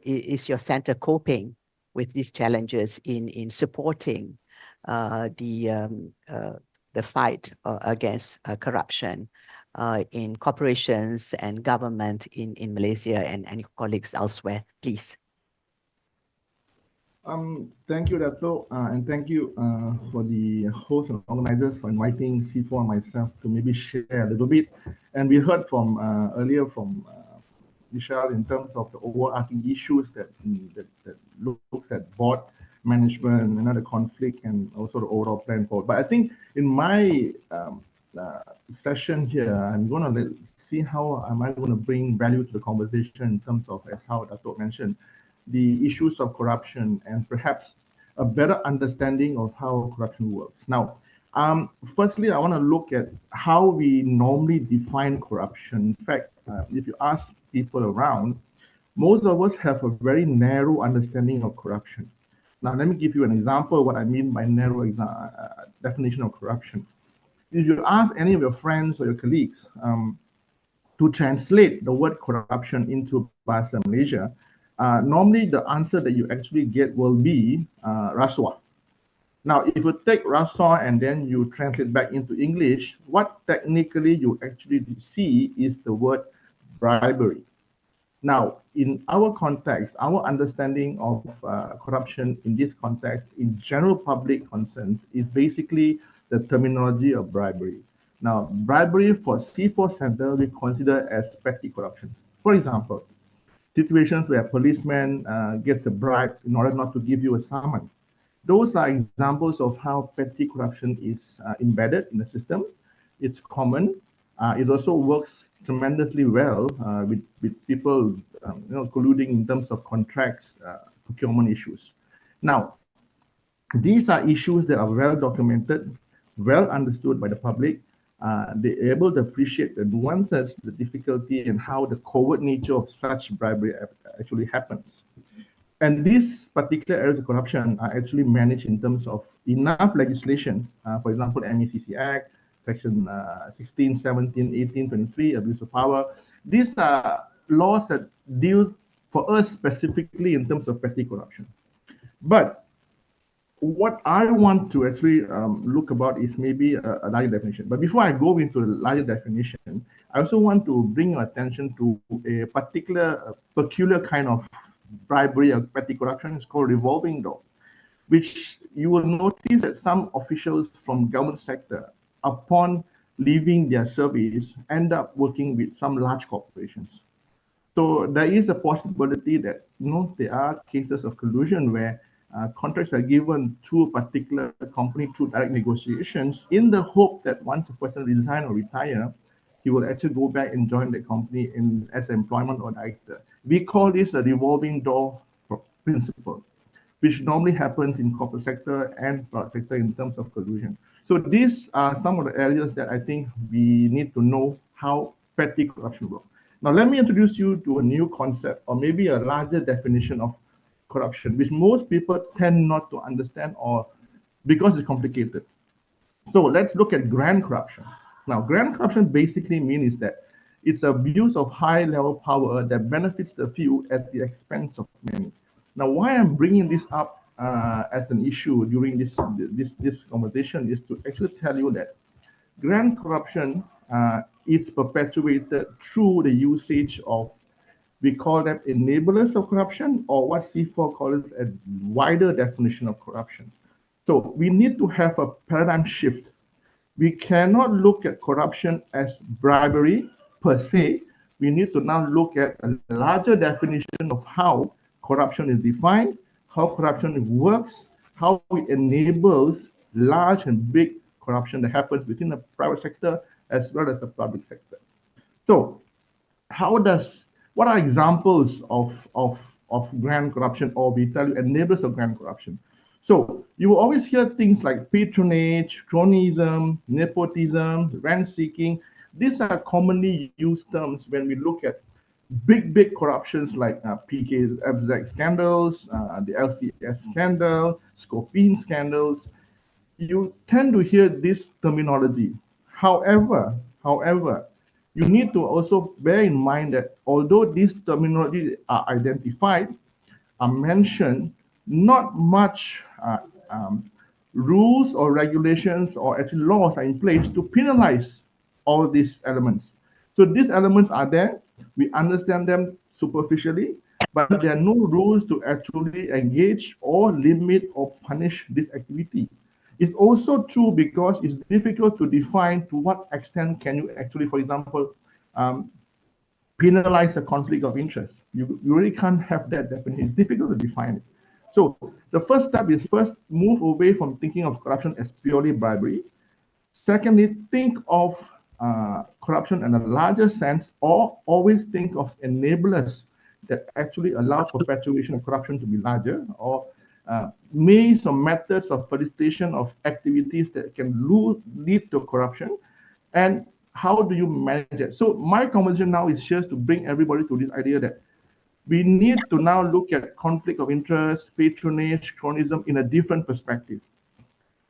is your center coping with these challenges in supporting the fight against corruption in corporations and government in Malaysia and your colleagues elsewhere, please? Thank you, Dato, and thank you for the host and organizers for inviting C4 and myself to maybe share a little bit. And we heard from earlier from Michelle in terms of the overarching issues that looks at board management, another conflict, and also the overall plan forward. But I think in my session here, I'm going to see how am I going to bring value to the conversation in terms of, as how Dato mentioned, the issues of corruption and perhaps a better understanding of how corruption works. Now, firstly, I want to look at how we normally define corruption. In fact, if you ask people around, most of us have a very narrow understanding of corruption. Now, let me give you an example of what I mean by narrow definition of corruption. If you ask any of your friends or your colleagues to translate the word corruption into Bahasa Malaysia, normally the answer that you actually get will be rasuah. Now, if you take rasuah and then you translate back into English, what technically you actually see is the word bribery. Now, in our context, our understanding of corruption in this context, in general public concerns, is basically the terminology of bribery. Now, bribery for C4 Center, we consider as petty corruption. For example, situations where a policeman gets a bribe in order not to give you a summons. Those are examples of how petty corruption is embedded in the system. It's common. It also works tremendously well with people colluding in terms of contracts, procurement issues. Now, these are issues that are well documented, well understood by the public. They're able to appreciate the nuances, the difficulty, and how the covert nature of such bribery actually happens. And these particular areas of corruption are actually managed in terms of enough legislation, for example, the MECC Act, Section 16, 17, 18, 23, abuse of power. These are laws that deal for us specifically in terms of petty corruption. But what I want to actually look about is maybe a larger definition. But before I go into the larger definition, I also want to bring your attention to a particular, peculiar kind of bribery or petty corruption. It's called revolving door, which you will notice that some officials from government sector, upon leaving their service, end up working with some large corporations. So there is a possibility that there are cases of collusion where contracts are given to a particular company through direct negotiations in the hope that once a person resign or retire, he will actually go back and join the company as employment or director. We call this a revolving door principle, which normally happens in corporate sector and private sector in terms of collusion. So these are some of the areas that I think we need to know how petty corruption works. Now, let me introduce you to a new concept, or maybe a larger definition of corruption, which most people tend not to understand, or because it's complicated. So let's look at grand corruption. Now, grand corruption basically means that it's abuse of high-level power that benefits the few at the expense of many. Now, why I'm bringing this up as an issue during this conversation is to actually tell you that grand corruption is perpetuated through the usage of, we call them enablers of corruption, or what C4 calls a wider definition of corruption. So we need to have a paradigm shift. We cannot look at corruption as bribery per se. We need to now look at a larger definition of how corruption is defined, how corruption works, how it enables large and big corruption that happens within the private sector as well as the public sector. So what are examples of grand corruption, or we tell you enablers of grand corruption? So you will always hear things like patronage, cronyism, nepotism, rent seeking. These are commonly used terms when we look at big corruptions like PKFZ scandals, the LCS scandal, Scopine scandals. You tend to hear this terminology. However, you need to also bear in mind that although these terminologies are identified, are mentioned, not much rules or regulations or actually laws are in place to penalize all these elements. So these elements are there, we understand them superficially, but there are no rules to actually engage or limit or punish this activity. It's also true because it's difficult to define to what extent can you actually, for example, penalize a conflict of interest. You really can't have that definition. It's difficult to define it. So the first step is first move away from thinking of corruption as purely bribery. Secondly, think of corruption in a larger sense, or always think of enablers that actually allow perpetuation of corruption to be larger, or means or methods of facilitation of activities that can lead to corruption, and how do you manage it? So my conversation now is just to bring everybody to this idea that we need to now look at conflict of interest, patronage, cronyism in a different perspective.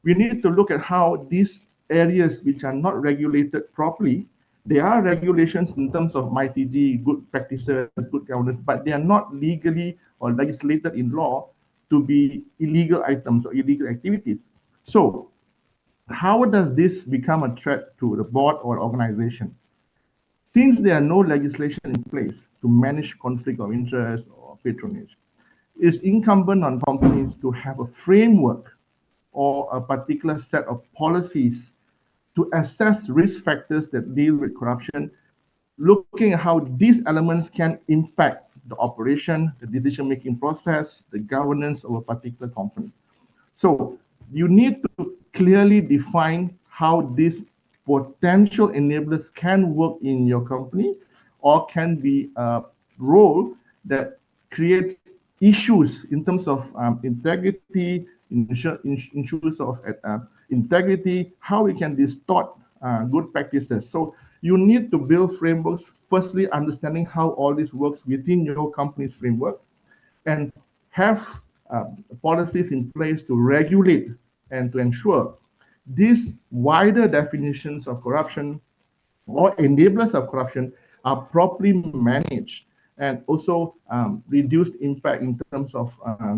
We need to look at how these areas which are not regulated properly, there are regulations in terms of MyCG, good practices, good governance, but they are not legally or legislated in law to be illegal items or illegal activities. So how does this become a threat to the board or organization? Since there are no legislation in place to manage conflict of interest or patronage, it's incumbent on companies to have a framework or a particular set of policies to assess risk factors that deal with corruption, looking at how these elements can impact the operation, the decision-making process, the governance of a particular company. So you need to clearly define how these potential enablers can work in your company, or can be a role that creates issues in terms of integrity, issues of integrity, how we can distort good practices. So you need to build frameworks, firstly understanding how all this works within your company's framework, and have policies in place to regulate and to ensure these wider definitions of corruption or enablers of corruption are properly managed, and also reduced impact in terms of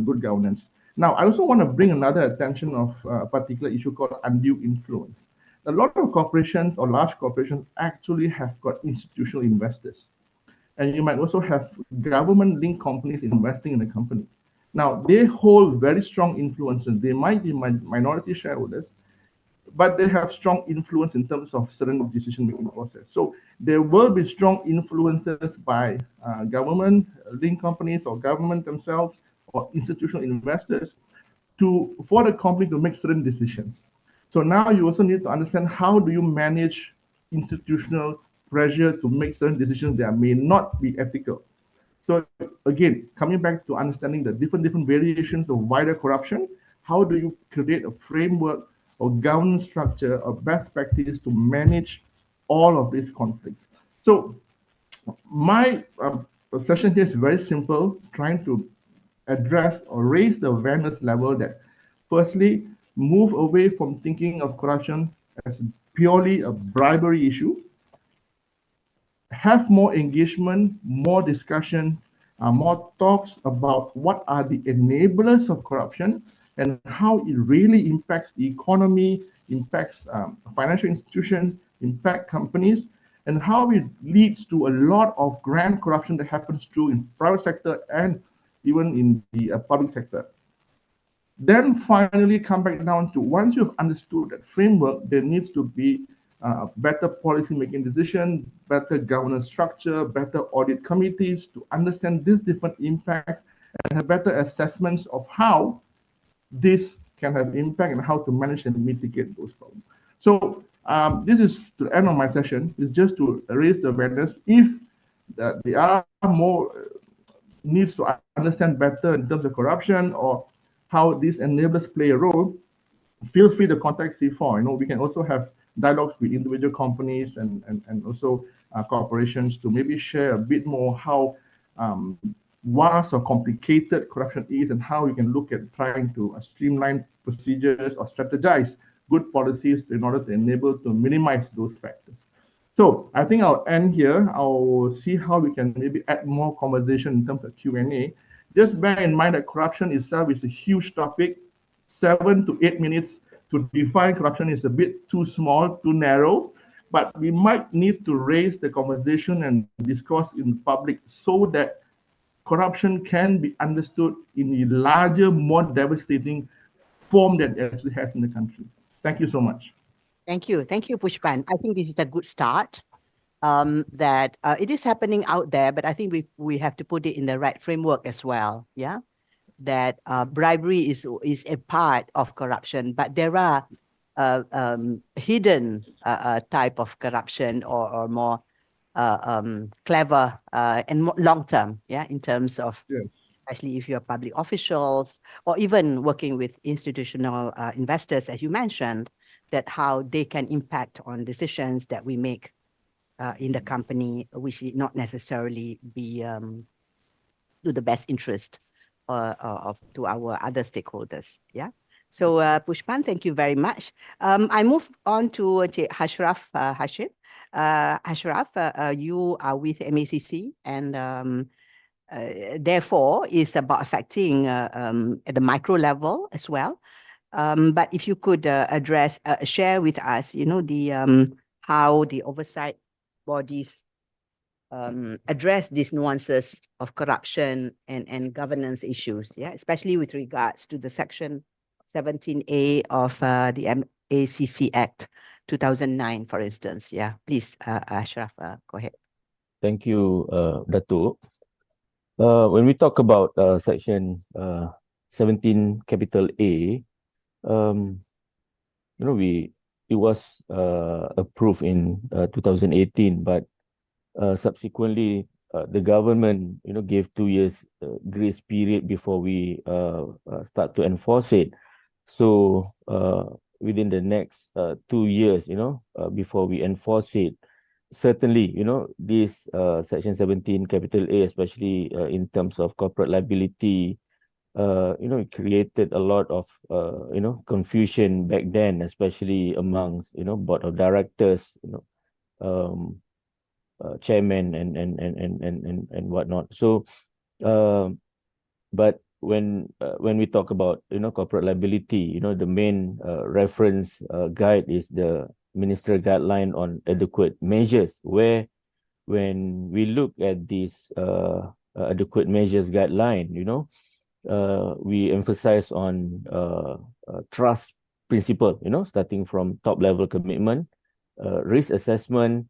good governance. Now, I also want to bring another attention of a particular issue called undue influence. A lot of corporations or large corporations actually have got institutional investors. And you might also have government-linked companies investing in the company. Now, they hold very strong influences. They might be minority shareholders, but they have strong influence in terms of certain decision-making process. So there will be strong influences by government-linked companies or government themselves or institutional investors for the company to make certain decisions. So now you also need to understand how do you manage institutional pressure to make certain decisions that may not be ethical. So again, coming back to understanding the different variations of wider corruption, how do you create a framework or governance structure of best practice to manage all of these conflicts? So my session here is very simple, trying to address or raise the awareness level that firstly, move away from thinking of corruption as purely a bribery issue, have more engagement, more discussions, more talks about what are the enablers of corruption and how it really impacts the economy, impacts financial institutions, impact companies, and how it leads to a lot of grand corruption that happens through in private sector and even in the public sector. Then finally come back down to, once you've understood that framework, there needs to be better policy making decision, better governance structure, better audit committees to understand these different impacts and have better assessments of how this can have impact and how to manage and mitigate those problems. So this is to the end of my session, is just to raise the awareness. If that they are more needs to understand better in terms of corruption or how these enablers play a role, feel free to contact C4. We can also have dialogues with individual companies and also corporations to maybe share a bit more how vast or complicated corruption is and how you can look at trying to streamline procedures or strategize good policies in order to enable to minimize those factors. So I think I'll end here. I'll see how we can maybe add more conversation in terms of Q&A. Just bear in mind that corruption itself is a huge topic. 7 to 8 minutes to define corruption is a bit too small, too narrow, but we might need to raise the conversation and discourse in public so that corruption can be understood in a larger, more devastating form that it actually has in the country. Thank you so much. Thank you. Thank you, Pushpan. I think this is a good start. That it is happening out there, but I think we have to put it in the right framework as well. Yeah, that bribery is a part of corruption, but there are hidden type of corruption or more clever and more long term. Yeah, in terms of especially if you're public officials or even working with institutional investors, as you mentioned, that how they can impact on decisions that we make in the company, which is not necessarily be to the best interest to our other stakeholders. Yeah. So Pushpan, thank you very much. I move on to Ashraf Hashim. Ashraf, you are with MACC and therefore is about affecting at the micro level as well. But if you could address, share with us, the how the oversight bodies address these nuances of corruption and governance issues, yeah, especially with regards to the Section 17A of the MACC Act 2009, for instance. Yeah, please, Ashraf, go ahead. Thank you, Datuk. When we talk about Section 17 capital A, it was approved in 2018, but subsequently the government gave 2 years grace period before we start to enforce it. So within the next 2 years, before we enforce it, certainly this Section 17 capital A, especially in terms of corporate liability, it created a lot of confusion back then, especially amongst board of directors, chairman and whatnot. So but when we talk about corporate liability, the main reference guide is the ministerial guideline on adequate measures, where when we look at this adequate measures guideline, we emphasize on trust principle, starting from top level commitment, risk assessment,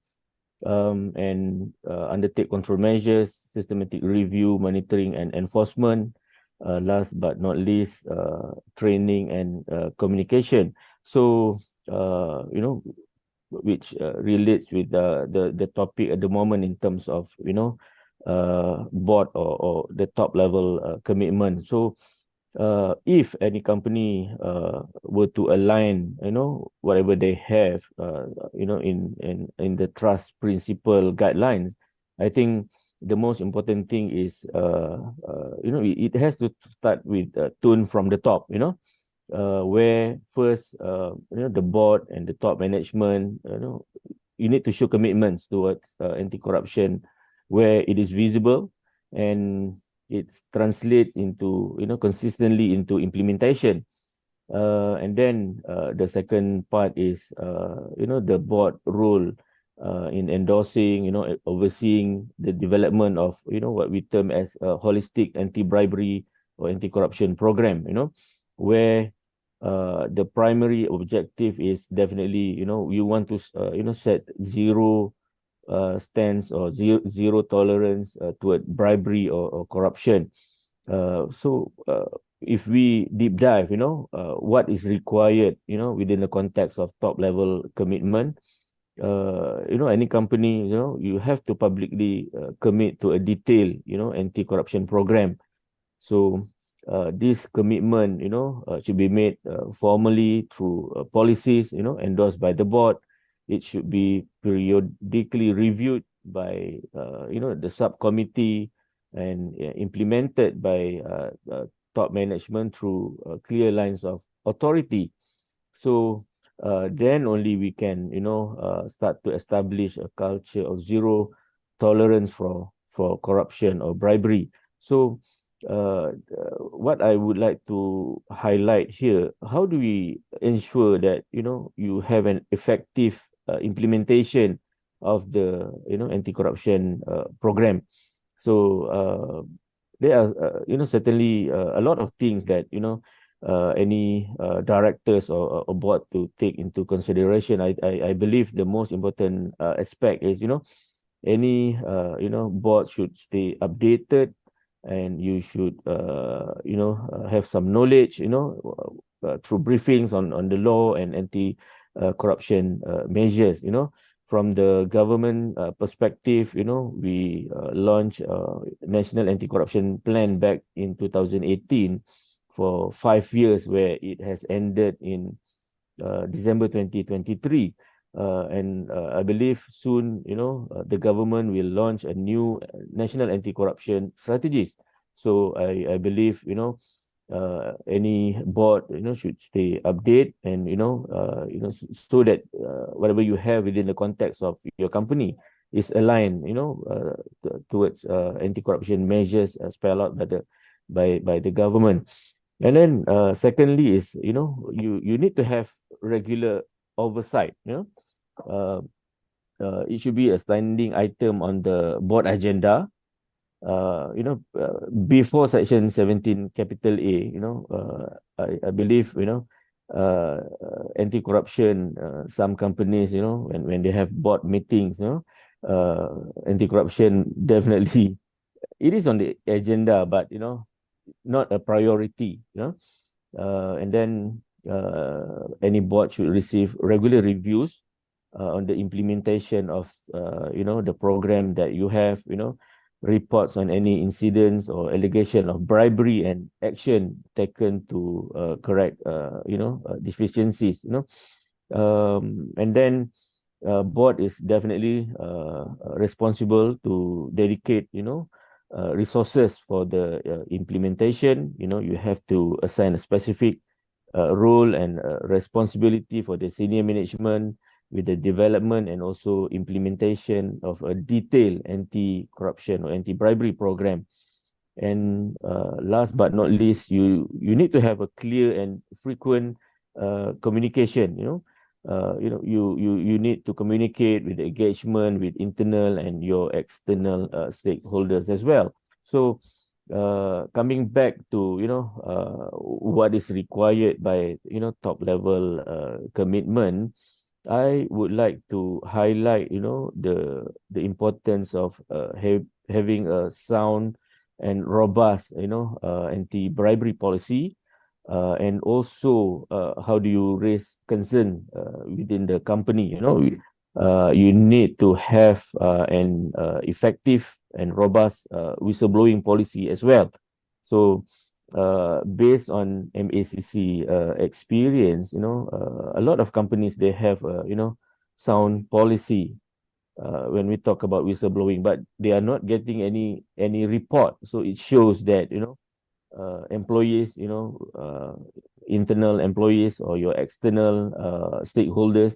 and undertake control measures, systematic review, monitoring and enforcement, last but not least, training and communication. So which relates with the topic at the moment in terms of board or the top level commitment. So if any company were to align whatever they have in the trust principle guidelines, I think the most important thing is it has to start with tone from the top, where first the board and the top management, you need to show commitments towards anti-corruption where it is visible and it translates into consistently into implementation. And then the second part is the board role in endorsing, overseeing the development of what we term as a holistic anti-bribery or anti-corruption program, where the primary objective is definitely you want to set zero stance or zero tolerance toward bribery or corruption. So if we deep dive, what is required, within the context of top level commitment, any company, you have to publicly commit to a detailed, anti-corruption program. So this commitment, should be made formally through policies, endorsed by the board. It should be periodically reviewed by, the subcommittee and implemented by top management through clear lines of authority. So then only we can, start to establish a culture of zero tolerance for corruption or bribery. So what I would like to highlight here, how do we ensure that, you have an effective implementation of the, anti-corruption program? So there are, certainly a lot of things that, any directors or board to take into consideration. I believe the most important aspect is, any, board should stay updated, and you should, have some knowledge, through briefings on the law and anti-corruption measures, From the government perspective, we launched a National Anti-Corruption Plan back in 2018 for 5 years, where it has ended in December 2023. And I believe soon, the government will launch a new national anti-corruption strategies. So I believe, any board, should stay updated, and, so that whatever you have within the context of your company is aligned, towards anti-corruption measures spelled out by the government. And then secondly is, you need to have regular oversight. It should be a standing item on the board agenda. Before Section 17 capital A, I believe, anti-corruption, some companies, when they have board meetings, anti-corruption definitely, it is on the agenda, but, not a priority, and then any board should receive regular reviews on the implementation of, the program that you have, reports on any incidents or allegation of bribery and action taken to correct, deficiencies, and then board is definitely responsible to dedicate, resources for the implementation. You have to assign a specific role and responsibility for the senior management with the development and also implementation of a detailed anti-corruption or anti-bribery program. And last but not least, you need to have a clear and frequent communication. You need to communicate with the engagement with internal and your external stakeholders as well. So coming back to what is required by top level commitment, I would like to highlight the importance of having a sound and robust anti-bribery policy, and also how do you raise concern within the company. You need to have an effective and robust whistleblowing policy as well. So based on MACC experience, a lot of companies, they have sound policy when we talk about whistleblowing, but they are not getting any report. So it shows that employees, internal employees or your external stakeholders,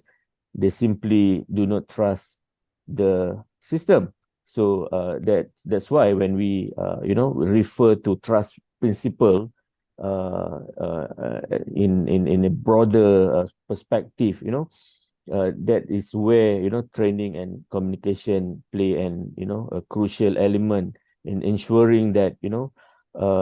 they simply do not trust the system. So that's why when we refer to trust principle in a broader perspective, that is where training and communication play a crucial element in ensuring that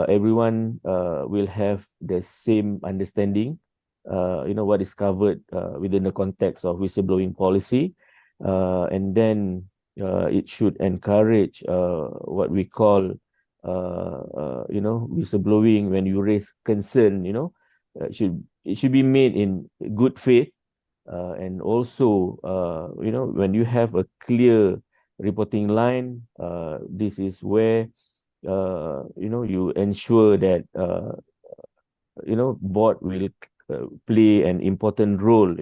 everyone will have the same understanding, what is covered within the context of whistleblowing policy, and then it should encourage what we call whistleblowing when you raise concern. It should be made in good faith, and also when you have a clear reporting line, this is where you ensure that board will play an important role,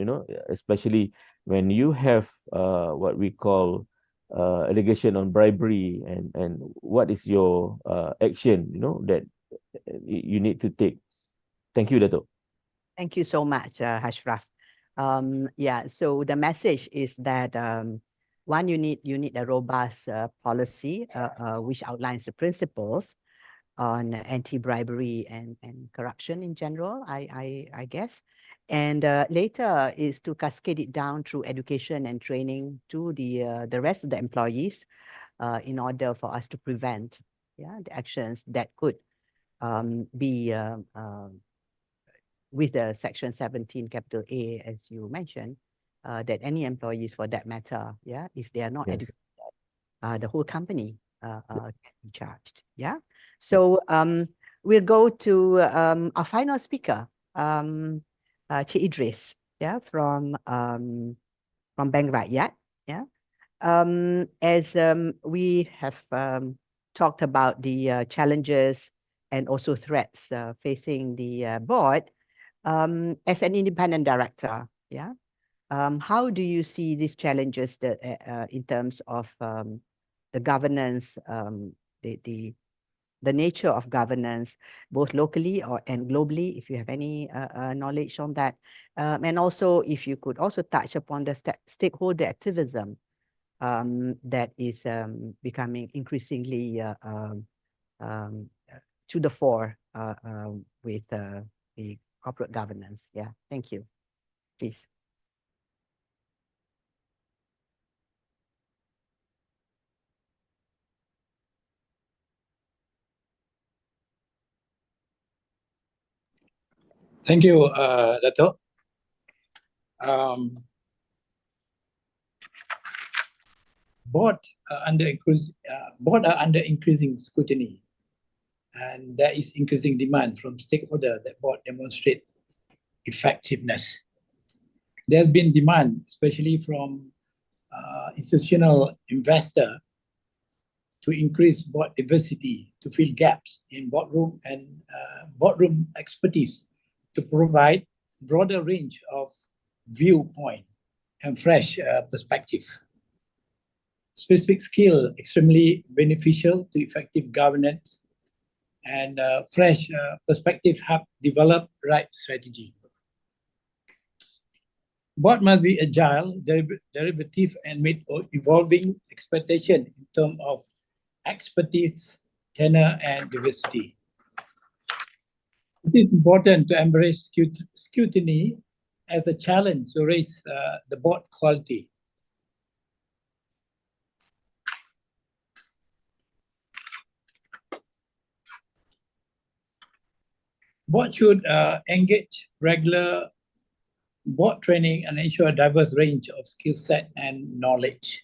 especially when you have what we call allegation on bribery, and what is your action that you need to take. Thank you, Dato. Thank you so much, Ashraf. Yeah, so the message is that one, you need a robust policy which outlines the principles on anti-bribery and corruption in general, I guess. And later is to cascade it down through education and training to the rest of the employees in order for us to prevent the actions that could be with the Section 17 capital A, as you mentioned, that any employees for that matter, if they are not educated, the whole company can be charged. So we'll go to our final speaker, Cik Idris, from Bank Rakyat. As we have talked about the challenges and also threats facing the board, as an independent director, how do you see these challenges in terms of the governance, the nature of governance, both locally and globally, if you have any knowledge on that. And also, if you could also touch upon the stakeholder activism that is becoming increasingly to the fore with the corporate governance. Thank you. Please. Thank you, Dato. Board are under increasing scrutiny, and there is increasing demand from stakeholders that board demonstrate effectiveness. There's been demand, especially from institutional investor, to increase board diversity, to fill gaps in boardroom and boardroom expertise, to provide broader range of viewpoint and fresh perspective. Specific skill extremely beneficial to effective governance, and fresh perspective have developed right strategy. Board must be agile, derivative, and meet evolving expectation in terms of expertise, tenure, and diversity. It is important to embrace scrutiny as a challenge to raise the board quality. Board should engage regular board training and ensure a diverse range of skill set and knowledge.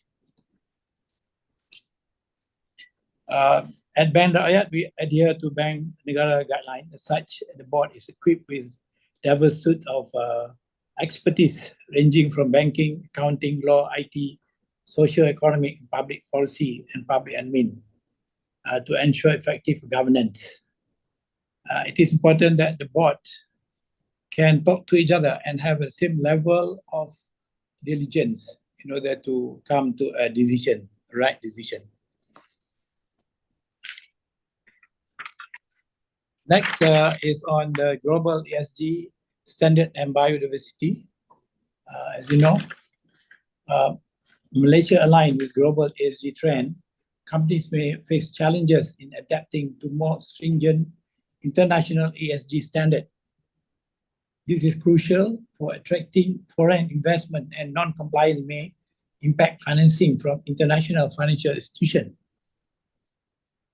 At Bank Rakyat, we adhere to Bank Negara guidelines. As such, the board is equipped with diverse suite of expertise ranging from banking, accounting, law, IT, socio-economic, public policy, and public admin to ensure effective governance. It is important that the board can talk to each other and have the same level of diligence in order to come to a decision, right decision. Next is on the global ESG standard and biodiversity. As you know, Malaysia aligned with global ESG trend. Companies may face challenges in adapting to more stringent international ESG standard. This is crucial for attracting foreign investment, and non-compliance may impact financing from international financial institutions.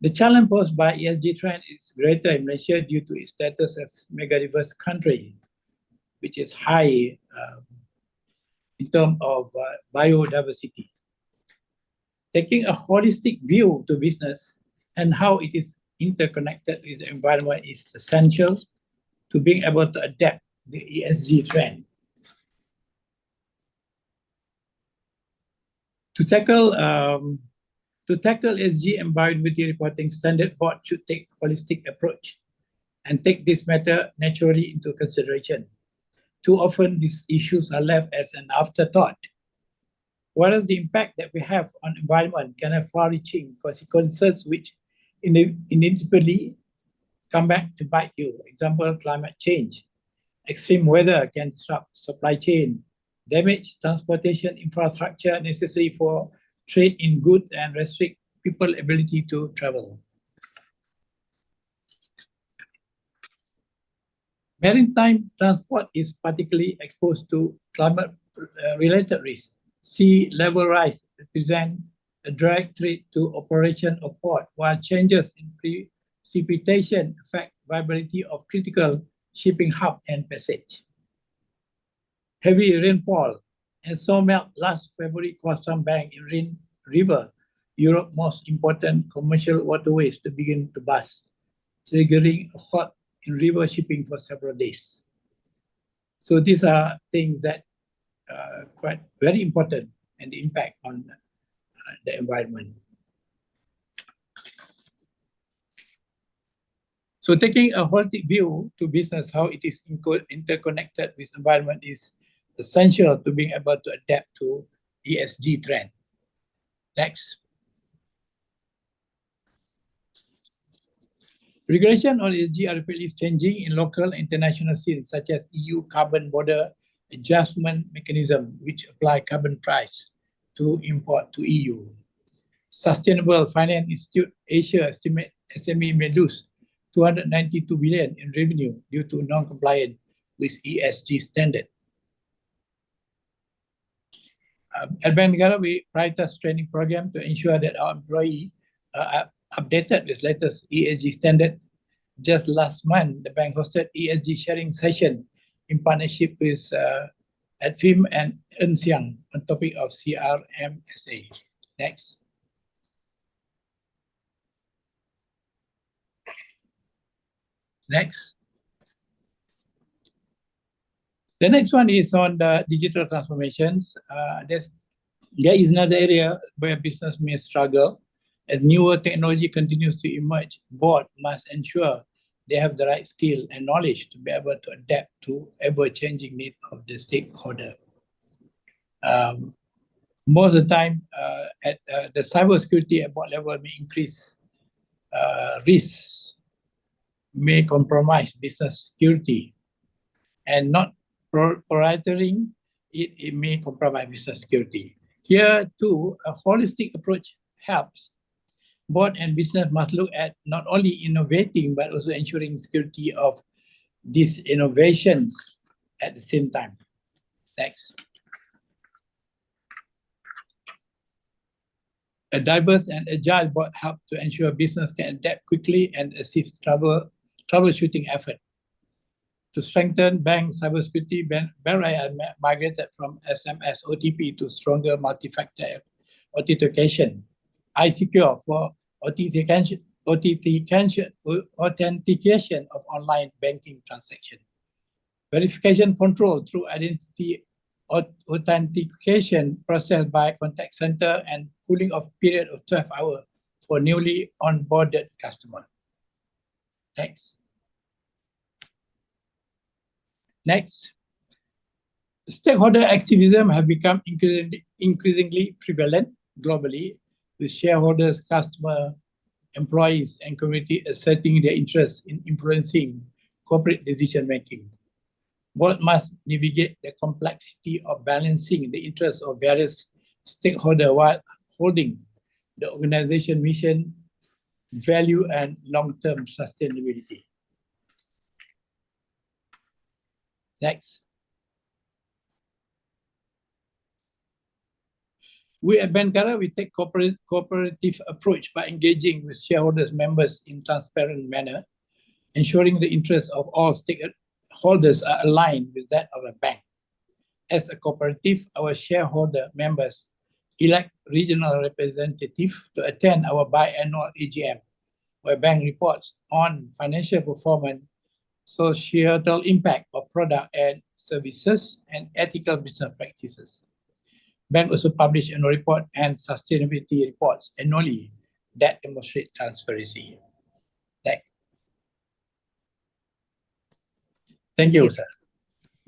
The challenge posed by ESG trend is greater in Malaysia due to its status as mega-diverse country, which is high in terms of biodiversity. Taking a holistic view to business and how it is interconnected with the environment is essential to being able to adapt the ESG trend. To tackle ESG and biodiversity reporting standard, board should take a holistic approach and take this matter naturally into consideration. Too often, these issues are left as an afterthought. Whereas the impact that we have on environment can have far-reaching consequences which inevitably come back to bite you. Example, climate change. Extreme weather can disrupt supply chain, damage transportation infrastructure necessary for trade in goods, and restrict people's ability to travel. Maritime transport is particularly exposed to climate-related risks. Sea level rise represent a direct threat to operation of port, while changes in precipitation affect viability of critical shipping hub and passage. Heavy rainfall and snowmelt last February caused some bank in Rhine River, Europe's most important commercial waterways, to begin to burst, triggering a halt in river shipping for several days. So these are things that are quite very important and the impact on the environment. So taking a holistic view to business, how it is interconnected with environment is essential to being able to adapt to ESG trend. Next. Regulation on ESG are rapidly changing in local and international scenes, such as EU carbon border adjustment mechanism, which apply carbon price to import to EU. Sustainable Finance Institute Asia estimate SME may lose 292 billion in revenue due to non-compliance with ESG standard. At Bank Negara, we prioritize training program to ensure that our employees are updated with latest ESG standard. Just last month, the bank hosted ESG sharing session in partnership with ADFIM and Ensiang on topic of CRMSA. Next. Next. The next one is on the digital transformations. There is another area where business may struggle. As newer technology continues to emerge, board must ensure they have the right skill and knowledge to be able to adapt to ever-changing needs of the stakeholder. Most of the time, at the cybersecurity at board level may increase risks, may compromise business security, and not prioritizing it, it may compromise business security. Here too, a holistic approach helps. Board and business must look at not only innovating, but also ensuring security of these innovations at the same time. Next. A diverse and agile board helps to ensure business can adapt quickly and assist troubleshooting effort. To strengthen bank cybersecurity, Bank Raya migrated from SMS OTP to stronger multi-factor authentication. iSecure for authentication of online banking transaction. Verification control through identity authentication processed by contact center and cooling off period of 12 hours for newly onboarded customer. Next. Next. Stakeholder activism have become increasingly prevalent globally, with shareholders, customers, employees, and community asserting their interest in influencing corporate decision-making. Board must navigate the complexity of balancing the interests of various stakeholders while upholding the organization mission, value, and long-term sustainability. Next. We at Bank Negara, we take cooperative approach by engaging with shareholders, members in transparent manner, ensuring the interests of all stakeholders are aligned with that of a bank. As a cooperative, our shareholder members elect regional representatives to attend our biannual AGM, where bank reports on financial performance, societal impact of product and services, and ethical business practices. Bank also publish annual report and sustainability reports annually that demonstrate transparency. Thank you, sir.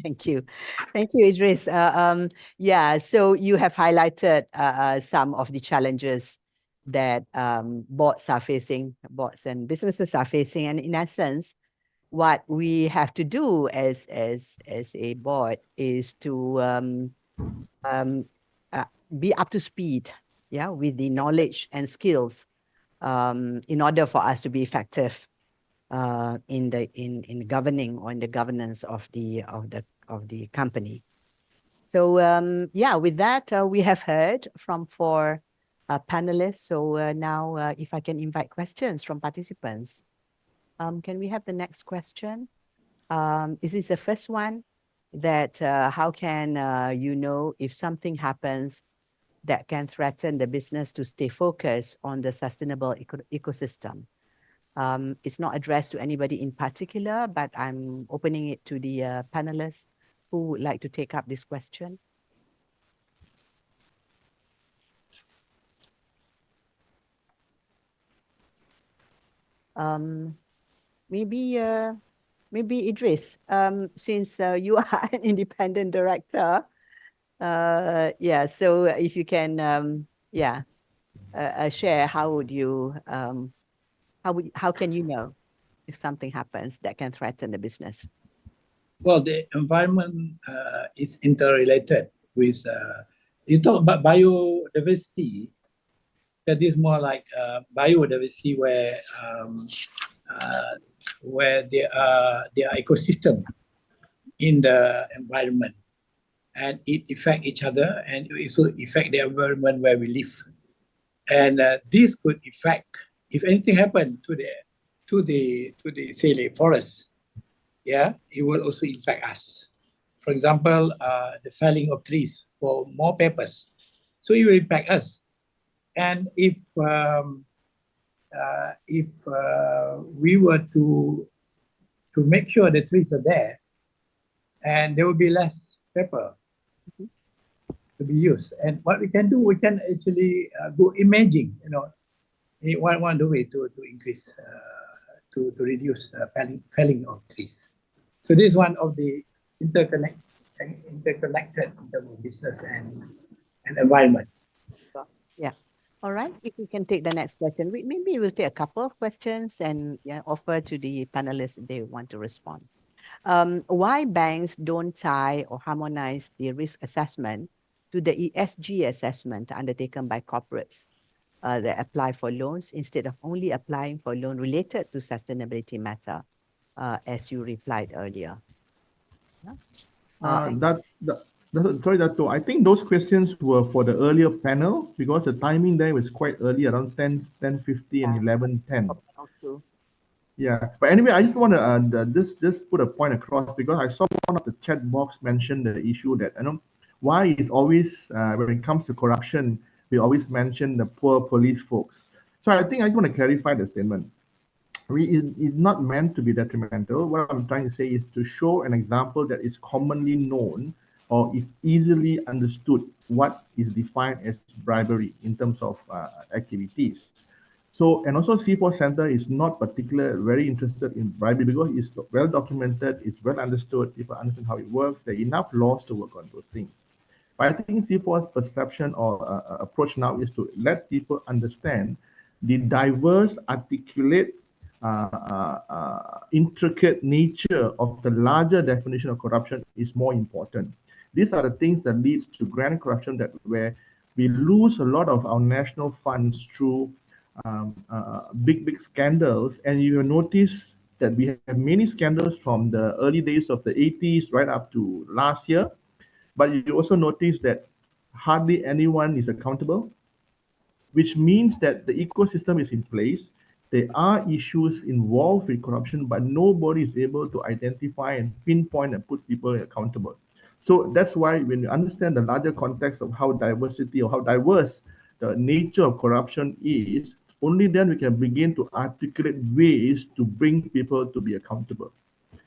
Thank you. Thank you, Idris. Yeah, so you have highlighted some of the challenges that boards and businesses are facing. And in essence, what we have to do as a board is to be up to speed, yeah, with the knowledge and skills in order for us to be effective in governing or in the governance of the company. So yeah, with that we have heard from 4 panelists. So now if I can invite questions from participants. Can we have the next question? Is this the first one? That how can you know if something happens that can threaten the business to stay focused on the sustainable ecosystem? It's not addressed to anybody in particular, but I'm opening it to the panelists who would like to take up this question. Maybe Idris, since you are an independent director, yeah, so if you can, yeah, share how would you, how can you know if something happens that can threaten the business? Well, the environment is interrelated with, you talk about biodiversity, that is more like biodiversity where there are ecosystem in the environment and it affect each other and it also affect the environment where we live. And this could affect, if anything happened to the say like forest, yeah, it will also affect us. For example, the felling of trees for more papers, so it will impact us. And if we were to make sure the trees are there, and there will be less paper to be used. And what we can do, we can actually go imaging, you know, one way to increase, to reduce felling of trees. So this is one of the interconnected in terms of business and environment. Yeah. All right. If we can take the next question, maybe we'll take a couple of questions and offer to the panelists if they want to respond. Why banks don't tie or harmonize the risk assessment to the ESG assessment undertaken by corporates that apply for loans instead of only applying for loan related to sustainability matter, as you replied earlier? Sorry, Dato'. I think those questions were for the earlier panel because the timing there was quite early, around 10:50 and 11:10. Yeah, but anyway, I just want to just put a point across because I saw one of the chat box mention the issue that why is always when it comes to corruption we always mention the poor police folks. So I think I just want to clarify the statement. It's not meant to be detrimental. What I'm trying to say is to show an example that is commonly known or is easily understood what is defined as bribery in terms of activities. So, and also C4 Center is not particularly very interested in bribery because it's well documented, it's well understood, people understand how it works, there are enough laws to work on those things. But I think C4's perception or approach now is to let people understand the diverse, articulate, intricate nature of the larger definition of corruption is more important. These are the things that leads to grand corruption that where we lose a lot of our national funds through big scandals. And you will notice that we have many scandals from the early days of the 80s right up to last year. But you also notice that hardly anyone is accountable, which means that the ecosystem is in place. There are issues involved with corruption, but nobody is able to identify and pinpoint and put people accountable. So that's why when you understand the larger context of how diversity or how diverse the nature of corruption is, only then we can begin to articulate ways to bring people to be accountable.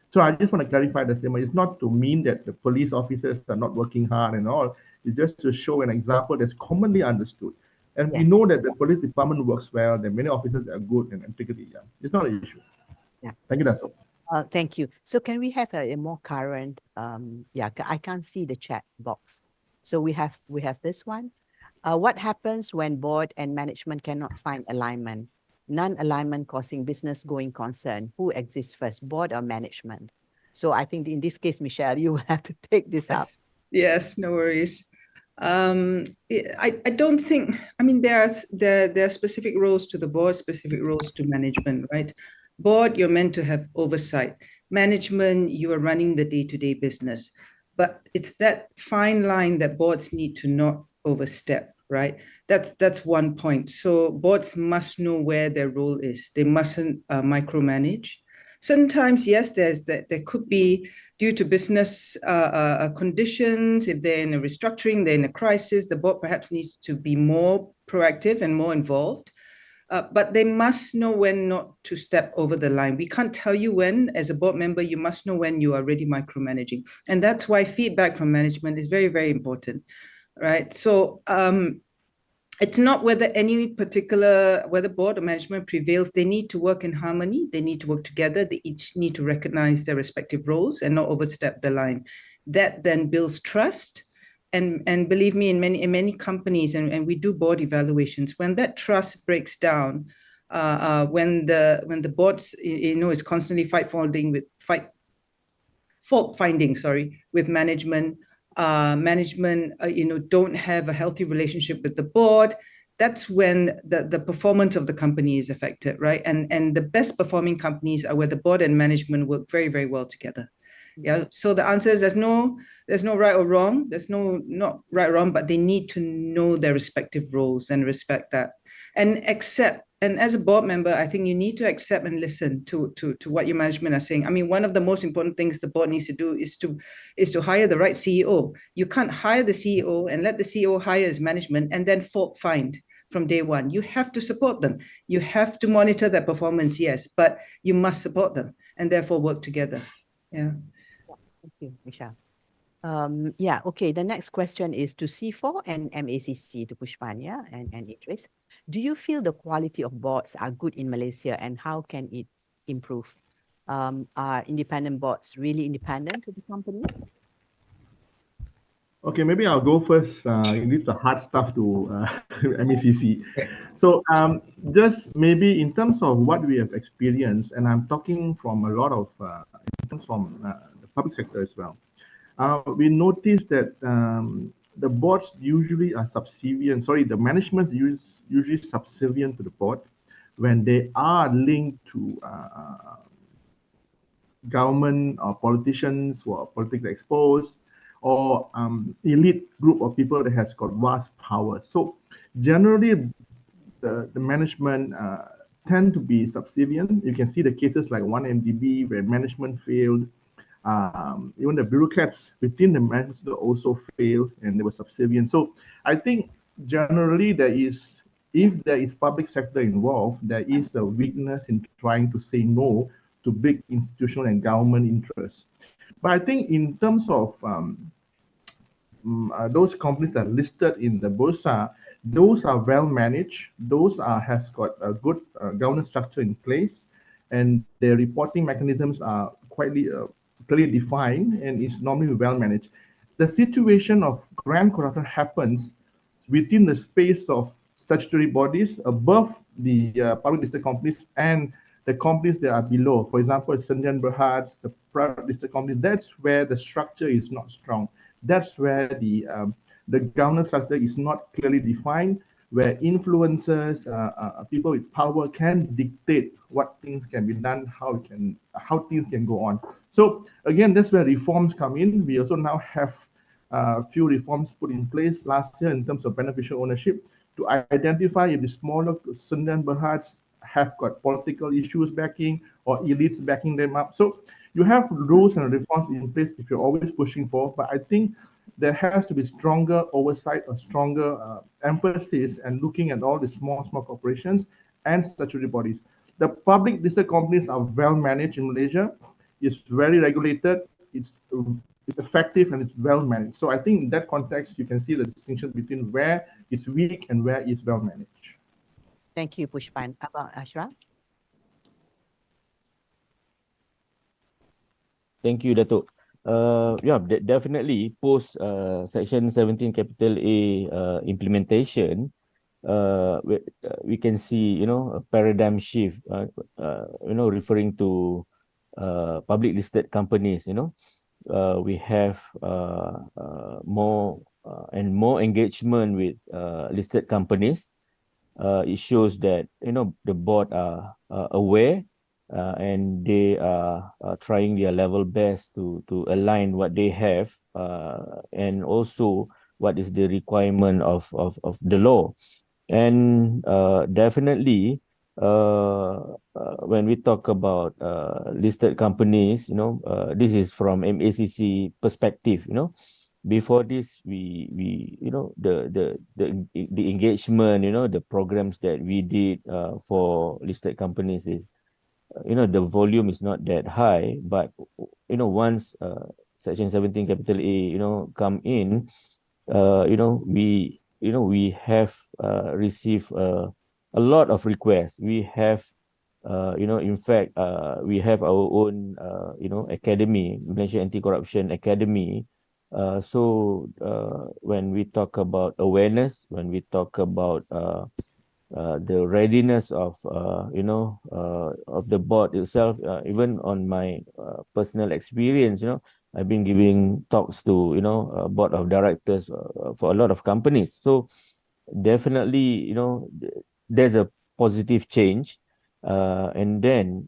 So I just want to clarify the statement. It's not to mean that the police officers are not working hard and all. It's just to show an example that's commonly understood. And we Yes. know that the police department works well, that many officers are good and integrity. Yeah. It's not an issue. Yeah. Thank you, Dato'. Thank you. So can we have a more current, I can't see the chat box. So we have this one. What happens when board and management cannot find alignment? Non-alignment causing business going concern. Who exists first, board or management? So I think in this case, Michelle, you will have to take this up. Yes, no worries. I don't think, I mean, there are specific roles to the board, specific roles to management, right? Board, you're meant to have oversight. Management, you are running the day-to-day business. But it's that fine line that boards need to not overstep, right? That's one point. So boards must know where their role is. They mustn't micromanage. Sometimes, yes, there could be, due to business conditions, if they're in a restructuring, they're in a crisis, the board perhaps needs to be more proactive and more involved. But they must know when not to step over the line. We can't tell you when. As a board member, you must know when you are already micromanaging. And that's why feedback from management is very, very important, right? So it's not whether whether board or management prevails. They need to work in harmony. They need to work together. They each need to recognize their respective roles and not overstep the line. That then builds trust. And believe me, in many companies, and we do board evaluations, when that trust breaks down, when the boards, is constantly fault finding, with management, don't have a healthy relationship with the board, that's when the performance of the company is affected, right? And the best performing companies are where the board and management work very, very well together. Yeah. So the answer is there's no right or wrong. There's not right or wrong, but they need to know their respective roles and respect that and accept. And as a board member, I think you need to accept and listen to what your management are saying. I mean, one of the most important things the board needs to do is to hire the right CEO. You can't hire the CEO and let the CEO hire his management and then fault find from day one. You have to support them. You have to monitor their performance, yes, but you must support them and therefore work together. Yeah. Thank you, Michelle. Okay. The next question is to C4 and MACC, to Pushpan, and Idris. Do you feel the quality of boards are good in Malaysia and how can it improve? Are independent boards really independent to the company? Okay, maybe I'll go first. You leave the hard stuff to MECC. So just maybe in terms of what we have experienced, and I'm talking from a lot of from the public sector as well. We noticed that the boards usually are subservient. Sorry, the management is usually subservient to the board when they are linked to government or politicians who are politically exposed, or elite group of people that has got vast power. So generally, the management tend to be subservient. You can see the cases like 1MDB where management failed. Even the bureaucrats within the management also failed and they were subservient. So I think generally if there is public sector involved, there is a weakness in trying to say no to big institutional and government interests. But I think in terms of those companies that are listed in the Bursa, those are well managed. Those has got a good governance structure in place, and their reporting mechanisms are quite clearly defined and is normally well managed. The situation of grand corruption happens within the space of statutory bodies above the public listed companies and the companies that are below. For example, Sendian Berhad, the private listed companies, that's where the structure is not strong. That's where the governance structure is not clearly defined, where influencers, people with power can dictate what things can be done, how things can go on. So again, that's where reforms come in. We also now have a few reforms put in place last year in terms of beneficial ownership to identify if the smaller Sendian Berhads have got political issues backing or elites backing them up. So you have rules and reforms in place if you're always pushing for, but I think there has to be stronger oversight or stronger emphasis and looking at all the small corporations and statutory bodies. The public listed companies are well managed in Malaysia. It's very regulated. It's it's effective, and it's well managed. So I think in that context, you can see the distinction between where it's weak and where it's well managed. Thank you, Pushpan. About Ashraf? Thank you, Datuk. Yeah, definitely post Section 17 Capital A implementation, we can see, a paradigm shift, referring to public listed companies. We have more and more engagement with listed companies. It shows that the board are aware, and they are trying their level best to align what they have, and also what is the requirement of the law. And definitely, when we talk about listed companies, this is from MACC perspective. Before this, we the engagement, the programs that we did for listed companies is, the volume is not that high, but once Section 17 Capital A come in, we have received a lot of requests. We have in fact, we have our own academy, Malaysia Anti-Corruption Academy. So when we talk about awareness, when we talk about the readiness of the board itself, even on my personal experience, I've been giving talks to board of directors for a lot of companies. So definitely, there's a positive change. And then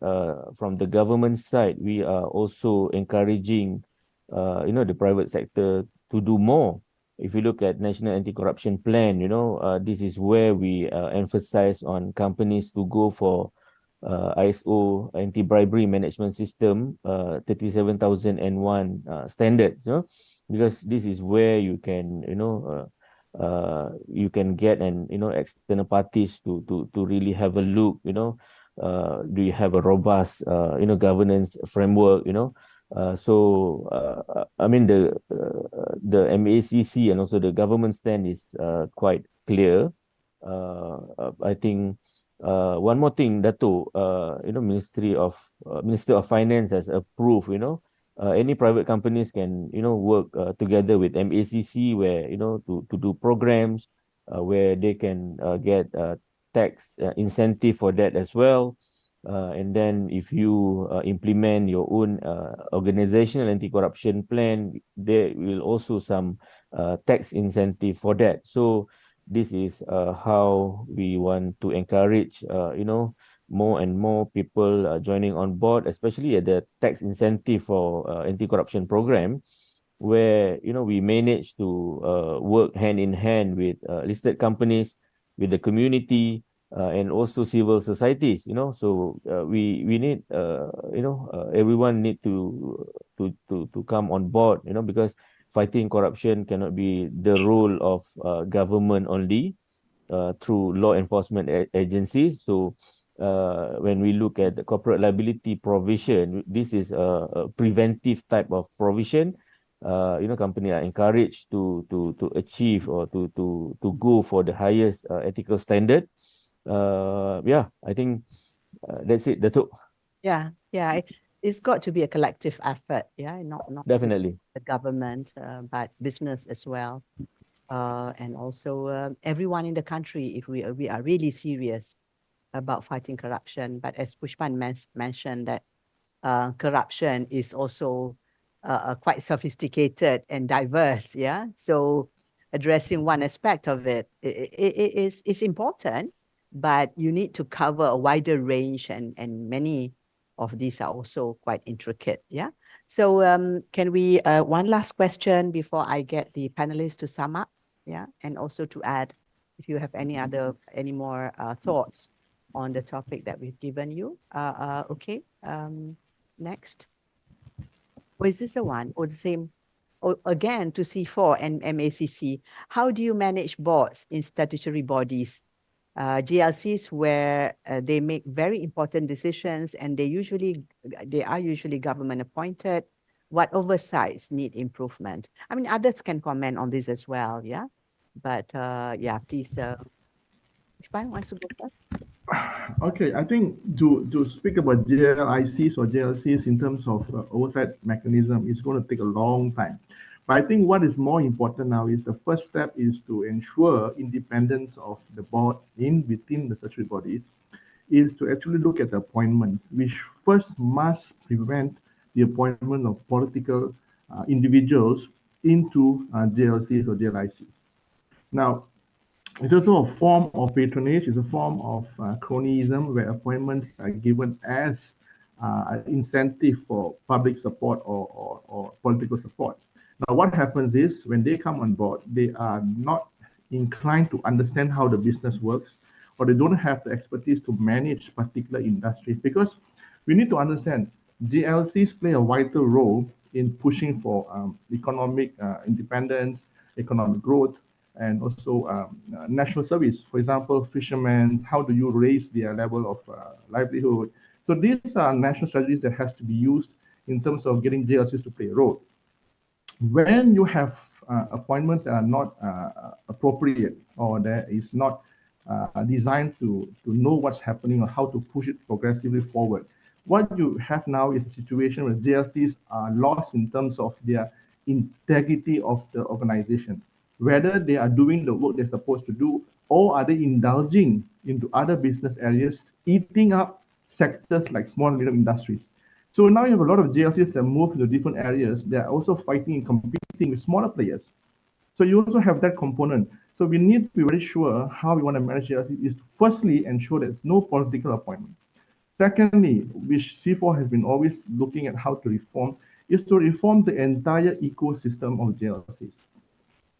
from the government side, we are also encouraging the private sector to do more. If you look at National Anti-Corruption Plan, this is where we emphasize on companies to go for ISO Anti-Bribery Management System 37001 standards, because this is where you can, you can get external parties to really have a look, do you have a robust, governance framework, I mean, the MACC and also the government stand is quite clear. I think one more thing, Dato, Minister of Finance has approved, any private companies can, work together with MACC, where, to do programs where they can get tax incentive for that as well. And then if you implement your own organizational anti-corruption plan, there will also some tax incentive for that. So this is how we want to encourage, more and more people joining on board, especially at the tax incentive for anti-corruption program, where, we manage to work hand in hand with listed companies, with the community, and also civil societies. So we need, everyone need to come on board, because fighting corruption cannot be the role of government only, through law enforcement agencies. So when we look at the corporate liability provision, this is a preventive type of provision. Companies are encouraged to achieve or to go for the highest ethical standard. I think that's it, Datuk. Yeah, it's got to be a collective effort, not Definitely the government, but business as well, and also everyone in the country, if we are really serious about fighting corruption. But as Pushpan mentioned, that corruption is also quite sophisticated and diverse, so addressing one aspect of it is important, but you need to cover a wider range, and many of these are also quite intricate. So can we one last question before I get the panelists to sum up, and also to add if you have any more thoughts on the topic that we've given you. Okay, next. Or is this the one or the same? Again, to C4 and MACC, how do you manage boards in statutory bodies, GLCs, where they make very important decisions, and they are usually government appointed, what oversights need improvement? I mean, others can comment on this as well, yeah? But yeah, please, which one wants to go first? Okay, I think to speak about JLICs or JLCs in terms of oversight mechanism is going to take a long time. But I think what is more important now is the first step is to ensure independence of the board in within the statutory bodies is to actually look at the appointments, which first must prevent the appointment of political individuals into JLCs or JLICs. Now, it's also a form of patronage, it's a form of cronyism where appointments are given as incentive for public support or political support. Now, what happens is when they come on board, they are not inclined to understand how the business works, or they don't have the expertise to manage particular industries. Because we need to understand GLCs play a vital role in pushing for economic independence, economic growth, and also national service. For example, fishermen, how do you raise their level of livelihood? So these are national strategies that has to be used in terms of getting JLCs to play a role. When you have appointments that are not appropriate or that is not designed to know what's happening or how to push it progressively forward, what you have now is a situation where JLCs are lost in terms of their integrity of the organization, whether they are doing the work they're supposed to do or are they indulging into other business areas, eating up sectors like small and medium industries. So now you have a lot of JLCs that move into different areas. They are also fighting and competing with smaller players. So you also have that component. So we need to be very sure how we want to manage JLC is to firstly ensure there's no political appointment. Secondly, which C4 has been always looking at how to reform, is to reform the entire ecosystem of JLCs.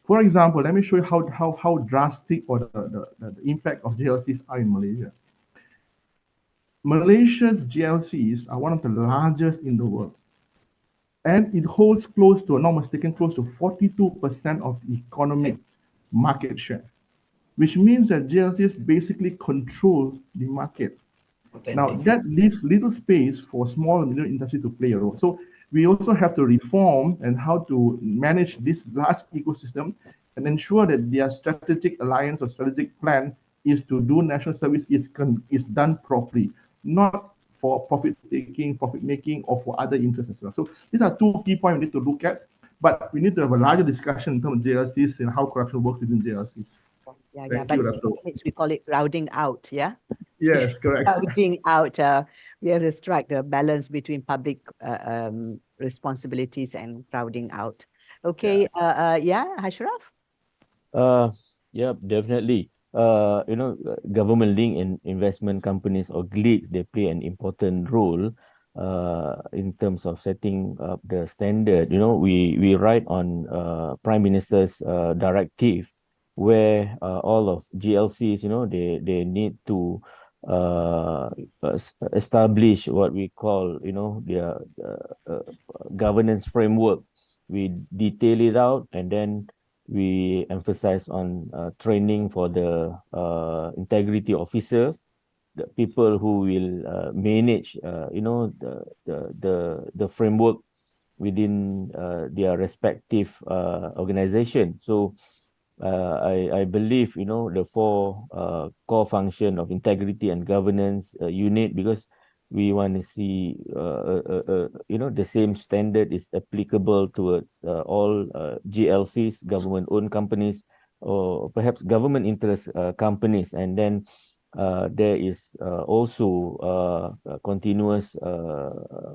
For example, let me show you how drastic or the impact of JLCs are in Malaysia. Malaysia's GLCs are one of the largest in the world. And it holds close to, not mistaken, close to 42% of the economic market share, which means that GLCs basically control the market. Now, that leaves little space for small and medium industry to play a role. So we also have to reform and how to manage this large ecosystem and ensure that their strategic alliance or strategic plan is to do national service is done properly, not for profit taking, profit making, or for other interests as well. So these are two key points we need to look at, but we need to have a larger discussion in terms of JLCs and how corruption works within JLCs. Yeah, but we call it crowding out, yeah? Yes, correct. Crowding out, we have to strike the balance between public responsibilities and crowding out. Okay, yeah, Ashraf? Yeah, definitely. Government link and investment companies or GLICs, they play an important role in terms of setting up the standard. We write on Prime Minister's directive where all of GLCs, they need to establish what we call, their governance framework. We detail it out and then we emphasize on training for the integrity officers, the people who will manage, the framework within their respective organization. So I believe, the four core function of integrity and governance unit, because we want to see, the same standard is applicable towards all GLCs, government-owned companies, or perhaps government interest companies. And then there is also continuous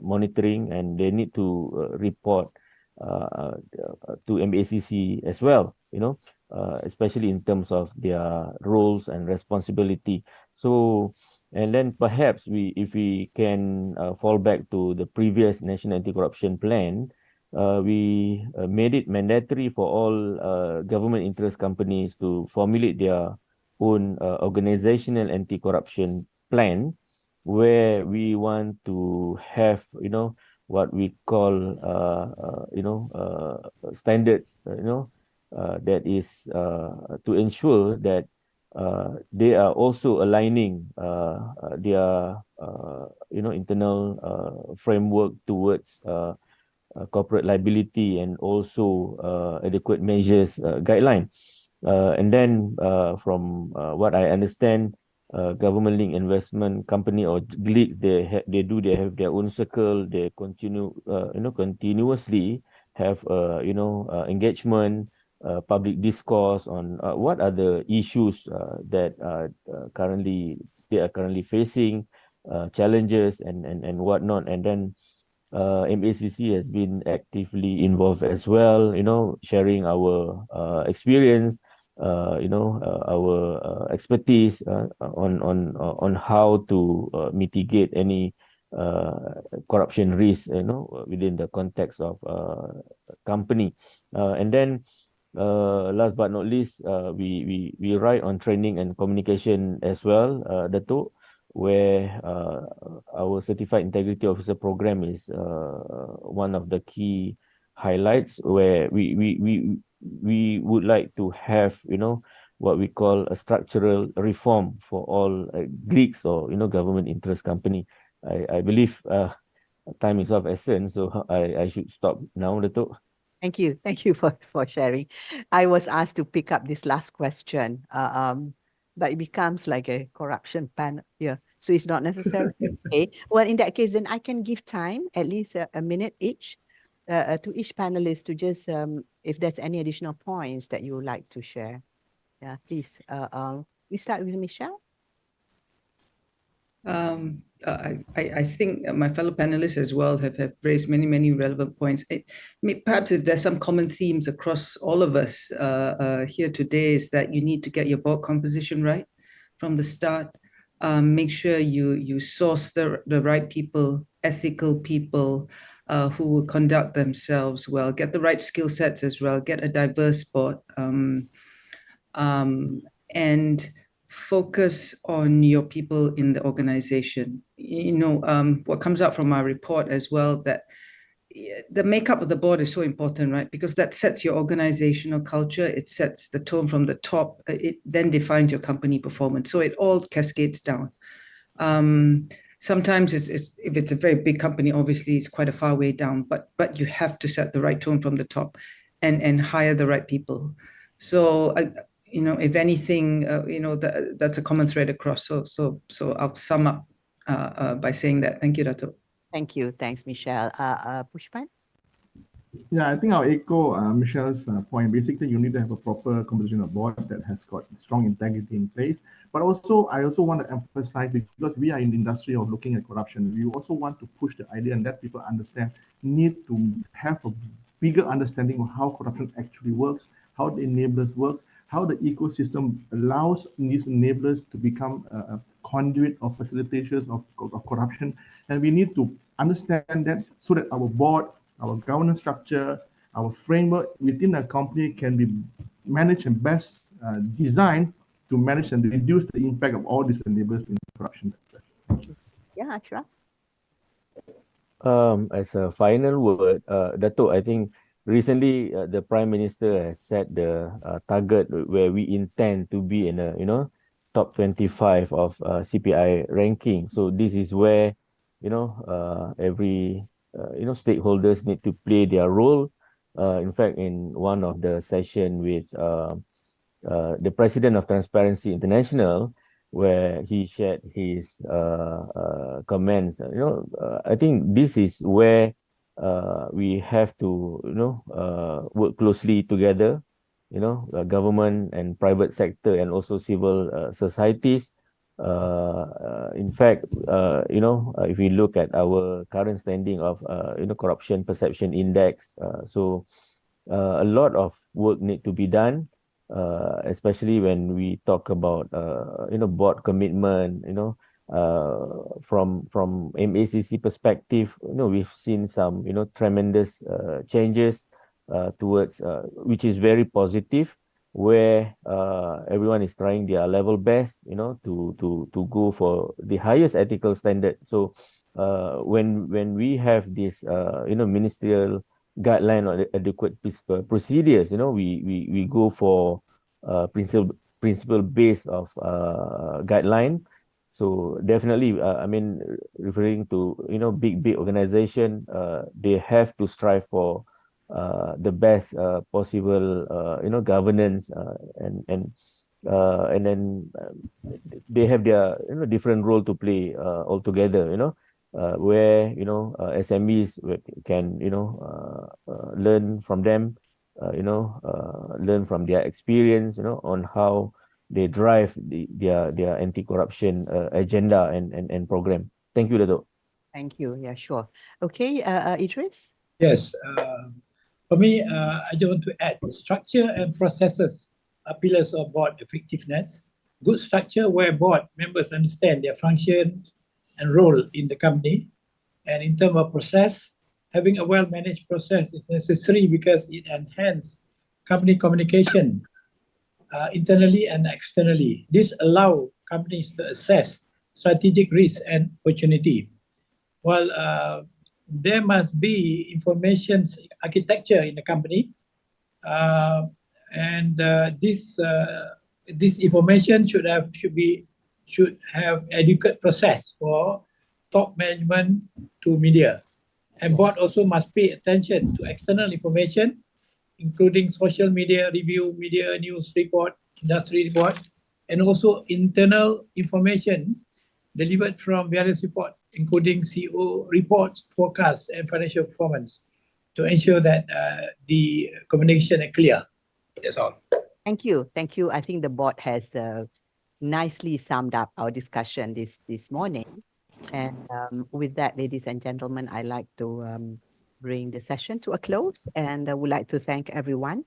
monitoring, and they need to report to MACC as well, especially in terms of their roles and responsibility. So, and then perhaps if we can fall back to the previous National Anti-Corruption Plan, we made it mandatory for all government interest companies to formulate their own organizational anti-corruption plan, where we want to have, what we call, standards, that is to ensure that they are also aligning their internal framework towards corporate liability and also adequate measures guideline. And then from what I understand, government linked investment company or GLICs, they have their own circle. They continuously have engagement, public discourse on what are the issues that they are currently facing, challenges and whatnot. And then MACC has been actively involved as well, sharing our experience, our expertise on how to mitigate any corruption risk, within the context of company. And then last but not least, we write on training and communication as well, Dato', where our certified integrity officer program is one of the key highlights, where we would like to have what we call a structural reform for all GLICs or government interest company. I believe time is of essence, so I should stop now, Dato'. Thank you. Thank you for sharing. I was asked to pick up this last question, but it becomes like a corruption panel here. So it's not necessarily okay. Well, in that case, then I can give time, at least a minute each, to each panelist to just, if there's any additional points that you would like to share. Yeah, please. We start with Michelle. I think my fellow panelists as well have raised many relevant points. Perhaps if there's some common themes across all of us here today, is that you need to get your board composition right from the start. Make sure you source the right people, ethical people who will conduct themselves well, get the right skill sets as well, get a diverse board, and focus on your people in the organization. What comes out from our report as well, that the makeup of the board is so important, right? Because that sets your organizational culture, it sets the tone from the top, it then defines your company performance. So it all cascades down. Sometimes if it's a very big company, obviously it's quite a far way down, but you have to set the right tone from the top and hire the right people. So if anything, that's a common thread across. So I'll sum up by saying that. Thank you, Dato'. Thank you. Thanks, Michelle. Pushpan? Yeah, I think I'll echo Michelle's point. Basically, you need to have a proper composition of board that has got strong integrity in place. But also, I also want to emphasize, because we are in the industry of looking at corruption, we also want to push the idea and let people understand, need to have a bigger understanding of how corruption actually works, how the enablers works, how the ecosystem allows these enablers to become a conduit of facilitators of corruption. And we need to understand that so that our board, our governance structure, our framework within a company can be managed and best designed to manage and reduce the impact of all these enablers in corruption. Yeah, Ashraf. As a final word, Dato', I think recently the Prime Minister has set the target where we intend to be in a top 25 of CPI ranking. So this is where every stakeholders need to play their role. In fact, in one of the session with the President of Transparency International, where he shared his comments, I think this is where we have to work closely together, government and private sector and also civil societies. In fact, if we look at our current standing of corruption perception index, so a lot of work need to be done, especially when we talk about board commitment. From MACC perspective, we've seen some tremendous changes towards which is very positive, where everyone is trying their level best, to go for the highest ethical standard. So when we have this ministerial guideline or adequate procedures, we go for principle base of guideline. So definitely, I mean, referring to big organization, they have to strive for the best possible governance, and then they have their different role to play altogether. Where SMEs can learn from them, learn from their experience, on how they drive their anti-corruption agenda and program. Thank you, Dato'. Thank you. Yeah, sure. Okay, Idris? Yes. For me, I just want to add structure and processes are pillars of board effectiveness. Good structure where board members understand their functions and role in the company. And in terms of process, having a well-managed process is necessary because it enhances company communication internally and externally. This allows companies to assess strategic risk and opportunity. While there must be information architecture in the company, and this information should have adequate process for top management to media. And board also must pay attention to external information, including social media review, media news report, industry report, and also internal information delivered from various reports, including CEO reports, forecasts, and financial performance, to ensure that the communication is clear. That's all. Thank you. Thank you. I think the board has nicely summed up our discussion this morning. And with that, ladies and gentlemen, I'd like to bring the session to a close. And I would like to thank everyone,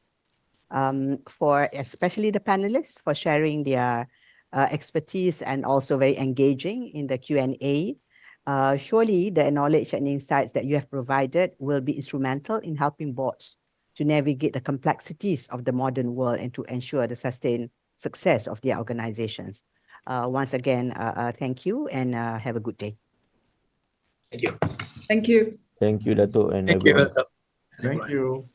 for especially the panelists, for sharing their expertise and also very engaging in the Q&A. Surely the knowledge and insights that you have provided will be instrumental in helping boards to navigate the complexities of the modern world and to ensure the sustained success of their organizations. Once again, thank you and have a good day. Thank you. Thank you. Thank you, Dato' and Thank you. everyone. Thank you.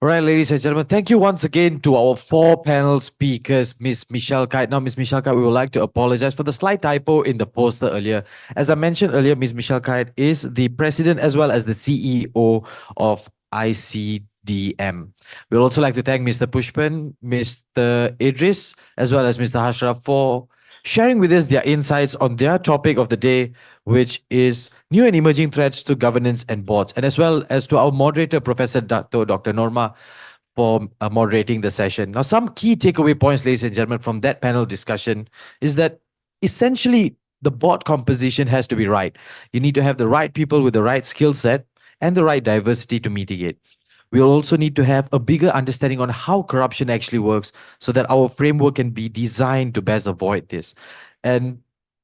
All right, ladies and gentlemen, thank you once again to our 4 panel speakers, Ms. Michelle Kite. Now, Ms. Michelle Kite, we would like to apologize for the slight typo in the poster earlier. As I mentioned earlier, Ms. Michelle Kite is the president as well as the CEO of ICDM. We'd also like to thank Mr. Pushpan, Mr. Idris, as well as Mr. Hashraf for sharing with us their insights on their topic of the day, which is new and emerging threats to governance and boards, and as well as to our moderator, Professor Dr. Norma, for moderating the session. Now, some key takeaway points, ladies and gentlemen, from that panel discussion is that essentially the board composition has to be right. You need to have the right people with the right skill set and the right diversity to mitigate. We'll also need to have a bigger understanding on how corruption actually works so that our framework can be designed to best avoid this. And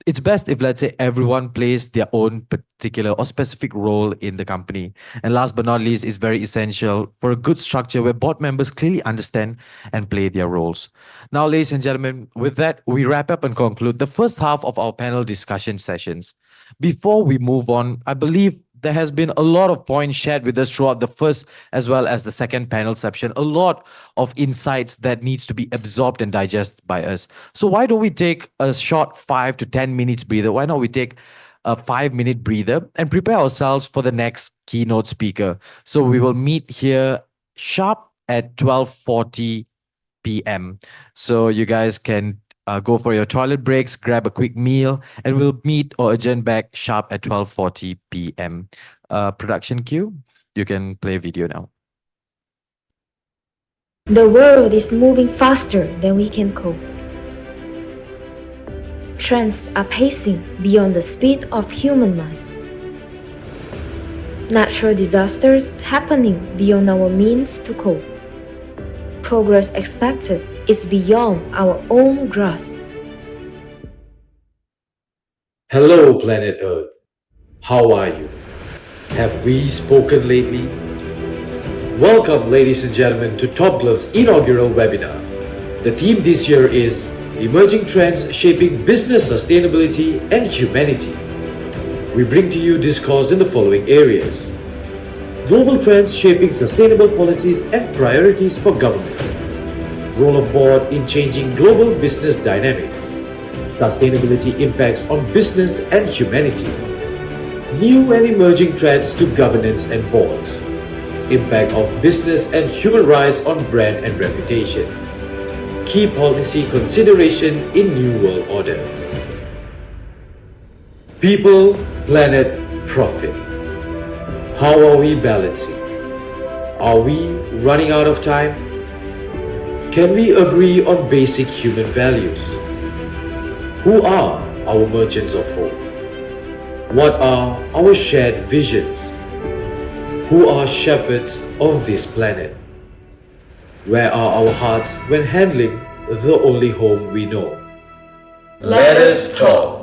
it's best if, let's say, everyone plays their own particular or specific role in the company. And last but not least, it's very essential for a good structure where board members clearly understand and play their roles. Now, ladies and gentlemen, with that, we wrap up and conclude the first half of our panel discussion sessions. Before we move on, I believe there has been a lot of points shared with us throughout the first as well as the second panel section, a lot of insights that needs to be absorbed and digested by us. So why don't we take a short 5 to 10 minutes breather? Why not we take a 5-minute breather and prepare ourselves for the next keynote speaker? So we will meet here sharp at 12:40 p.m. So you guys can go for your toilet breaks, grab a quick meal, and we'll meet or adjourn back sharp at 12:40 p.m. Production queue, you can play video now. The world is moving faster than we can cope. Trends are pacing beyond the speed of human mind. Natural disasters happening beyond our means to cope. Progress expected is beyond our own grasp. Hello, planet Earth. How are you? Have we spoken lately? Welcome, ladies and gentlemen, to Top Glove's inaugural webinar. The theme this year is Emerging Trends Shaping Business Sustainability and Humanity. We bring to you discourse in the following areas: global trends shaping sustainable policies and priorities for governments, role of board in changing global business dynamics, sustainability impacts on business and humanity, new and emerging threats to governance and boards, impact of business and human rights on brand and reputation, key policy consideration in New World Order. People, planet, profit. How are we balancing? Are we running out of time? Can we agree on basic human values? Who are our merchants of hope? What are our shared visions? Who are shepherds of this planet? Where are our hearts when handling the only home we know? Let us talk.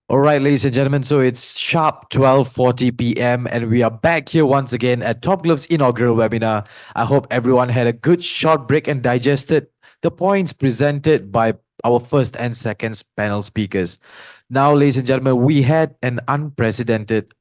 All right, ladies and gentlemen, so it's sharp 12:40 p.m. and we are back here once again at Top Glove's inaugural webinar. I hope everyone had a good short break and digested the points presented by our first and second panel speakers. Now, ladies and gentlemen, we had an unprecedented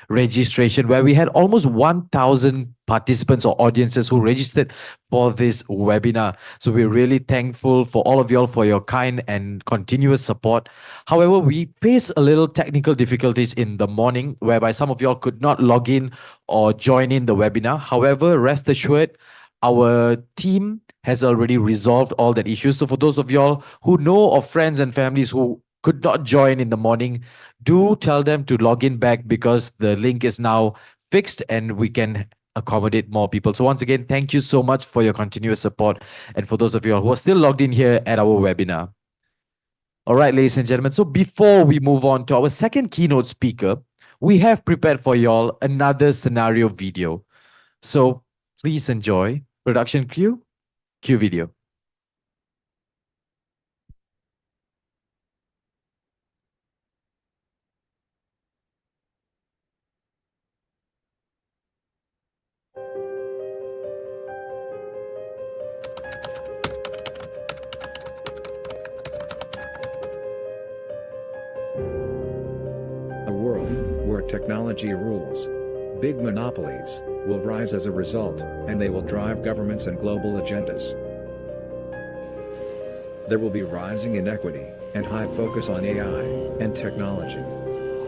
registration where we had almost 1,000 participants or audiences who registered for this webinar. So we're really thankful for all of y'all for your kind and continuous support. However, we faced a little technical difficulties in the morning whereby some of y'all could not log in or join in the webinar. However, rest assured, our team has already resolved all that issues. So for those of y'all who know of friends and families who could not join in the morning, do tell them to log in back because the link is now fixed and we can accommodate more people. So once again, thank you so much for your continuous support. And for those of you who are still logged in here at our webinar. All right, ladies and gentlemen. So before we move on to our second keynote speaker, we have prepared for y'all another scenario video. So please enjoy. Production cue video. A world where technology rules. Big monopolies will rise as a result, and they will drive governments and global agendas. There will be rising inequity and high focus on AI and technology.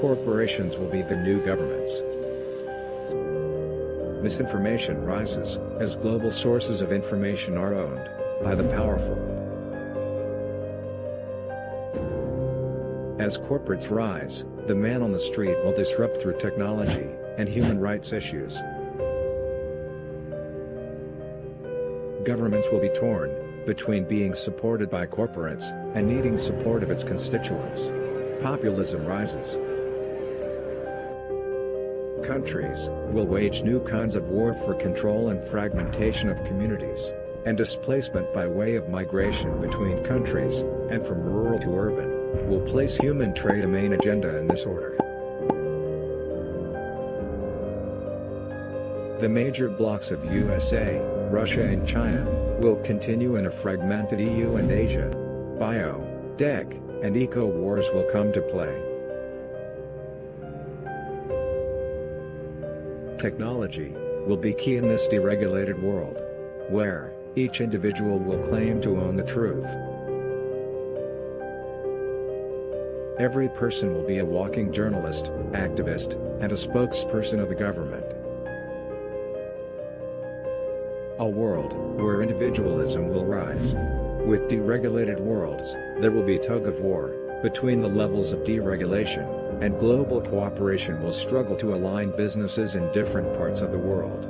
Corporations will be the new governments. Misinformation rises as global sources of information are owned by the powerful. As corporates rise, the man on the street will disrupt through technology and human rights issues. Governments will be torn between being supported by corporates and needing support of its constituents. Populism rises. Countries will wage new kinds of war for control and fragmentation of communities, and displacement by way of migration between countries, and from rural to urban, will place human trade a main agenda in this order. The major blocs of USA, Russia and China will continue in a fragmented EU and Asia. Bio, DEC, and eco wars will come to play. Technology will be key in this deregulated world, where each individual will claim to own the truth. Every person will be a walking journalist, activist, and a spokesperson of the government. A world where individualism will rise. With deregulated worlds, there will be tug of war between the levels of deregulation, and global cooperation will struggle to align businesses in different parts of the world.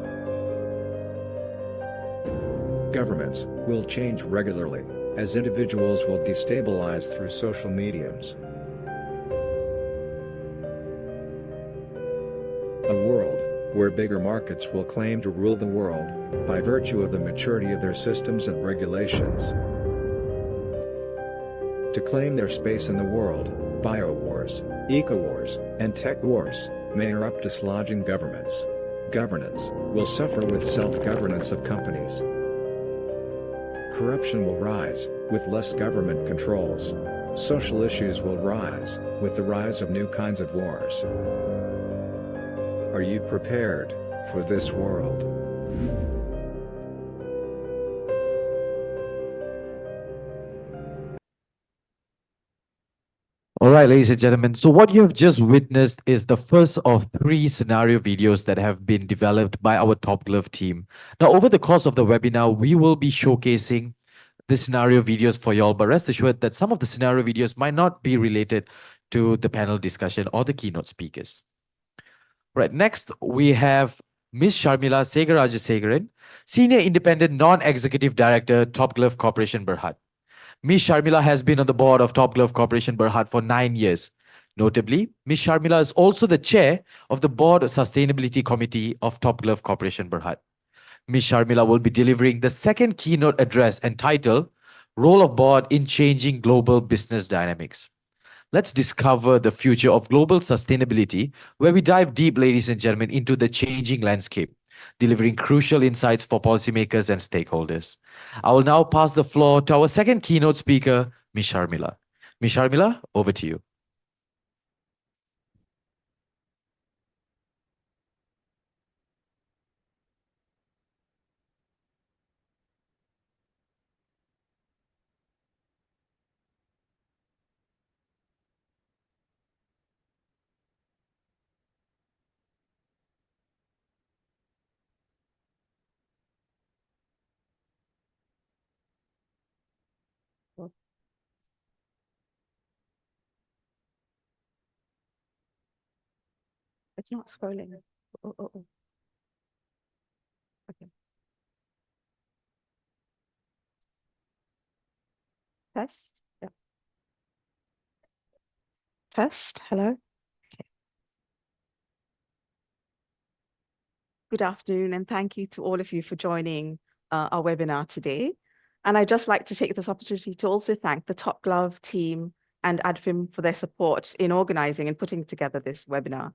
Governments will change regularly, as individuals will destabilize through social mediums. A world where bigger markets will claim to rule the world by virtue of the maturity of their systems and regulations. To claim their space in the world, bio wars, eco wars, and tech wars may erupt, dislodging governments. Governance will suffer with self-governance of companies. Corruption will rise with less government controls. Social issues will rise with the rise of new kinds of wars. Are you prepared for this world? All right, ladies and gentlemen. So what you have just witnessed is the first of 3 scenario videos that have been developed by our Top Glove team. Now, over the course of the webinar, we will be showcasing the scenario videos for y'all, but rest assured that some of the scenario videos might not be related to the panel discussion or the keynote speakers. Right, next we have Ms. Sharmila Segarajasegaran, Senior Independent Non-Executive Director, Top Glove Corporation Berhad. Ms. Sharmila has been on the board of Top Glove Corporation Berhad for 9 years. Notably, Ms. Sharmila is also the chair of the Board Sustainability Committee of Top Glove Corporation Berhad. Ms. Sharmila will be delivering the second keynote address entitled Role of Board in Changing Global Business Dynamics. Let's discover the future of global sustainability, where we dive deep, ladies and gentlemen, into the changing landscape, delivering crucial insights for policymakers and stakeholders. I will now pass the floor to our second keynote speaker, Ms. Sharmila. Ms. Sharmila, over to you. It's not scrolling. Oh. Okay. Test. Yeah. Test. Hello. Good afternoon, and thank you to all of you for joining our webinar today. And I'd just like to take this opportunity to also thank the Top Glove team and ADFIM for their support in organizing and putting together this webinar.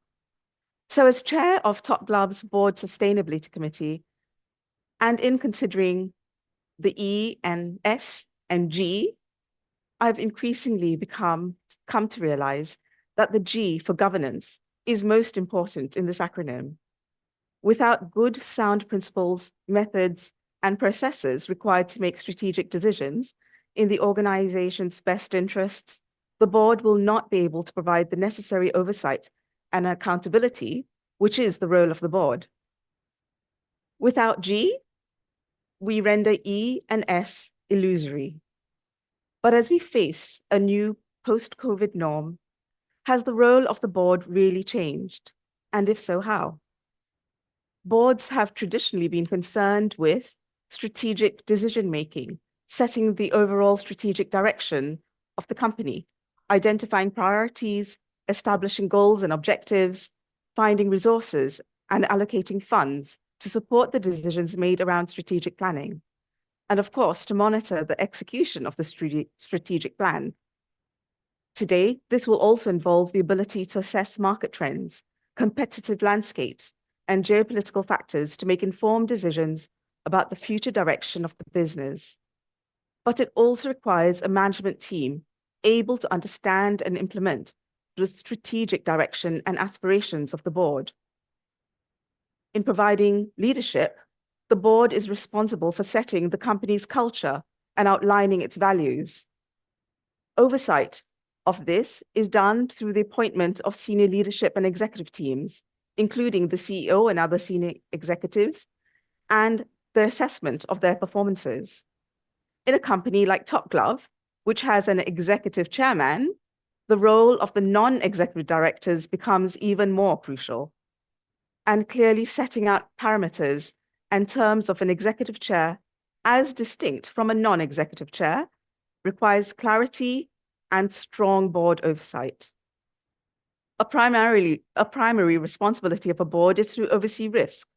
So as chair of Top Glove's Board Sustainability Committee, and in considering the E and S and G, I've increasingly come to realize that the G for governance is most important in this acronym. Without good, sound principles, methods, and processes required to make strategic decisions in the organization's best interests, the board will not be able to provide the necessary oversight and accountability, which is the role of the board. Without G, we render E and S illusory. But as we face a new post-COVID norm, has the role of the board really changed? And if so, how? Boards have traditionally been concerned with strategic decision-making, setting the overall strategic direction of the company, identifying priorities, establishing goals and objectives, finding resources, and allocating funds to support the decisions made around strategic planning. And of course, to monitor the execution of the strategic plan. Today, this will also involve the ability to assess market trends, competitive landscapes, and geopolitical factors to make informed decisions about the future direction of the business. But it also requires a management team able to understand and implement the strategic direction and aspirations of the board. In providing leadership, the board is responsible for setting the company's culture and outlining its values. Oversight of this is done through the appointment of senior leadership and executive teams, including the CEO and other senior executives, and the assessment of their performances. In a company like Top Glove, which has an executive chairman, the role of the non-executive directors becomes even more crucial. And clearly setting out parameters and terms of an executive chair as distinct from a non-executive chair requires clarity and strong board oversight. A primary responsibility of a board is to oversee risk.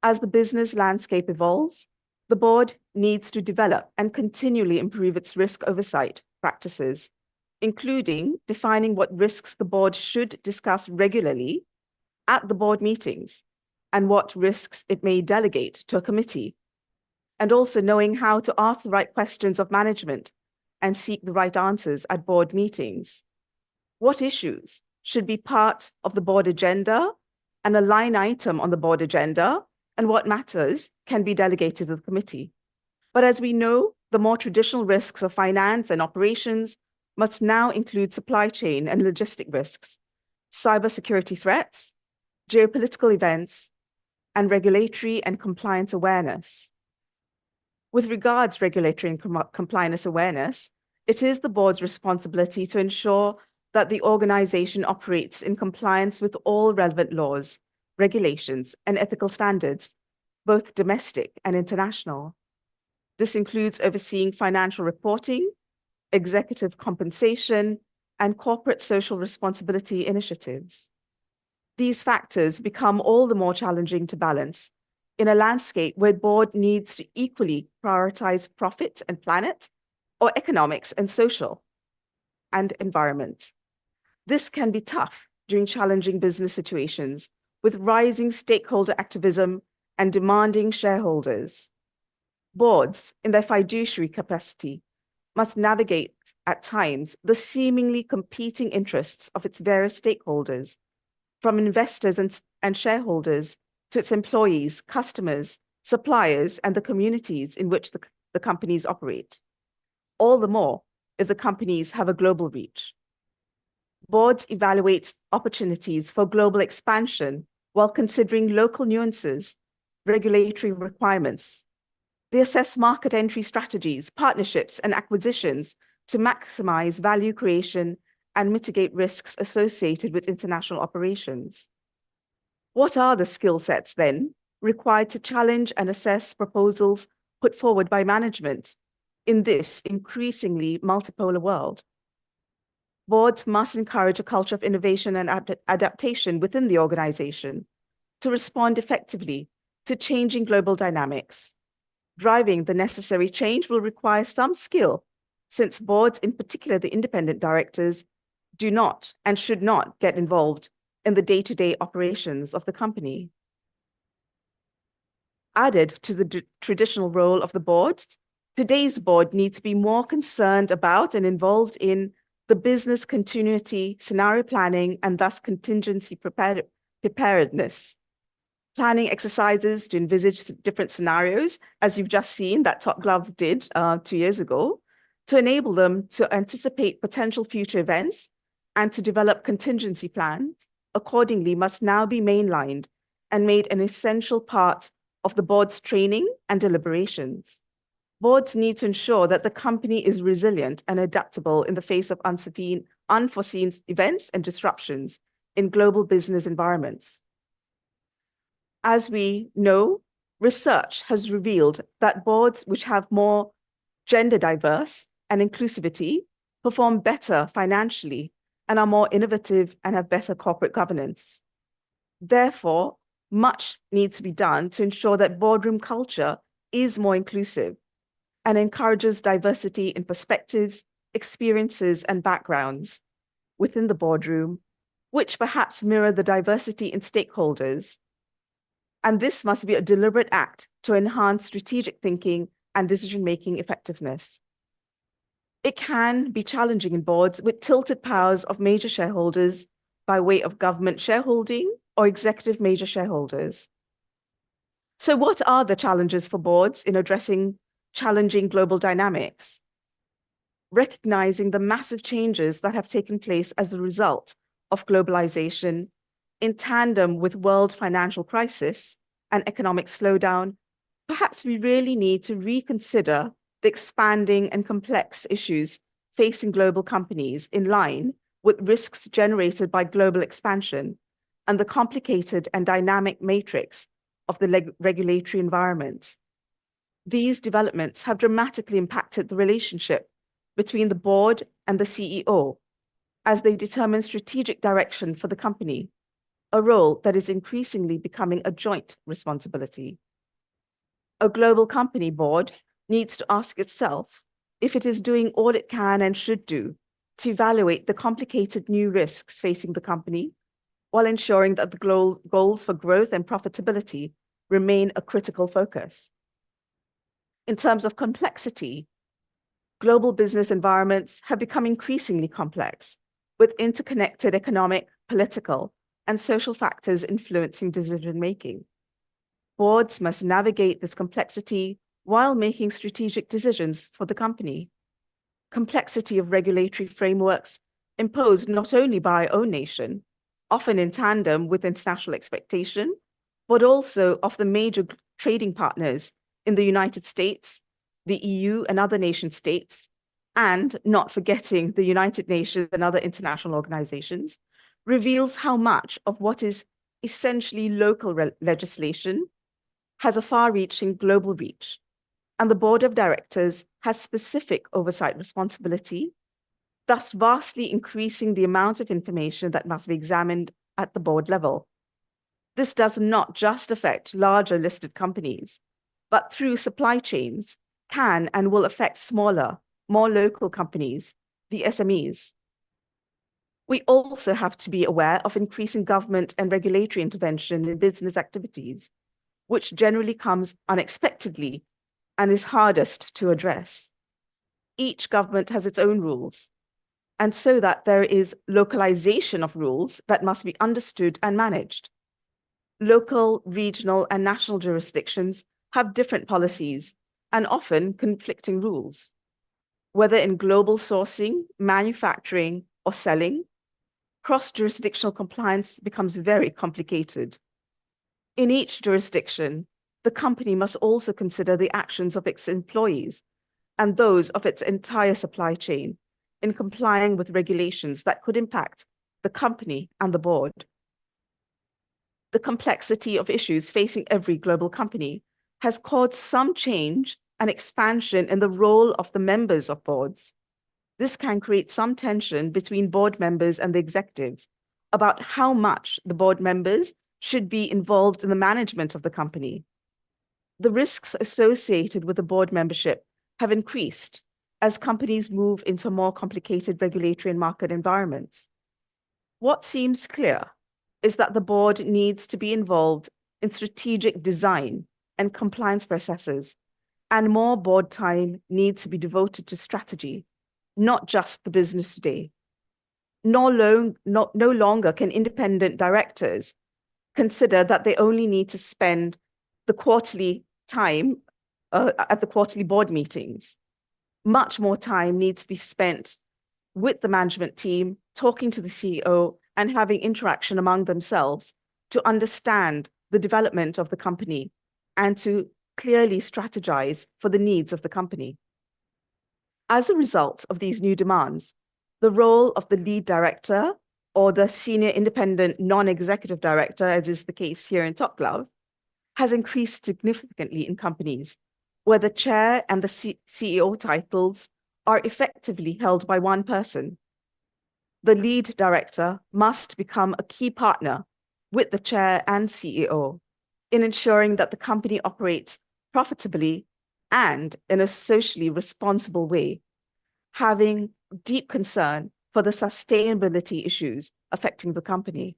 As the business landscape evolves, the board needs to develop and continually improve its risk oversight practices, including defining what risks the board should discuss regularly at the board meetings and what risks it may delegate to a committee, and also knowing how to ask the right questions of management and seek the right answers at board meetings. What issues should be part of the board agenda and a line item on the board agenda, and what matters can be delegated to the committee. But as we know, the more traditional risks of finance and operations must now include supply chain and logistic risks, cybersecurity threats, geopolitical events, and regulatory and compliance awareness. With regards to regulatory and compliance awareness, it is the board's responsibility to ensure that the organization operates in compliance with all relevant laws, regulations, and ethical standards, both domestic and international. This includes overseeing financial reporting, executive compensation, and corporate social responsibility initiatives. These factors become all the more challenging to balance in a landscape where board needs to equally prioritize profit and planet, or economics and social. and environment. This can be tough during challenging business situations with rising stakeholder activism and demanding shareholders. Boards, in their fiduciary capacity, must navigate at times the seemingly competing interests of its various stakeholders, from investors and shareholders to its employees, customers, suppliers, and the communities in which the companies operate. All the more if the companies have a global reach. Boards evaluate opportunities for global expansion while considering local nuances, regulatory requirements. They assess market entry strategies, partnerships, and acquisitions to maximize value creation and mitigate risks associated with international operations. What are the skill sets, then, required to challenge and assess proposals put forward by management in this increasingly multipolar world? Boards must encourage a culture of innovation and adaptation within the organization to respond effectively to changing global dynamics. Driving the necessary change will require some skill, since boards, in particular the independent directors, do not and should not get involved in the day-to-day operations of the company. Added to the traditional role of the board, today's board needs to be more concerned about and involved in the business continuity, scenario planning, and thus contingency preparedness. Planning exercises to envisage different scenarios, as you've just seen that Top Glove did 2 years ago, to enable them to anticipate potential future events and to develop contingency plans, accordingly must now be mainlined and made an essential part of the board's training and deliberations. Boards need to ensure that the company is resilient and adaptable in the face of unforeseen events and disruptions in global business environments. As we know, research has revealed that boards which have more gender diverse and inclusivity perform better financially and are more innovative and have better corporate governance. Therefore, much needs to be done to ensure that boardroom culture is more inclusive and encourages diversity in perspectives, experiences, and backgrounds within the boardroom, which perhaps mirror the diversity in stakeholders. And this must be a deliberate act to enhance strategic thinking and decision-making effectiveness. It can be challenging in boards with tilted powers of major shareholders by way of government shareholding or executive major shareholders. So what are the challenges for boards in addressing challenging global dynamics? Recognizing the massive changes that have taken place as a result of globalization in tandem with world financial crisis and economic slowdown, perhaps we really need to reconsider the expanding and complex issues facing global companies in line with risks generated by global expansion and the complicated and dynamic matrix of the regulatory environment. These developments have dramatically impacted the relationship between the board and the CEO as they determine strategic direction for the company, a role that is increasingly becoming a joint responsibility. A global company board needs to ask itself if it is doing all it can and should do to evaluate the complicated new risks facing the company while ensuring that the goals for growth and profitability remain a critical focus. In terms of complexity, global business environments have become increasingly complex, with interconnected economic, political, and social factors influencing decision-making. Boards must navigate this complexity while making strategic decisions for the company. Complexity of regulatory frameworks imposed not only by our own nation, often in tandem with international expectation, but also of the major trading partners in the United States, the EU and other nation states, and not forgetting the United Nations and other international organizations, reveals how much of what is essentially local legislation has a far-reaching global reach, and the board of directors has specific oversight responsibility, thus vastly increasing the amount of information that must be examined at the board level. This does not just affect larger listed companies, but through supply chains can and will affect smaller, more local companies, the SMEs, We also have to be aware of increasing government and regulatory intervention in business activities, which generally comes unexpectedly and is hardest to address. Each government has its own rules, and so that there is localization of rules that must be understood and managed. Local, regional, and national jurisdictions have different policies and often conflicting rules. Whether in global sourcing, manufacturing, or selling, cross-jurisdictional compliance becomes very complicated. In each jurisdiction, the company must also consider the actions of its employees and those of its entire supply chain in complying with regulations that could impact the company and the board. The complexity of issues facing every global company has caused some change and expansion in the role of the members of boards. This can create some tension between board members and the executives about how much the board members should be involved in the management of the company. The risks associated with the board membership have increased as companies move into more complicated regulatory and market environments. What seems clear is that the board needs to be involved in strategic design and compliance processes, and more board time needs to be devoted to strategy, not just the business today. No longer can independent directors consider that they only need to spend the quarterly time at the quarterly board meetings. Much more time needs to be spent with the management team, talking to the CEO, and having interaction among themselves to understand the development of the company and to clearly strategize for the needs of the company. As a result of these new demands, the role of the lead director or the senior independent non-executive director, as is the case here in Top Glove, has increased significantly in companies where the chair and the CEO titles are effectively held by one person. The lead director must become a key partner with the chair and CEO in ensuring that the company operates profitably and in a socially responsible way, having deep concern for the sustainability issues affecting the company.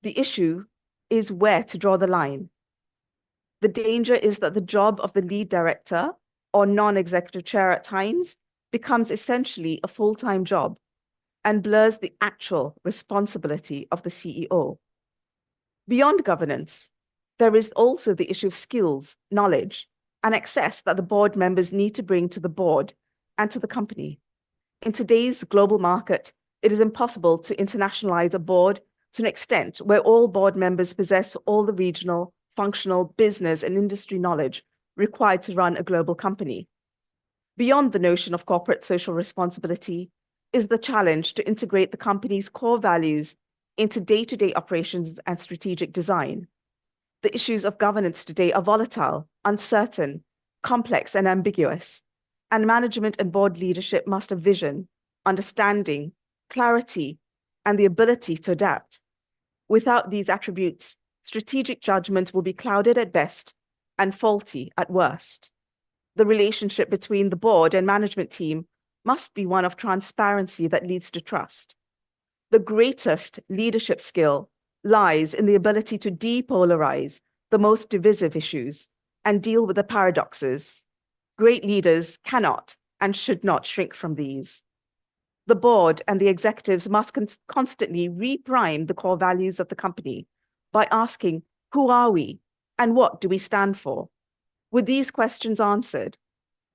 The issue is where to draw the line. The danger is that the job of the lead director or non-executive chair at times becomes essentially a full-time job and blurs the actual responsibility of the CEO. Beyond governance, there is also the issue of skills, knowledge, and access that the board members need to bring to the board and to the company. In today's global market, it is impossible to internationalize a board to an extent where all board members possess all the regional, functional, business, and industry knowledge required to run a global company. Beyond the notion of corporate social responsibility is the challenge to integrate the company's core values into day-to-day operations and strategic design. The issues of governance today are volatile, uncertain, complex, and ambiguous, and management and board leadership must have vision, understanding, clarity, and the ability to adapt. Without these attributes, strategic judgment will be clouded at best and faulty at worst. The relationship between the board and management team must be one of transparency that leads to trust. The greatest leadership skill lies in the ability to depolarize the most divisive issues and deal with the paradoxes. Great leaders cannot and should not shrink from these. The board and the executives must constantly reprime the core values of the company by asking, who are we and what do we stand for? With these questions answered,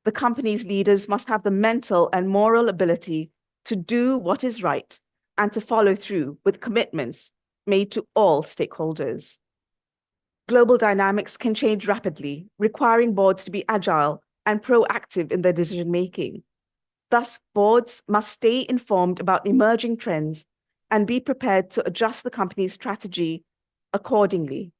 the company's leaders must have the mental and moral ability to do what is right and to follow through with commitments made to all stakeholders. Global dynamics can change rapidly, requiring boards to be agile and proactive in their decision-making. Thus, boards must stay informed about emerging trends and be prepared to adjust the company's strategy accordingly.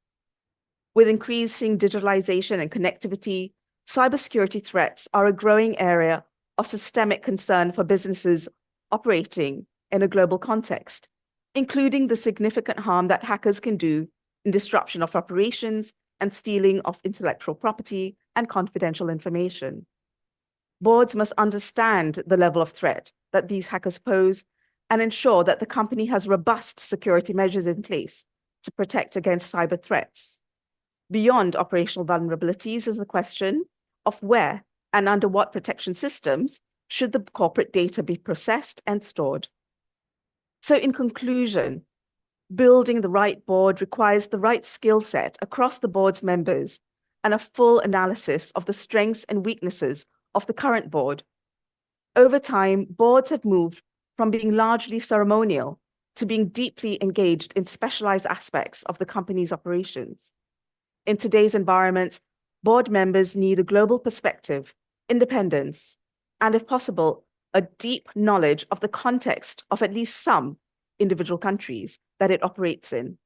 With increasing digitalization and connectivity, cybersecurity threats are a growing area of systemic concern for businesses operating in a global context, including the significant harm that hackers can do in disruption of operations and stealing of intellectual property and confidential information. Boards must understand the level of threat that these hackers pose and ensure that the company has robust security measures in place to protect against cyber threats. Beyond operational vulnerabilities is the question of where and under what protection systems should the corporate data be processed and stored. So in conclusion, building the right board requires the right skill set across the board's members and a full analysis of the strengths and weaknesses of the current board. Over time, boards have moved from being largely ceremonial to being deeply engaged in specialized aspects of the company's operations. In today's environment, board members need a global perspective, independence, and if possible, a deep knowledge of the context of at least some individual countries that it operates in.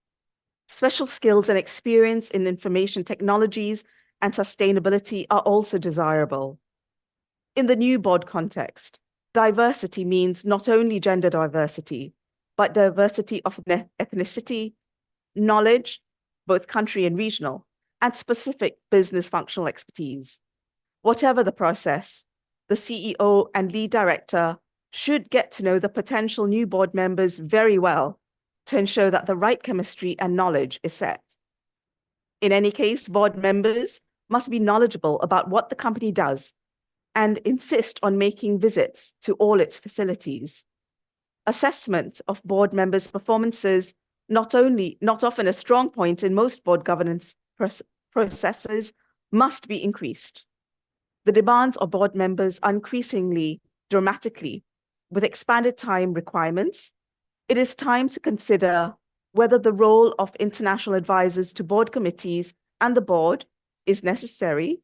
Special skills and experience in information technologies and sustainability are also desirable. In the new board context, diversity means not only gender diversity, but diversity of ethnicity, knowledge, both country and regional, and specific business functional expertise. Whatever the process, the CEO and lead director should get to know the potential new board members very well to ensure that the right chemistry and knowledge is set. In any case, board members must be knowledgeable about what the company does and insist on making visits to all its facilities. Assessment of board members' performances, not often a strong point in most board governance processes, must be increased. The demands of board members are increasingly dramatically with expanded time requirements. It is time to consider whether the role of international advisors to board committees and the board is necessary,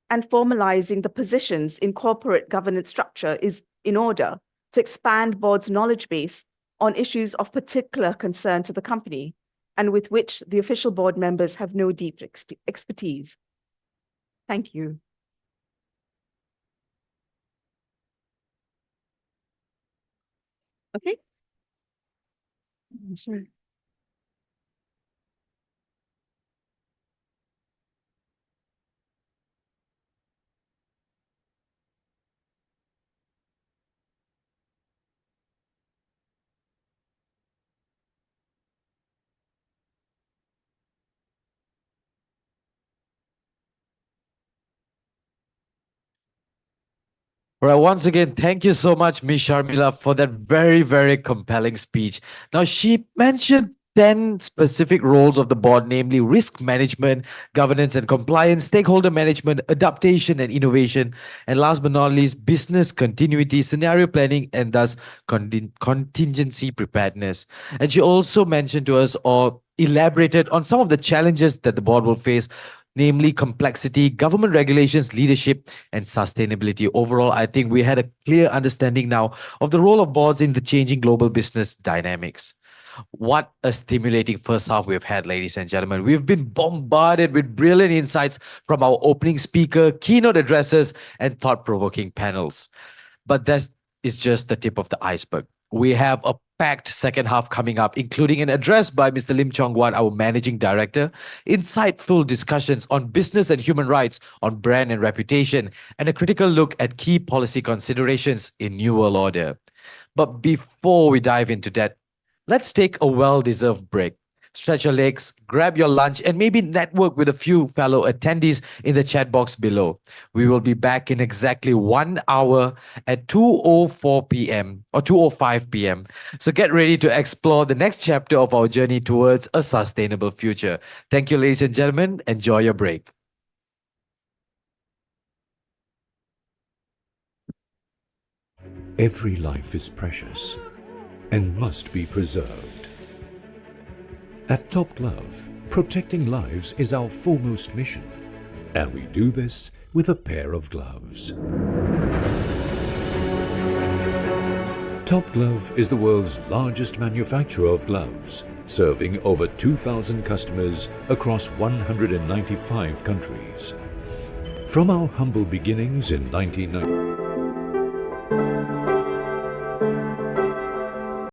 and formalizing the positions in corporate governance structure is in order to expand board's knowledge base on issues of particular concern to the company and with which the official board members have no deep expertise. Thank you. Okay. I'm sorry. All right, once again, thank you so much, Ms. Sharmila, for that very, very compelling speech. Now, she mentioned 10 specific roles of the board, namely risk management, governance and compliance, stakeholder management, adaptation and innovation, and last but not least, business continuity, scenario planning, and thus contingency preparedness. And she also mentioned to us or elaborated on some of the challenges that the board will face, namely complexity, government regulations, leadership, and sustainability. Overall, I think we had a clear understanding now of the role of boards in the changing global business dynamics. What a stimulating first half we've had, ladies and gentlemen. We've been bombarded with brilliant insights from our opening speaker, keynote addresses, and thought-provoking panels. But that is just the tip of the iceberg. We have a packed second half coming up, including an address by Mr. Lim Chong Wan, our managing director, insightful discussions on business and human rights, on brand and reputation, and a critical look at key policy considerations in New World Order. But before we dive into that, let's take a well-deserved break. Stretch your legs, grab your lunch, and maybe network with a few fellow attendees in the chat box below. We will be back in exactly 1 hour at 2:04 p.m. or 2:05 p.m. So get ready to explore the next chapter of our journey towards a sustainable future. Thank you, ladies and gentlemen. Enjoy your break. Every life is precious and must be preserved. At Top Glove, protecting lives is our foremost mission, and we do this with a pair of gloves. Top Glove is the world's largest manufacturer of gloves, serving over 2,000 customers across 195 countries. From our humble beginnings in 1990,